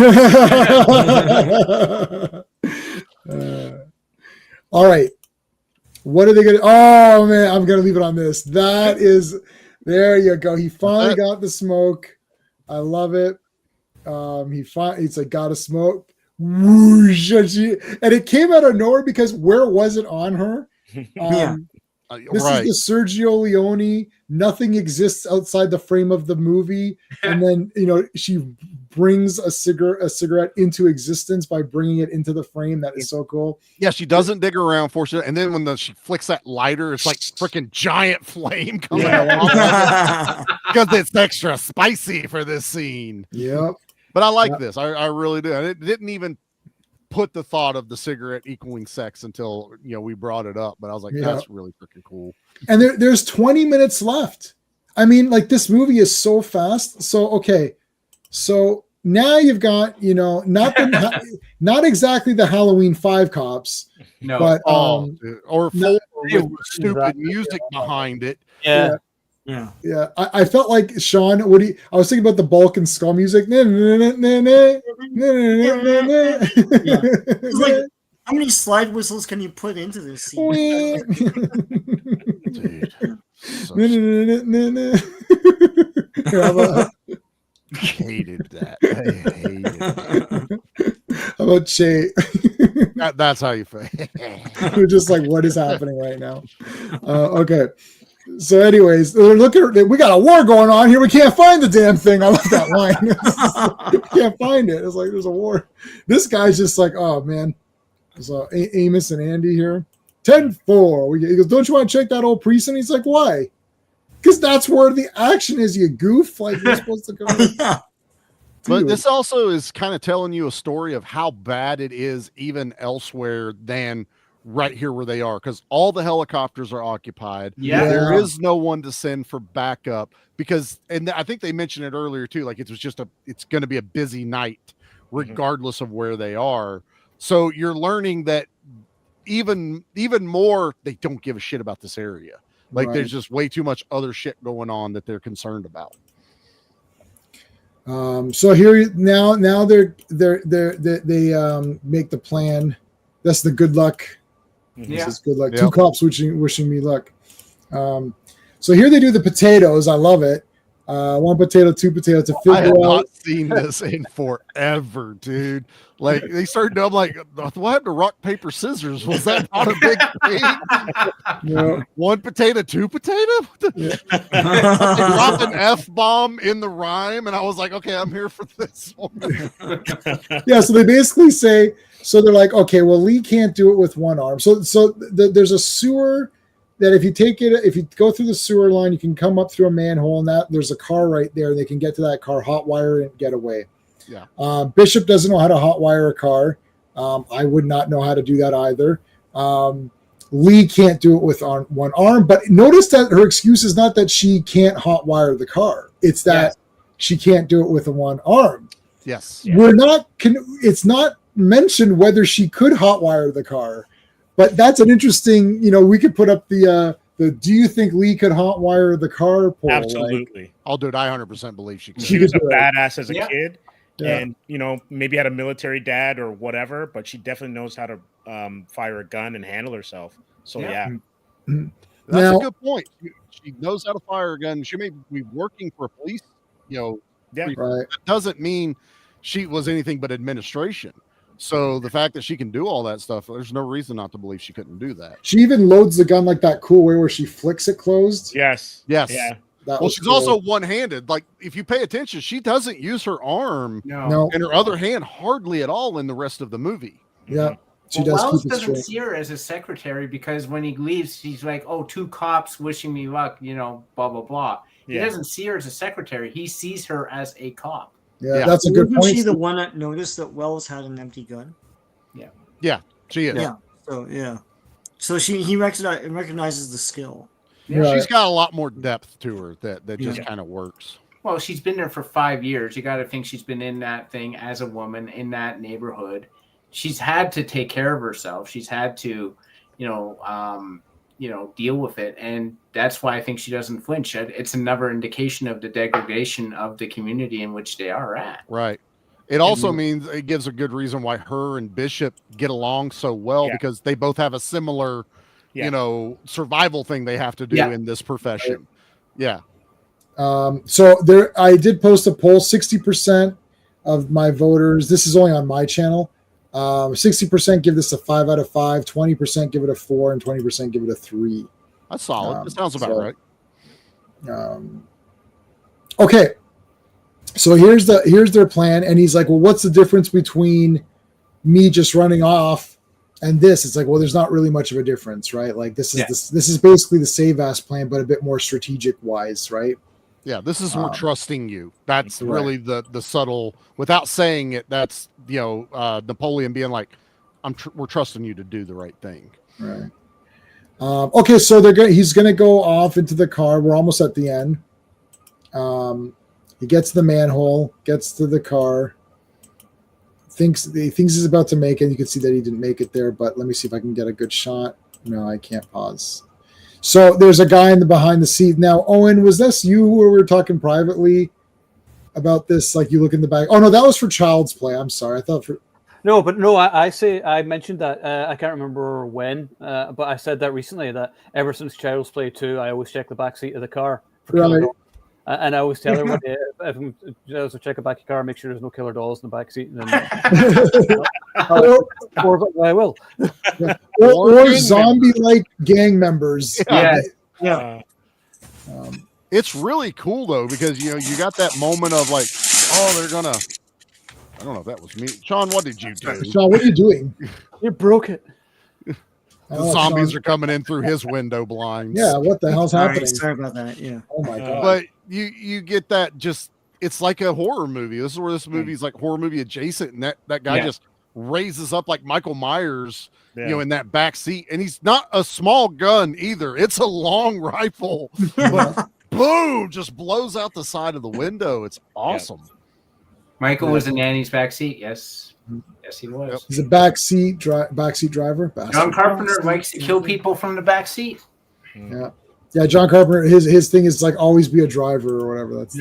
All right, what are they gonna? Oh man, I'm gonna leave it on this. That is, there you go. He finally got the smoke. I love it. He's like, got a smoke. Whoosh, and it came out of nowhere because where was it on her? This is the Sergio Leone. Nothing exists outside the frame of the movie, and then she brings a cigarette into existence by bringing it into the frame. That is so cool. Yeah, she doesn't dig around for it, and then when she flicks that lighter, it's like freaking giant flame coming out because it's extra spicy for this scene. Yep. But I like this. I really do. And it didn't even put the thought of the cigarette equaling sex until we brought it up, but I was like, that's really freaking cool. And there's 20 minutes left. I mean, like, this movie is so fast. So okay, so now you've got not exactly the Halloween 5 cops, but or full with stupid music behind it. Yeah. I felt like Sean. I was thinking about the Bulk and Skull music. It's like, how many slide whistles can you put into this scene? Dude, hated that. I hated it. How about Che? That's how you feel. We're just like, what is happening right now? Okay. So anyways, look at her. We got a war going on here. We can't find the damn thing. I love that line. We can't find it. It's like there's a war. This guy's just like, oh man. So Amos and Andy here. 10-4. He goes, don't you want to check that old precinct? He's like, why? Because that's where the action is, you goof. Like you're supposed to go. But this also is kind of telling you a story of how bad it is even elsewhere than right here where they are, because all the helicopters are occupied. There is no one to send for backup because, and I think they mentioned it earlier too, like it's going to be a busy night regardless of where they are. So you're learning that even more, they don't give a shit about this area. Like there's just way too much other shit going on that they're concerned about. So here now they make the plan. That's the good luck. This is good luck. Two cops wishing me luck. So here they do the potatoes. I love it. 1 potato, 2 potatoes to I have figure not out. seen this in forever, dude. Like they started doing, I'm like, what happened to rock, paper, scissors? Was that not a big thing? No. 1 potato, 2 potato? Yeah. They dropped an F-bomb in the rhyme, and I was like, okay, I'm here for this one. Yeah, so they basically say, so they're like, okay, well, Lee can't do it with one arm. So there's a sewer that if you go through the sewer line, you can come up through a manhole, and that there's a car right there. They can get to that car, hotwire, and get away. Yeah. Bishop doesn't know how to hotwire a car. I would not know how to do that either. Lee can't do it with one arm, but notice that her excuse is not that she can't hotwire the car. It's that she can't do it with one arm. Yes. It's not mentioned whether she could hotwire the car, but that's an interesting, we could put up the do you think Lee could hotwire the car poll? Absolutely. I'll do it. I 100% believe she could. She was a badass as a Yeah. kid. Yeah. And maybe had a military dad or whatever, but she definitely knows how to fire a gun and handle herself. So yeah. That's Now- a good point. She knows how to fire a gun. She may be working for a police, Yeah. Right. That doesn't mean she was anything but administration. So the fact that she can do all that stuff, there's no reason not to believe she couldn't do that. She even loads the gun like that cool way where she flicks it closed. Yes. Yes. Yeah. That Well, was she's cool. also one-handed. Like if you pay attention, she doesn't use her arm no. and her other hand hardly at all in the rest of the movie. Yeah. She Well, does Wells keep it doesn't straight. see her as a secretary because when he leaves, she's like, "Oh, 2 cops wishing me luck," blah blah blah. He Yeah. doesn't see her as a secretary. He sees her as a cop. Yeah, that's a good Wasn't point. she the one that noticed that Wells had an empty gun? Yeah, she is. Yeah. So he recognizes the skill. Yeah. She's got a lot more depth to her that just Yeah. kind of works. Well, she's been there for 5 years. You got to think she's been in that thing as a woman in that neighborhood. She's had to take care of herself. She's had to, deal with it, and that's why I think she doesn't flinch. It's another indication of the degradation of the community in which they are at. Right. It also means it gives a good reason why her and Bishop get along so well because they both have a similar, survival thing they have to do in this profession. Yeah. So I did post a poll. 60% of my voters. This is only on my channel. 60% give this a 5 out of 5. 20% give it a 4, and 20% give it a 3. That's solid. That sounds about right. Okay. So here's their plan, and he's like, well, what's the difference between me just running off and this? It's like, well, there's not really much of a difference, right? Like this is basically the save ass plan, but a bit more strategic wise, right? Yeah, this is we're trusting you. That's really the subtle. Without saying it, that's Napoleon being like, we're trusting you to do the right thing. Right. Okay, so he's gonna go off into the car. We're almost at the end. He gets to the manhole, gets to the car, thinks he's about to make it. You can see that he didn't make it there, but let me see if I can get a good shot. No, I can't pause. So there's a guy behind the seat. Now, Owen, was this you who we were talking privately about this? Like you look in the back. Oh no, that was for Child's Play. I'm sorry. I thought for I mentioned that. I can't remember when, but I said that recently that ever since Child's Play 2, I always check the back seat of the car for killer dolls. And I always tell her if I'm just to check the back of the car, make sure there's no killer dolls in the back seat. And then, or I will. Or zombie-like gang members. Yeah. It's really cool though because you got that moment of like, oh, they're gonna. I don't know if that was me, Sean. What did you do? Sean, what are you doing? You broke it. The zombies are coming in through his window blinds. Yeah, what the hell's happening? Sorry about that. Yeah. Oh my god! But you get that it's like a horror movie. This is where this movie is like horror movie adjacent, and that guy just raises up like Michael Myers, in that back seat, and he's not a small gun either. It's a long rifle, but boom, just blows out the side of the window. It's awesome. Michael was in Annie's backseat. Yes, he was. He's a backseat driver. John Carpenter likes to kill people from the backseat. Yeah. John Carpenter. His thing is like always be a driver or whatever. That's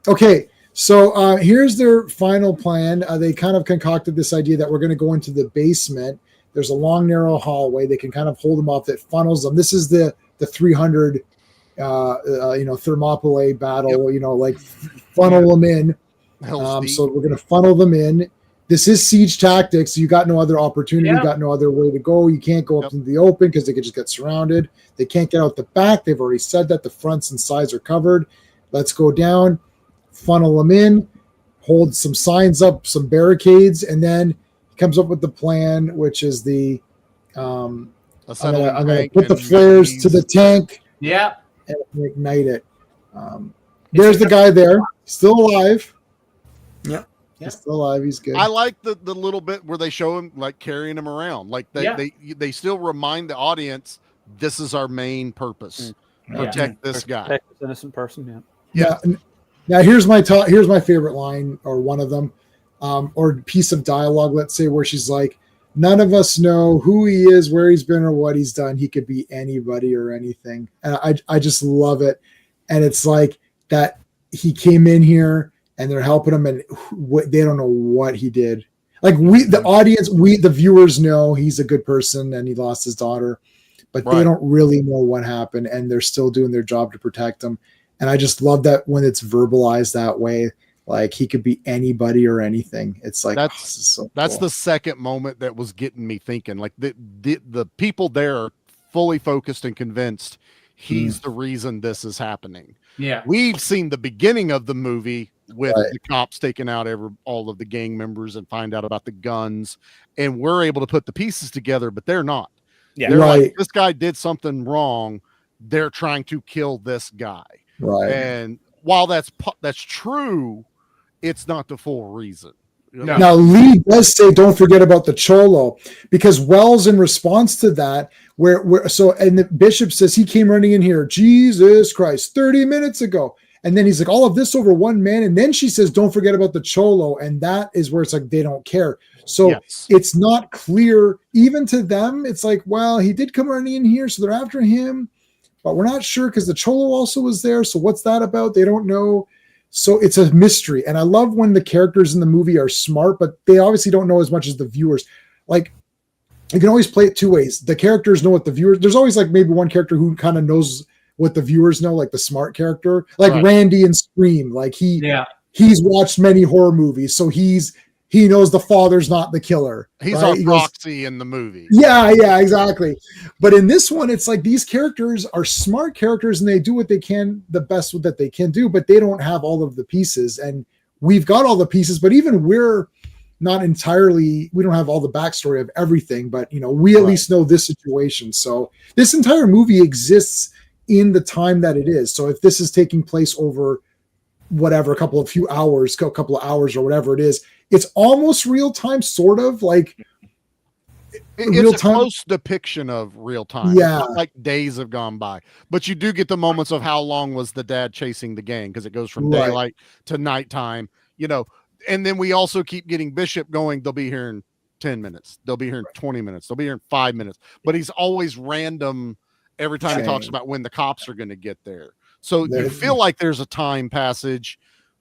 okay. So here's their final plan. They kind of concocted this idea that we're going to go into the basement. There's a long, narrow hallway. They can kind of hold them off. That funnels them. This is the 300 Thermopylae battle, funnel them in. So we're going to funnel them in. This is siege tactics. You got no other opportunity, got no other way to go. You can't go up into the open because they could just get surrounded. They can't get out the back. They've already said that the fronts and sides are covered. Let's go down, funnel them in, hold some signs up, some barricades, and then he comes up with the plan, which is the I'm going to put the flares to the tank. Yeah. And ignite it. There's the guy there, still alive. Yeah. He's still alive. He's good. I like the little bit where they show him like carrying him around. Like they still remind the audience this is our main purpose. Protect this guy. Protect this innocent person. Yeah. Now here's my favorite line, or one of them, or piece of dialogue, let's say, where she's like, none of us know who he is, where he's been, or what he's done. He could be anybody or anything. And I just love it. And it's like that he came in here and they're helping him, and they don't know what he did. Like the audience, the viewers know he's a good person and he lost his daughter, but they don't really know what happened, and they're still doing their job to protect him. And I just love that when it's verbalized that way, like he could be anybody or anything. It's like, that's cool. The second moment that was getting me thinking, like the people there are fully focused and convinced he's the reason this is happening. Yeah. We've seen the beginning of the movie with the cops taking out all of the gang members and find out about the guns, and we're able to put the pieces together, but they're not. Yeah. They're like, this guy did something wrong. They're trying to kill this guy. Right. And while that's true, it's not the full reason. No. Now, Lee does say, don't forget about the Cholo, because Wells, in response to that, and the bishop says he came running in here, Jesus Christ, 30 minutes ago. And then he's like, all of this over one man. And then she says, don't forget about the Cholo. And that is where it's like, they don't care. So it's not clear even to them. It's like, well, he did come running in here, so they're after him, but we're not sure because the Cholo also was there. So what's that about? They don't know. So it's a mystery. And I love when the characters in the movie are smart, but they obviously don't know as much as the viewers. Like, you can always play it two ways. The characters know what the viewers, there's always like maybe one character who kind of knows what the viewers know, like the smart character, like Randy in Scream. Like he's watched many horror movies, so he knows the father's not the killer. He's our proxy in the movie. Yeah, exactly. But in this one, it's like these characters are smart characters and they do what they can, the best that they can do, but they don't have all of the pieces. And we've got all the pieces, but even we're not entirely, we don't have all the backstory of everything, but we at least know this situation. So this entire movie exists in the time that it is. So if this is taking place over whatever, a couple of hours or whatever it is, it's almost real time, sort of like it's a close depiction of real time. Yeah. It's not like days have gone by, but you do get the moments of how long was the dad chasing the gang, because it goes from daylight to nighttime, and then we also keep getting Bishop going. They'll be here in 10 minutes. They'll be here in 20 minutes. They'll be here in 5 minutes, but he's always random every time he talks about when the cops are going to get there. So you feel like there's a time passage,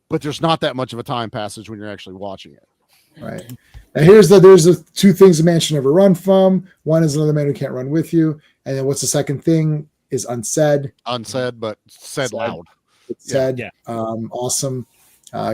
but there's not that much of a time passage when you're actually watching it. Right. Now there's the two things a man should never run from. One is another man who can't run with you. And then what's the second thing is unsaid. Unsaid, but said loud. It's said. Yeah. Awesome.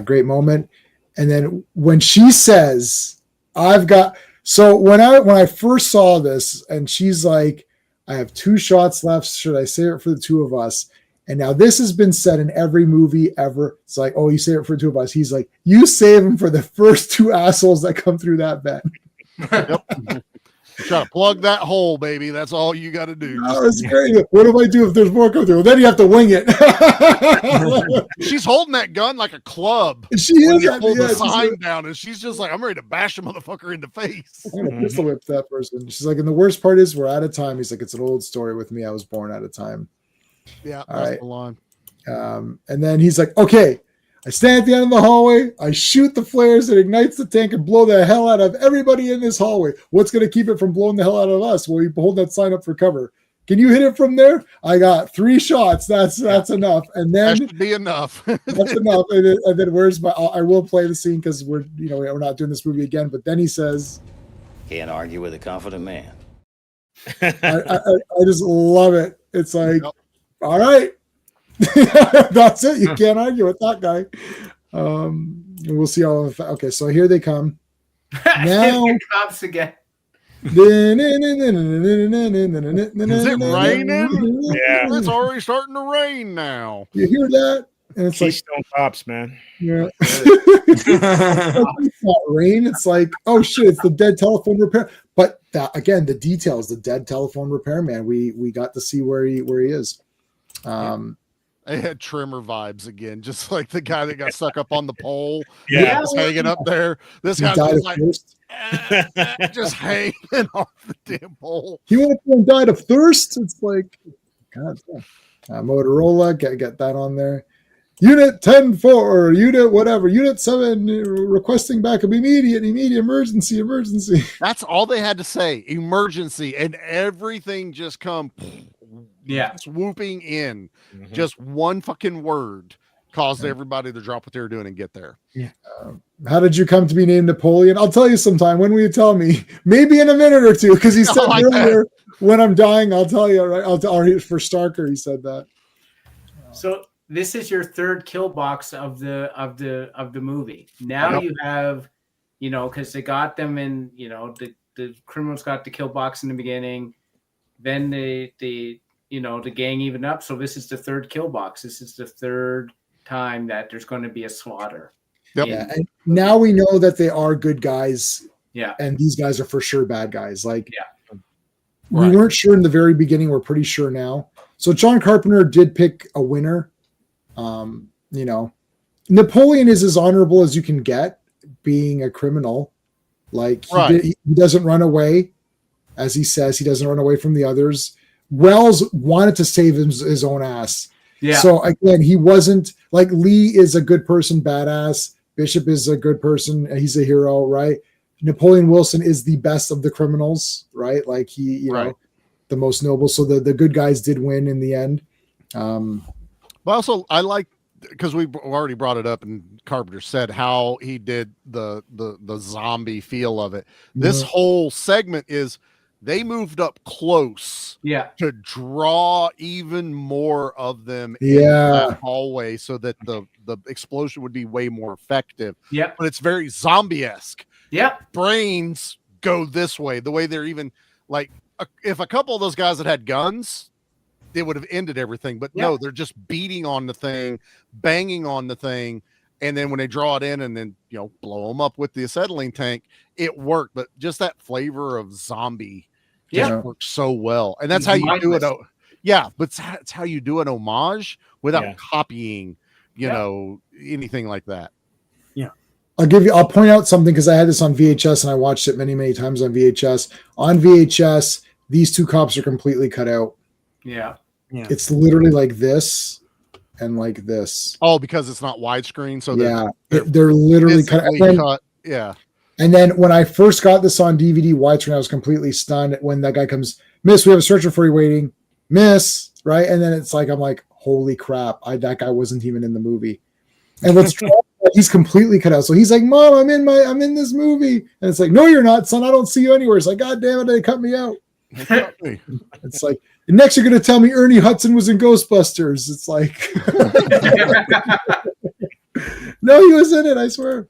Great moment. And then when she says, so when I first saw this and she's like, I have 2 shots left. Should I save it for the 2 of us? And now this has been said in every movie ever. It's like, oh, you save it for 2 of us. He's like, you save him for the first 2 assholes that come through that vent. Yep. Try to plug that hole, baby. That's all you got to do. Oh, it's great. What do I do if there's more coming through? Then you have to wing it. She's holding that gun like a club. She is. Pull the sign down, and she's just like, I'm ready to bash a motherfucker in the face. I'm gonna pistol whip that person. She's like, and the worst part is we're out of time. He's like, it's an old story with me. I was born out of time. Yeah, all that's right. the line. And then he's like, okay. I stand at the end of the hallway. I shoot the flares that ignites the tank and blow the hell out of everybody in this hallway. What's going to keep it from blowing the hell out of us? Well, you hold that sign up for cover. Can you hit it from there? I got 3 shots. That's enough. And then that should be enough. That's enough. And then where's my? I will play the scene because we're not doing this movie again. But then he says, "Can't argue with a confident man." I just love it. It's like, all right, That's it. You can't argue with that guy. We'll see how. Okay, so here they come. Now cops again. Is it raining? Yeah. It's already starting to rain now. You hear that? And it's like Keystone Cops, man. yeah. It's not rain. It's like, oh shit, it's the dead telephone repair. But that, again, the details, the dead telephone repairman. We got to see where he is. I had Trimmer vibes again, just like the guy that got stuck up on the pole. Yeah. Just hanging up there. This He guy died was of like thirst. just hanging off the damn pole. He went up there and died of thirst. It's like, God damn. Motorola, get that on there. Unit 10-4, or unit whatever, unit 7 requesting backup, immediate emergency. That's all they had to say, emergency, and everything just come swooping in. Mhm. Just one fucking word caused everybody to drop what they were doing and get there. How did you come to be named Napoleon? I'll tell you sometime. When will you tell me? Maybe in a minute or two, because he said like earlier, when I'm dying, I'll tell you, right? Or for Starker, he said that. So this is your third kill box of the movie. Now you have, because they got them in, the criminals got the kill box in the beginning, then the gang evened up. So this is the third kill box. This is the third time that there's going to be a slaughter. Yep. Yeah, and now we know that they are good guys. Yeah. And these guys are for sure bad guys. Like, we Right. weren't sure in the very beginning. We're pretty sure now. So John Carpenter did pick a winner. Napoleon is as honorable as you can get, being a criminal. Like, he doesn't run away, as he says. He doesn't run away from the others. Wells wanted to save his own ass. Yeah. So again, he wasn't like Lee is a good person, badass. Bishop is a good person. He's a hero, right? Napoleon Wilson is the best of the criminals, right? Like he, the most noble. So the good guys did win in the end. But also, I like, because we already brought it up and Carpenter said how he did the zombie feel of it. This whole segment is they moved up close to draw even more of them in that hallway so that the explosion would be way more effective. Yeah. But it's very zombie-esque. Yeah. Brains go this way. The way they're even like, if a couple of those guys had guns, it would have ended everything. But no, they're just beating on the thing, banging on the thing. And then when they draw it in and then, blow them up with the acetylene tank, it worked. But just that flavor of zombie works so well. And that's how you do it. Yeah, but it's how you do an homage without copying, anything like that. Yeah. I'll point out something because I had this on VHS and I watched it many, many times on VHS. On VHS, these two cops are completely cut out. Yeah. It's literally like this and like this. Oh, because it's not widescreen. So they're literally cut. Yeah. And then when I first got this on DVD widescreen, I was completely stunned when that guy comes, Miss, we have a searcher for you waiting. Miss, right? And then it's like, I'm like, holy crap. That guy wasn't even in the movie. And what's he's completely cut out. So he's like, Mom, I'm in this movie. And it's like, no, you're not, son. I don't see you anywhere. It's like, God damn it, they cut me out. It's like, next you're going to tell me Ernie Hudson was in Ghostbusters. It's like, no, he was in it, I swear.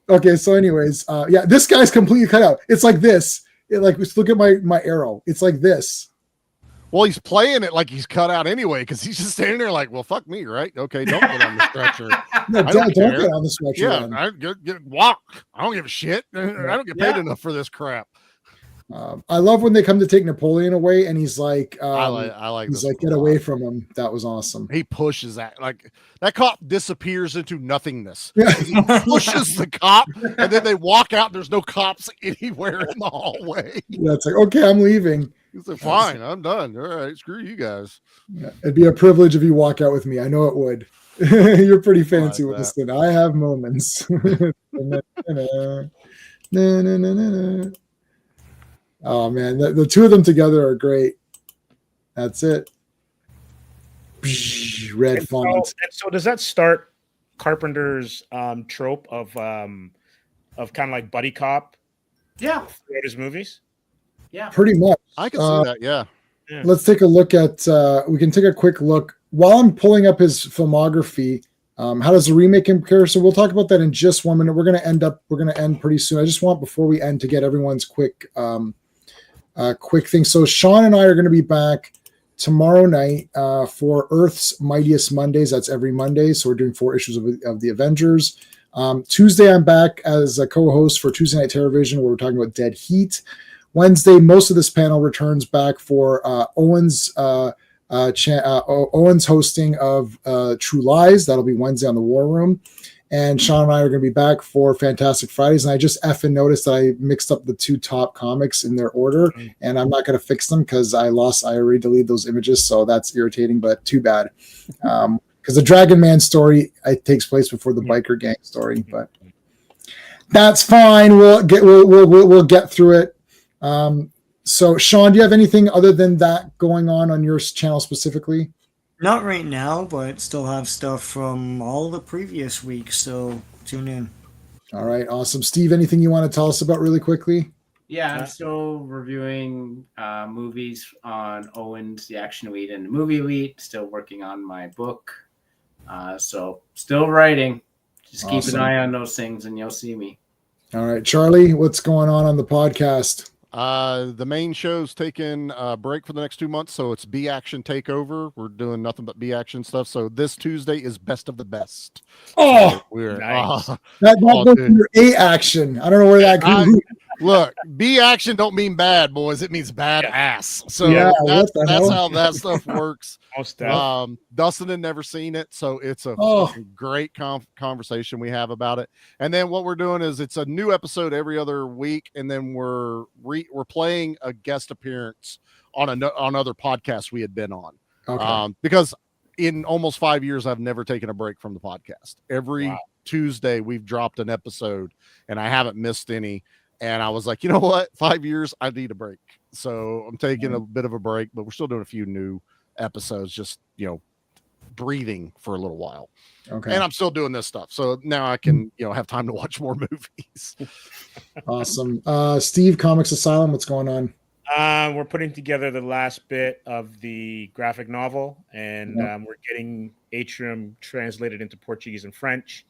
Okay, so anyways, this guy's completely cut out. It's like this. Look at my arrow. It's like this. Well, he's playing it like he's cut out anyway, because he's just standing there like, well, fuck me, right? Okay, don't get on the stretcher. No, don't get on the stretcher. Yeah, walk. I don't give a shit. I don't get paid enough for this crap. I love when they come to take Napoleon away, and he's like, I like. He's like, get away from him. That was awesome. He pushes that cop disappears into nothingness. He pushes the cop, and then they walk out. And there's no cops anywhere in the hallway. Yeah, it's like, okay, I'm leaving. He's like, fine, I'm done. All right, screw you guys. Yeah, it'd be a privilege if you walk out with me. I know it would. You're pretty fancy with this thing. I have moments. Oh man, the two of them together are great. That's it. Red font. So does that start Carpenter's trope of kind of like buddy cop? Yeah, throughout his movies. Yeah, pretty much. I can see that. Yeah. Let's take a look at. We can take a quick look while I'm pulling up his filmography, how does the remake compare? So we'll talk about that in just 1 minute. We're going to end pretty soon. I just want, before we end, to get everyone's quick thing. So Sean and I are going to be back tomorrow night for Earth's Mightiest Mondays. That's every Monday. So we're doing 4 issues of the Avengers. Tuesday, I'm back as a co-host for Tuesday Night Television, where we're talking about Dead Heat. Wednesday, most of this panel returns back for Owen's hosting of True Lies. That'll be Wednesday on the War Room. And Sean and I are going to be back for Fantastic Fridays. And I just effing noticed that I mixed up the 2 top comics in their order, and I'm not going to fix them because I already deleted those images. So that's irritating, but too bad. Because the Dragon Man story takes place before the biker gang story, but that's fine. We'll get through it. So Sean, do you have anything other than that going on your channel specifically? Not right now, but still have stuff from all the previous weeks, so tune in. All right, awesome. Steve, anything you want to tell us about really quickly? Yeah, I'm still reviewing movies on Owen's The Action Elite and the Movie Elite. Still working on my book. So still writing. Just keep an eye on those things and you'll see me. All right, Charlie, what's going on the podcast? The main show's taking a break for the next 2 months, so it's B Action Takeover. We're doing nothing but B Action stuff. So this Tuesday is Best of the Best. Oh, so we're nice. That goes for A Action. I don't know where that comes. Look, B Action don't mean bad, boys. It means bad ass. So that's how that stuff works. Dustin had never seen it, so it's a great conversation we have about it. And then what we're doing is it's a new episode every other week, and then we're playing a guest appearance on other podcasts we had been on. Okay. Because in almost 5 years, I've never taken a break from the podcast. Every Tuesday, we've dropped an episode, and I haven't missed any. And I was like, you know what? 5 years, I need a break. So I'm taking a bit of a break, but we're still doing a few new episodes, just, breathing for a little while. Okay. And I'm still doing this stuff. So now I can, have time to watch more movies. Awesome. Steve, Comics Asylum, what's going on? We're putting together the last bit of the graphic novel, and we're getting Atrium translated into Portuguese and French.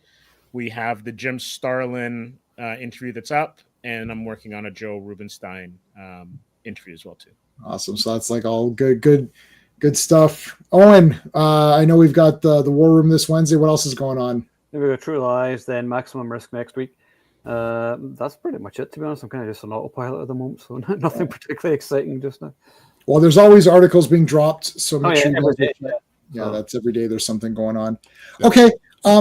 We have the Jim Starlin interview that's up, and I'm working on a Joe Rubenstein interview as well too. Awesome. So that's like all good stuff. Owen, I know we've got the War Room this Wednesday. What else is going on? We've got True Lies, then Maximum Risk next week. That's pretty much it, to be honest. I'm kind of just on autopilot at the moment, so nothing particularly exciting just now. Well, there's always articles being dropped, so make sure that's every day there's something going on. Okay.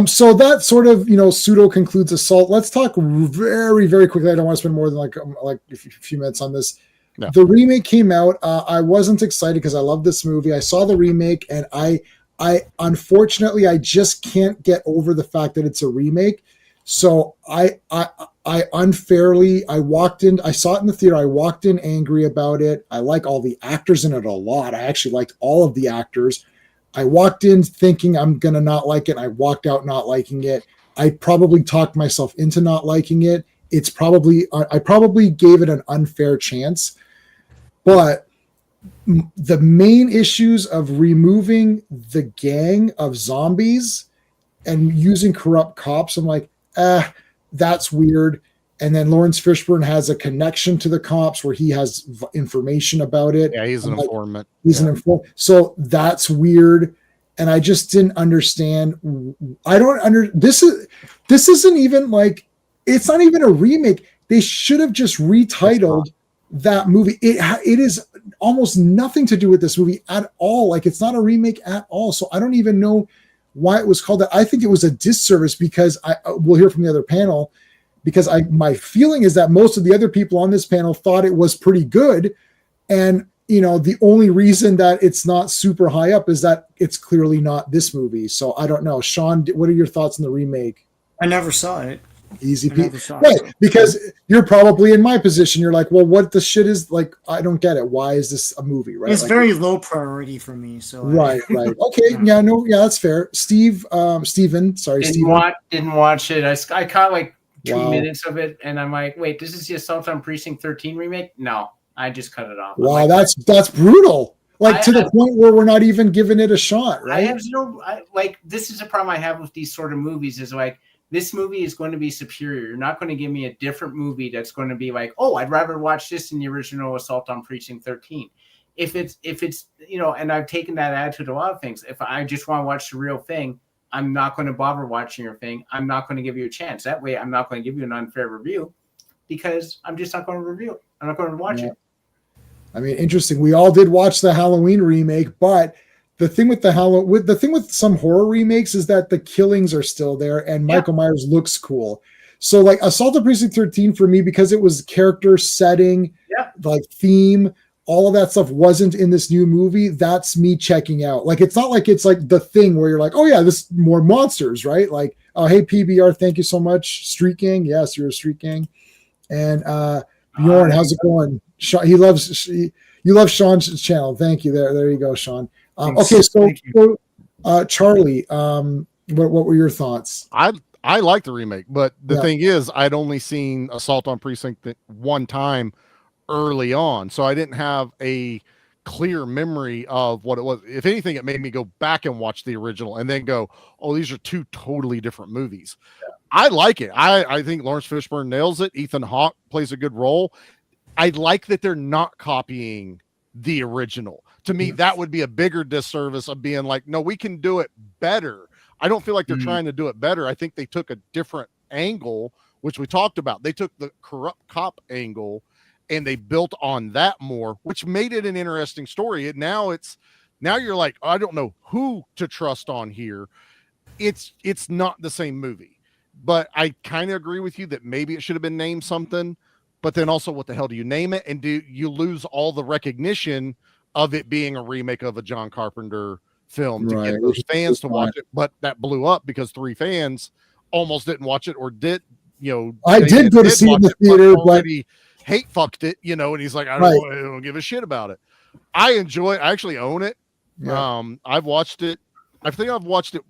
So that sort of, pseudo concludes Assault. Let's talk very, very quickly. I don't want to spend more than like a few minutes on this. No. The remake came out. I wasn't excited because I love this movie. I saw the remake, and I unfortunately, I just can't get over the fact that it's a remake. So I walked in, I saw it in the theater. I walked in angry about it. I like all the actors in it a lot. I actually liked all of the actors. I walked in thinking I'm going to not like it. I walked out not liking it. I probably talked myself into not liking it. I probably gave it an unfair chance. But the main issues of removing the gang of zombies and using corrupt cops, I'm like, that's weird. And then Lawrence Fishburne has a connection to the cops where he has information about it. Yeah, he's an informant. An informant. So that's weird. And I just didn't understand. This isn't even like, it's not even a remake. They should have just retitled that movie. It is almost nothing to do with this movie at all. Like, it's not a remake at all. So I don't even know why it was called that. I think it was a disservice because we'll hear from the other panel, because my feeling is that most of the other people on this panel thought it was pretty good. And, the only reason that it's not super high up is that it's clearly not this movie. So I don't know. Sean, what are your thoughts on the remake? I never saw it. Easy peasy. Right, because you're probably in my position. You're like, well, what the shit is, like, I don't get it. Why is this a movie? Right? It's very low priority for me. So right. Okay, yeah, that's fair. Steven. Didn't watch it. I caught like 2 minutes of it, and I'm like, wait, this is the Assault on Precinct 13 remake? No, I just cut it off. Wow, that's brutal. Like to the point where we're not even giving it a shot, right? I have like this is a problem I have with these sort of movies is like this movie is going to be superior. You're not going to give me a different movie that's going to be like, oh, I'd rather watch this than the original Assault on Precinct 13. If it's and I've taken that attitude to a lot of things. If I just want to watch the real thing, I'm not going to bother watching your thing. I'm not going to give you a chance. That way, I'm not going to give you an unfair review because I'm just not going to review it. I'm not going to watch it. I mean, interesting. We all did watch the Halloween remake, but the thing with with some horror remakes is that the killings are still there and Michael Myers looks cool. So like Assault on Precinct 13 for me, because it was character setting, like theme, all of that stuff wasn't in this new movie. That's me checking out. Like, it's not like it's like The Thing where you're like, oh yeah, this more monsters, right? Like, oh, hey, PBR, thank you so much. Street Gang. Yes, you're a Street Gang. And Bjorn, how's it going? You love Sean's channel. Thank you. There you go, Sean. Okay, so Charlie, what were your thoughts? I like the remake, but the thing is, I'd only seen Assault on Precinct one time early on, so I didn't have a clear memory of what it was. If anything, it made me go back and watch the original and then go, oh, these are two totally different movies. I like it. I think Lawrence Fishburne nails it. Ethan Hawke plays a good role. I like that they're not copying the original. To me, that would be a bigger disservice of being like, no, we can do it better. I don't feel like they're trying to do it better. I think they took a different angle, which we talked about. They took the corrupt cop angle and they built on that more, which made it an interesting story. And now you're like, I don't know who to trust on here. It's not the same movie, but I kind of agree with you that maybe it should have been named something. But then also, what the hell do you name it? And do you lose all the recognition of it being a remake of a John Carpenter film to get those fans to watch it? But that blew up because 3 fans almost didn't watch it or did, I did go to see it in the theater, but he hate fucked it, and he's like, I don't give a shit about it. I actually own it. Yeah. I've watched it. I think I've watched it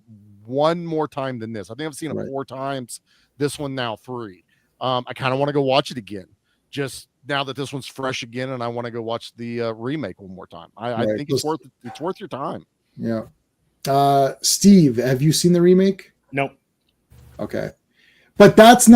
one more time than this. I think I've seen it 4 times. This one now 3. I kind of want to go watch it again. Just now that this one's fresh again, and I want to go watch the remake one more time. I think it's worth your time. Yeah. Steve, have you seen the remake? Nope. Okay. But that's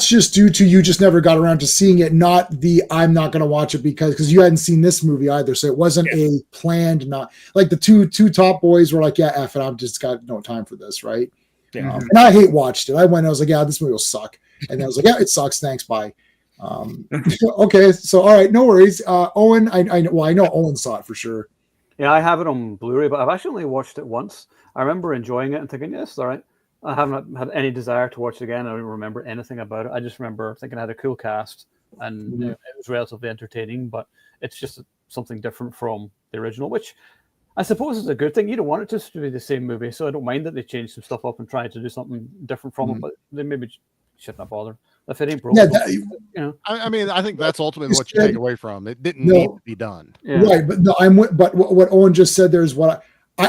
just due to you just never got around to seeing it, not I'm not going to watch it because you hadn't seen this movie either. So it wasn't a planned, not like the two top boys were like, yeah, F it, I've just got no time for this, right? Yeah. And I watched it. I was like, yeah, this movie will suck. And I was like, yeah, it sucks. Thanks. Bye. Okay. So, all right. No worries. Owen, I know Owen saw it for sure. Yeah, I have it on Blu-ray, but I've actually only watched it once. I remember enjoying it and thinking, yes, all right. I haven't had any desire to watch it again. I don't remember anything about it. I just remember thinking it had a cool cast and it was relatively entertaining, but it's just something different from the original, which I suppose is a good thing. You don't want it just to be the same movie, so I don't mind that they changed some stuff up and tried to do something different from it, but they maybe shouldn't have bothered. If it ain't broken, I mean, I think that's ultimately what you take away from it. Didn't need to be done, right? But no, but what Owen just said there is what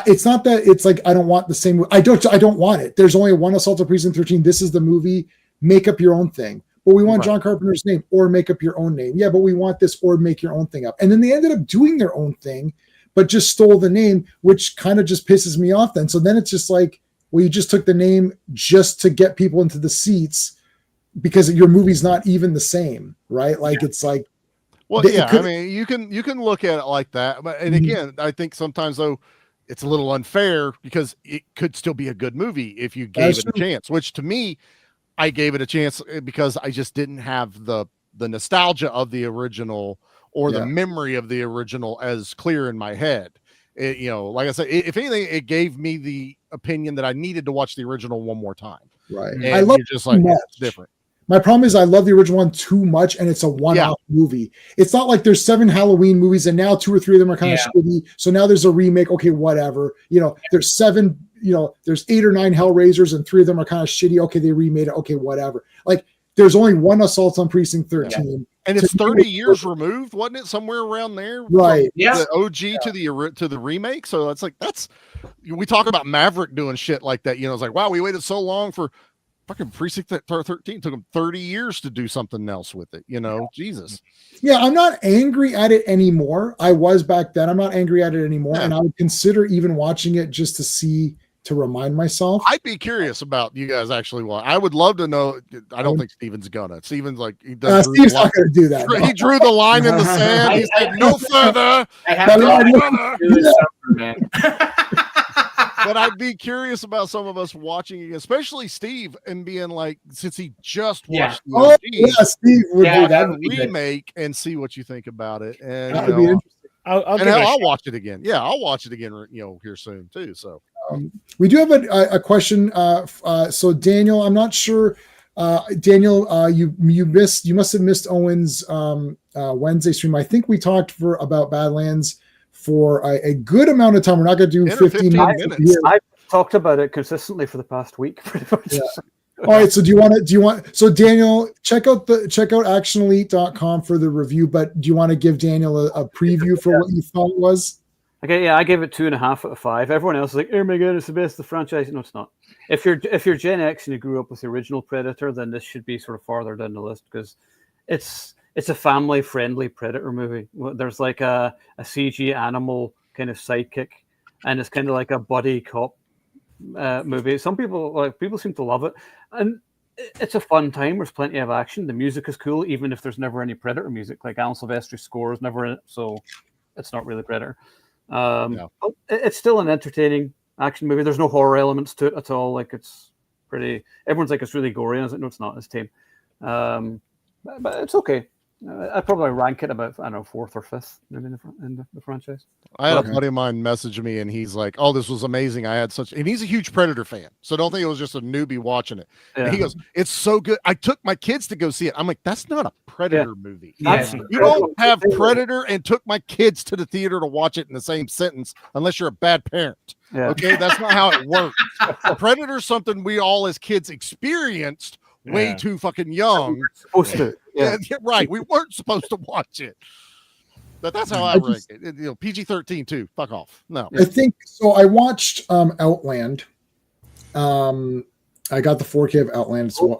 it's not that it's like I don't want the same. I don't want it. There's only one Assault on Precinct 13. This is the movie. Make up your own thing. But we want John Carpenter's name or make up your own name. Yeah, but we want this or make your own thing up. And then they ended up doing their own thing, but just stole the name, which kind of just pisses me off. Then so then it's just like, well, you just took the name just to get people into the seats. Because your movie's not even the same, right? Like it's like, well, I mean, you can look at it like that, but and again, I think sometimes though it's a little unfair because it could still be a good movie if you gave it a chance. Which to me, I gave it a chance because I just didn't have the nostalgia of the original or the memory of the original as clear in my head. It, like I said, if anything, it gave me the opinion that I needed to watch the original one more time. Right, and I love just like it's different. My problem is I love the original one too much, and it's a one-off movie. It's not like there's 7 Halloween movies, and now 2 or 3 of them are kind of shitty. So now there's a remake. Okay, whatever. There's 7. There's 8 or 9 Hellraisers, and 3 of them are kind of shitty. Okay, they remade it. Okay, whatever. Like there's only one Assault on Precinct 13, and it's 30 years removed, wasn't it? Somewhere around there, right? Yeah, the OG to the remake. So it's like we talk about Maverick doing shit like that. It's like, wow, we waited so long for fucking Precinct 13 took them 30 years to do something else with it. Jesus. Yeah, I'm not angry at it anymore. I was back then. I'm not angry at it anymore, and I would consider even watching it just to remind myself. I'd be curious about you guys actually watch. I would love to know. I don't think Steven's gonna. Steven's like he does. Steve's not gonna do that. He drew the line in the sand. He said no further. I have to do this summer, man. But I'd be curious about some of us watching it, especially Steve, and being like, since he just watched the OG, Steve would do that remake and see what you think about it. And that would be interesting. I'll watch it again. Yeah, I'll watch it again. Here soon too. So we do have a question. So Daniel, I'm not sure. Daniel, you must have missed Owen's Wednesday stream. I think we talked about Badlands for a good amount of time. We're not going to do 15 minutes. I've talked about it consistently for the past week, pretty much. Yeah. All right. So so Daniel, check out actionelite.com for the review, but do you want to give Daniel a preview for what you thought it was? Okay. Yeah. I gave it 2.5 out of 5. Everyone else is like, oh my God, it's the best of the franchise. No, it's not. If you're Gen X and you grew up with the original Predator, then this should be sort of farther down the list because it's a family-friendly Predator movie. There's like a CG animal kind of sidekick, and it's kind of like a buddy cop movie. Some people seem to love it, and it's a fun time. There's plenty of action. The music is cool, even if there's never any Predator music. Like Alan Silvestri's score is never in it, so it's not really Predator. It's still an entertaining action movie. There's no horror elements to it at all. Like it's pretty. Everyone's like it's really gory, and I was like, no, it's not. It's tame. But it's okay. I'd probably rank it about, I don't know, 4th or 5th maybe in the franchise. I had a buddy of mine message me and he's like, oh, this was amazing. And he's a huge Predator fan. So don't think it was just a newbie watching it. Yeah. And he goes, it's so good. I took my kids to go see it. I'm like, that's not a Predator movie. Yeah. You don't have Predator and took my kids to the theater to watch it in the same sentence unless you're a bad parent. Yeah. Okay. That's not how it works. Predator's something we all as kids experienced way too fucking young. Supposed to. Yeah, right. We weren't supposed to watch it. But that's how I rank it. PG-13 too. Fuck off. No. I think so. I watched Outland. I got the 4K of Outland. So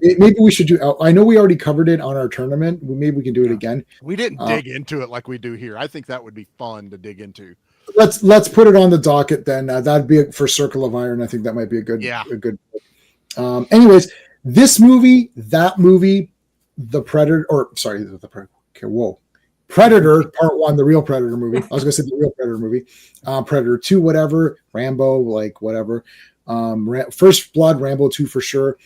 maybe we should do. I know we already covered it on our tournament. Maybe we can do it again. We didn't dig into it like we do here. I think that would be fun to dig into. Let's put it on the docket then. That'd be for Circle of Iron. I think that might be a good. Anyways, this movie, that movie, the Predator, okay, whoa. Predator, Part 1, the real Predator movie. I was going to say the real Predator movie. Predator 2, whatever. Rambo, like whatever. First Blood, Rambo 2 for sure.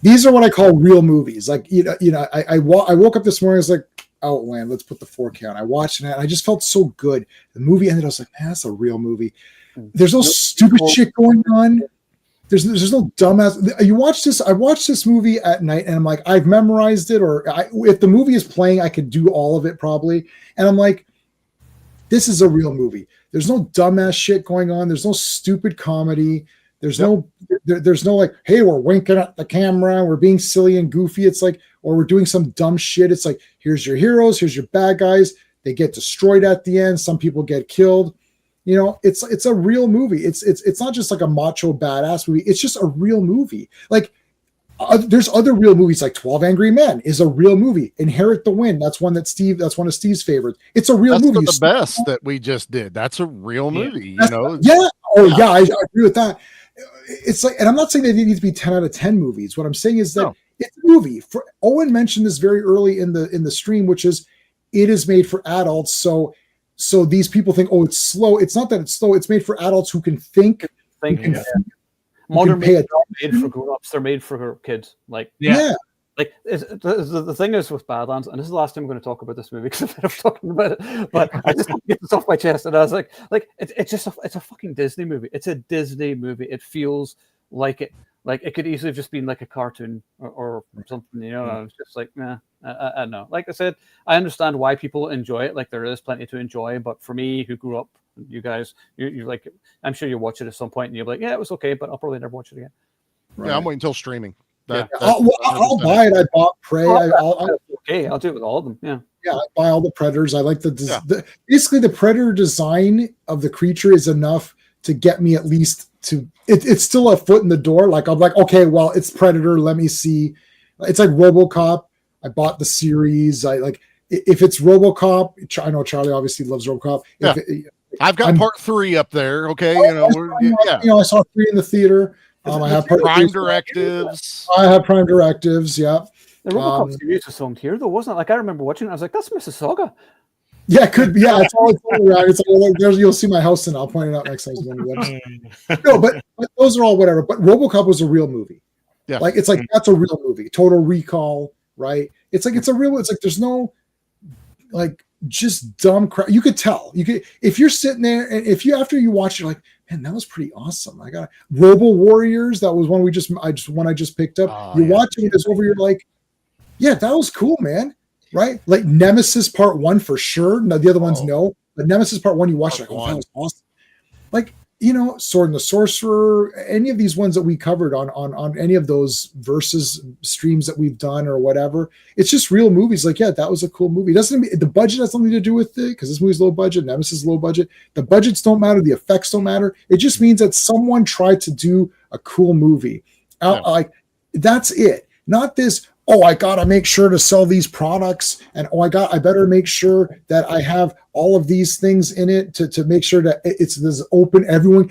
These are what I call real movies. Like, I woke up this morning, I was like, Outland, let's put the 4K on. I watched it, and I just felt so good. The movie ended, I was like, man, that's a real movie. There's no stupid shit going on. There's no dumbass. You watch this. I watched this movie at night, and I'm like, I've memorized it. Or if the movie is playing, I could do all of it probably. And I'm like, this is a real movie. There's no dumbass shit going on. There's no stupid comedy. There's no like, hey, we're winking at the camera. We're being silly and goofy. It's like, or we're doing some dumb shit. It's like, here's your heroes. Here's your bad guys. They get destroyed at the end. Some people get killed. It's a real movie. It's not just like a macho badass movie. It's just a real movie. Like there's other real movies like 12 Angry Men is a real movie. Inherit the Wind. That's one of Steve's favorites. It's a real movie. That's the best that we just did. That's a real movie. Yeah. I agree with that. It's like, and I'm not saying they need to be 10 out of 10 movies. What I'm saying is that it's a movie. Owen mentioned this very early in the stream, which is it is made for adults. So these people think, oh, it's slow. It's not that it's slow. It's made for adults who can think. Modern movies are made for grown-ups. They're made for kids. Like the thing is with Badlands, and this is the last time I'm going to talk about this movie because I've talking about it. But I just want to get this off my chest. And I was like it's a fucking Disney movie. It's a Disney movie. It feels like it. Like it could easily have just been like a cartoon or something, I was just like, nah, I know. Like I said, I understand why people enjoy it. Like there is plenty to enjoy, but for me, who grew up, you guys, you're like, I'm sure you'll watch it at some point, and you'll be like, yeah, it was okay, but I'll probably never watch it again. Right. Yeah, I'm waiting until streaming. I'll buy it. I bought Prey. I'll do it with all of them. Yeah, I buy all the Predators. I like basically the Predator design of the creature is enough to get me at least to it's still a foot in the door. Like I'm like, okay, well, it's Predator. Let me see. It's like RoboCop. I bought the series. I like if it's RoboCop. I know Charlie obviously loves RoboCop. Yeah. I've got part 3 up there. Okay, I saw 3 in the theater. I have Prime directives. I have Prime directives. Yeah. The RoboCop series was filmed here, though, wasn't it? Like I remember watching it. I was like, "That's Mississauga." Yeah, it could be. Yeah, it's all around. It's like, you'll see my house, and I'll point it out next time. No, but those are all whatever. But RoboCop was a real movie. Yeah, like it's like that's a real movie. Total Recall, right? It's like it's a real. It's like there's no like just dumb crap. You could tell. You could if you're sitting there, and if you after you watch, you're like, man, that was pretty awesome. I got Robo Warriors. That was one I just picked up. You're watching it, it's over. You're like, yeah, that was cool, man. Right? Like Nemesis Part 1 for sure. No, the other ones no. But Nemesis Part 1, you watch like, oh, that was awesome. Like, Sword and the Sorcerer, any of these ones that we covered on any of those versus streams that we've done or whatever. It's just real movies. Like, yeah, that was a cool movie. The budget has something to do with it because this movie's low budget, Nemesis is low budget. The budgets don't matter, the effects don't matter. It just means that someone tried to do a cool movie. Like that's it. Not this, oh, I got to make sure to sell these products. And, I better make sure that I have all of these things in it to make sure that it's this open, everyone.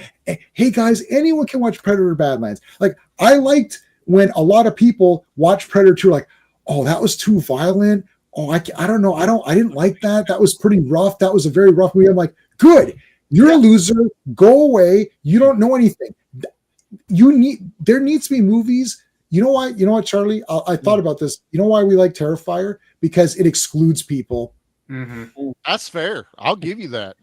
Hey guys, anyone can watch Predator Badlands. Like I liked when a lot of people watch Predator 2, like, oh, that was too violent. Oh, I don't know. I didn't like that. That was pretty rough. That was a very rough movie. I'm like, good. You're a loser. Go away. You don't know anything. There needs to be movies. You know why? You know what, Charlie? I thought about this. You know why we like Terrifier? Because it excludes people. Mm-hmm. That's fair. I'll give you that.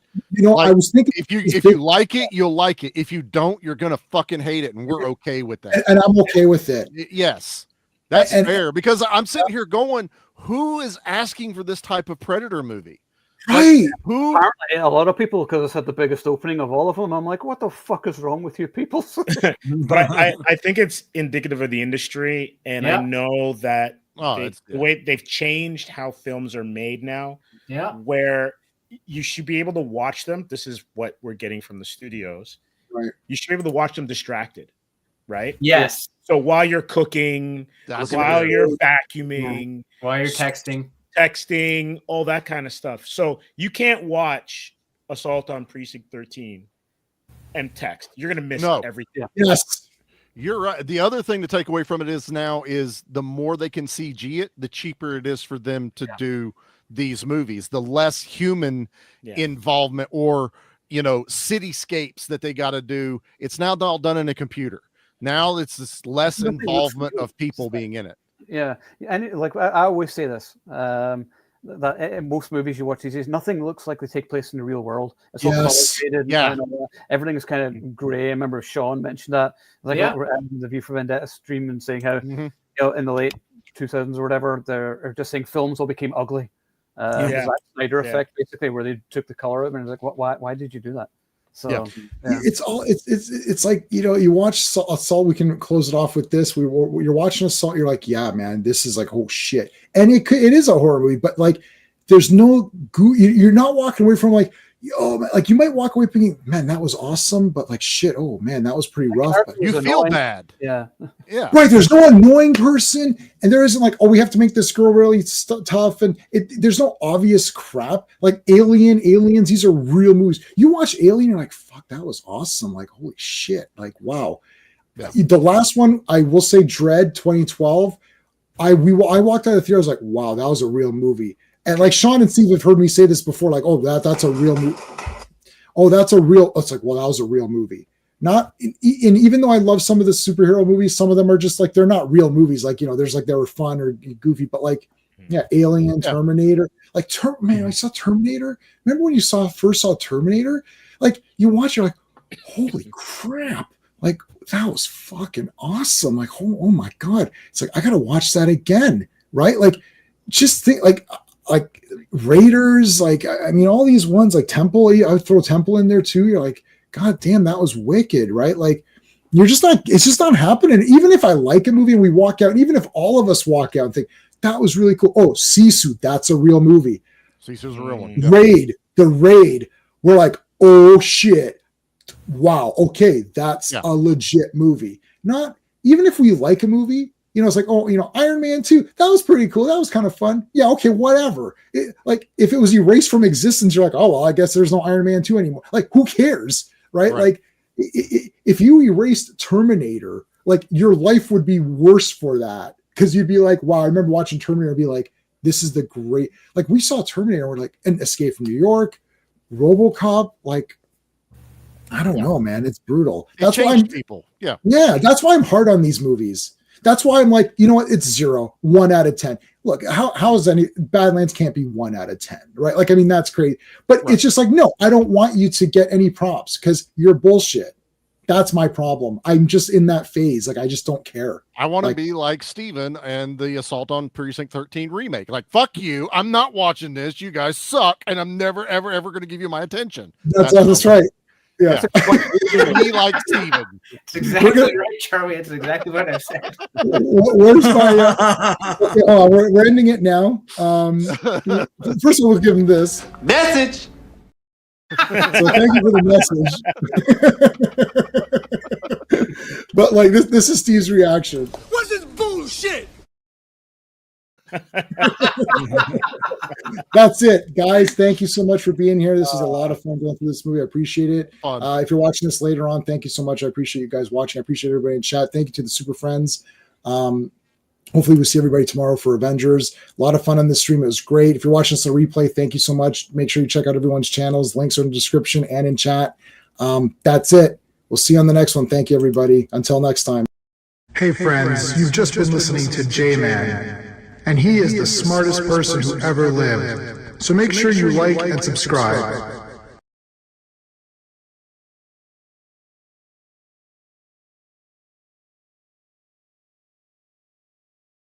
I was thinking if you like it, you'll like it. If you don't, you're gonna fucking hate it, and we're okay with that. And I'm okay with it. Yes, that's fair. Because I'm sitting here going, who is asking for this type of Predator movie? Right. Like, apparently a lot of people, because it's had the biggest opening of all of them. I'm like, what the fuck is wrong with you people? But I think it's indicative of the industry, and I know that the way they've changed how films are made now, where you should be able to watch them. This is what we're getting from the studios. Right. You should be able to watch them distracted, right? Yes. So while you're cooking, while you're vacuuming, while you're texting, all that kind of stuff. So you can't watch Assault on Precinct 13 and text. You're going to miss everything. Yes. You're right. The other thing to take away from it is the more they can CG it, the cheaper it is for them to do these movies. The less human involvement or, cityscapes that they got to do. It's now all done in a computer. Now it's this less involvement of people being in it. Yeah, and like I always say this, that in most movies you watch these days, nothing looks like they take place in the real world. It's all color-graded. Yeah, everything is kind of gray. I remember Sean mentioned that. Like the View from Vendetta stream and saying how in the late 2000s or whatever, they're just saying films all became ugly. The Zack Snyder effect, basically, where they took the color of it and it's like, why did you do that? So it's like you watch Assault. We can close it off with this. You're watching Assault. You're like, yeah, man, this is like, oh shit, and it is a horror movie, but like, there's no you're not walking away from like, oh man, like you might walk away thinking, man, that was awesome, but like shit, oh man, that was pretty rough. But you feel bad, yeah, right. There's no annoying person, and there isn't like, oh, we have to make this girl really tough, and there's no obvious crap like Aliens. These are real movies. You watch Alien, you're like, fuck, that was awesome. Like, holy shit, like wow. Yeah. The last one, I will say, Dread 2012. I walked out of the theater. I was like, wow, that was a real movie. And like Sean and Steve have heard me say this before, like, oh, that's a real movie. Oh, that's a real. It's like, well, that was a real movie. Not, and even though I love some of the superhero movies, some of them are just like they're not real movies. Like there's like they were fun or goofy, but like, Alien, Terminator. Like, man, I saw Terminator. Remember when you first saw Terminator? Like you watch, you're like, holy crap! Like that was fucking awesome. Like, oh my god, it's like I gotta watch that again, right? Like, just think like Raiders, like I mean, all these ones like Temple. I would throw Temple in there too. You're like, god damn, that was wicked, right? Like, you're just not. It's just not happening. Even if I like a movie and we walk out, and even if all of us walk out and think that was really cool. Oh, Sisu, that's a real movie. Sisu's a real one. The Raid. We're like, oh shit. wow, okay, that's a legit movie. Not even if we like a movie, it's like, oh, Iron Man 2, that was pretty cool. That was kind of fun. Yeah, okay, whatever. Like if it was erased from existence, you're like, oh, well, I guess there's no Iron Man 2 anymore. Like, who cares, right? Like if you erased Terminator, like your life would be worse for that, because you'd be like, wow, I remember watching Terminator and be like, this is the great, like we saw Terminator, we're like, an Escape from New York, RoboCop, like, I don't know, man. It's brutal. That's why people. Yeah. That's why I'm hard on these movies. That's why I'm like, you know what? It's 0, 1 out of 10. Look, how is any Badlands can't be 1 out of 10, right? Like, I mean, that's crazy. But it's just like, no, I don't want you to get any props because you're bullshit. That's my problem. I'm just in that phase. Like, I just don't care. I want to be like Steven and the Assault on Precinct 13 remake. Like, fuck you. I'm not watching this. You guys suck. And I'm never, ever, ever going to give you my attention. That's right. Yeah. Be like Steven. It's exactly right, Charlie. It's exactly what I said. Where's my we're ending it now. First of all, we'll give him this message. So thank you for the message. But like this is Steve's reaction. What's this bullshit? That's it, guys. Thank you so much for being here. This is a lot of fun going through this movie. I appreciate it. If you're watching this later on, thank you so much. I appreciate you guys watching. I appreciate everybody in chat. Thank you to the super friends. Hopefully we'll see everybody tomorrow for Avengers. A lot of fun on this stream. It was great. If you're watching this on replay, thank you so much. Make sure you check out everyone's channels. Links are in the description and in chat. That's it. We'll see you on the next one. Thank you, everybody. Until next time. Hey, friends. You've just been listening to J-Man. And he is the smartest person who ever lived. So make sure you like and subscribe.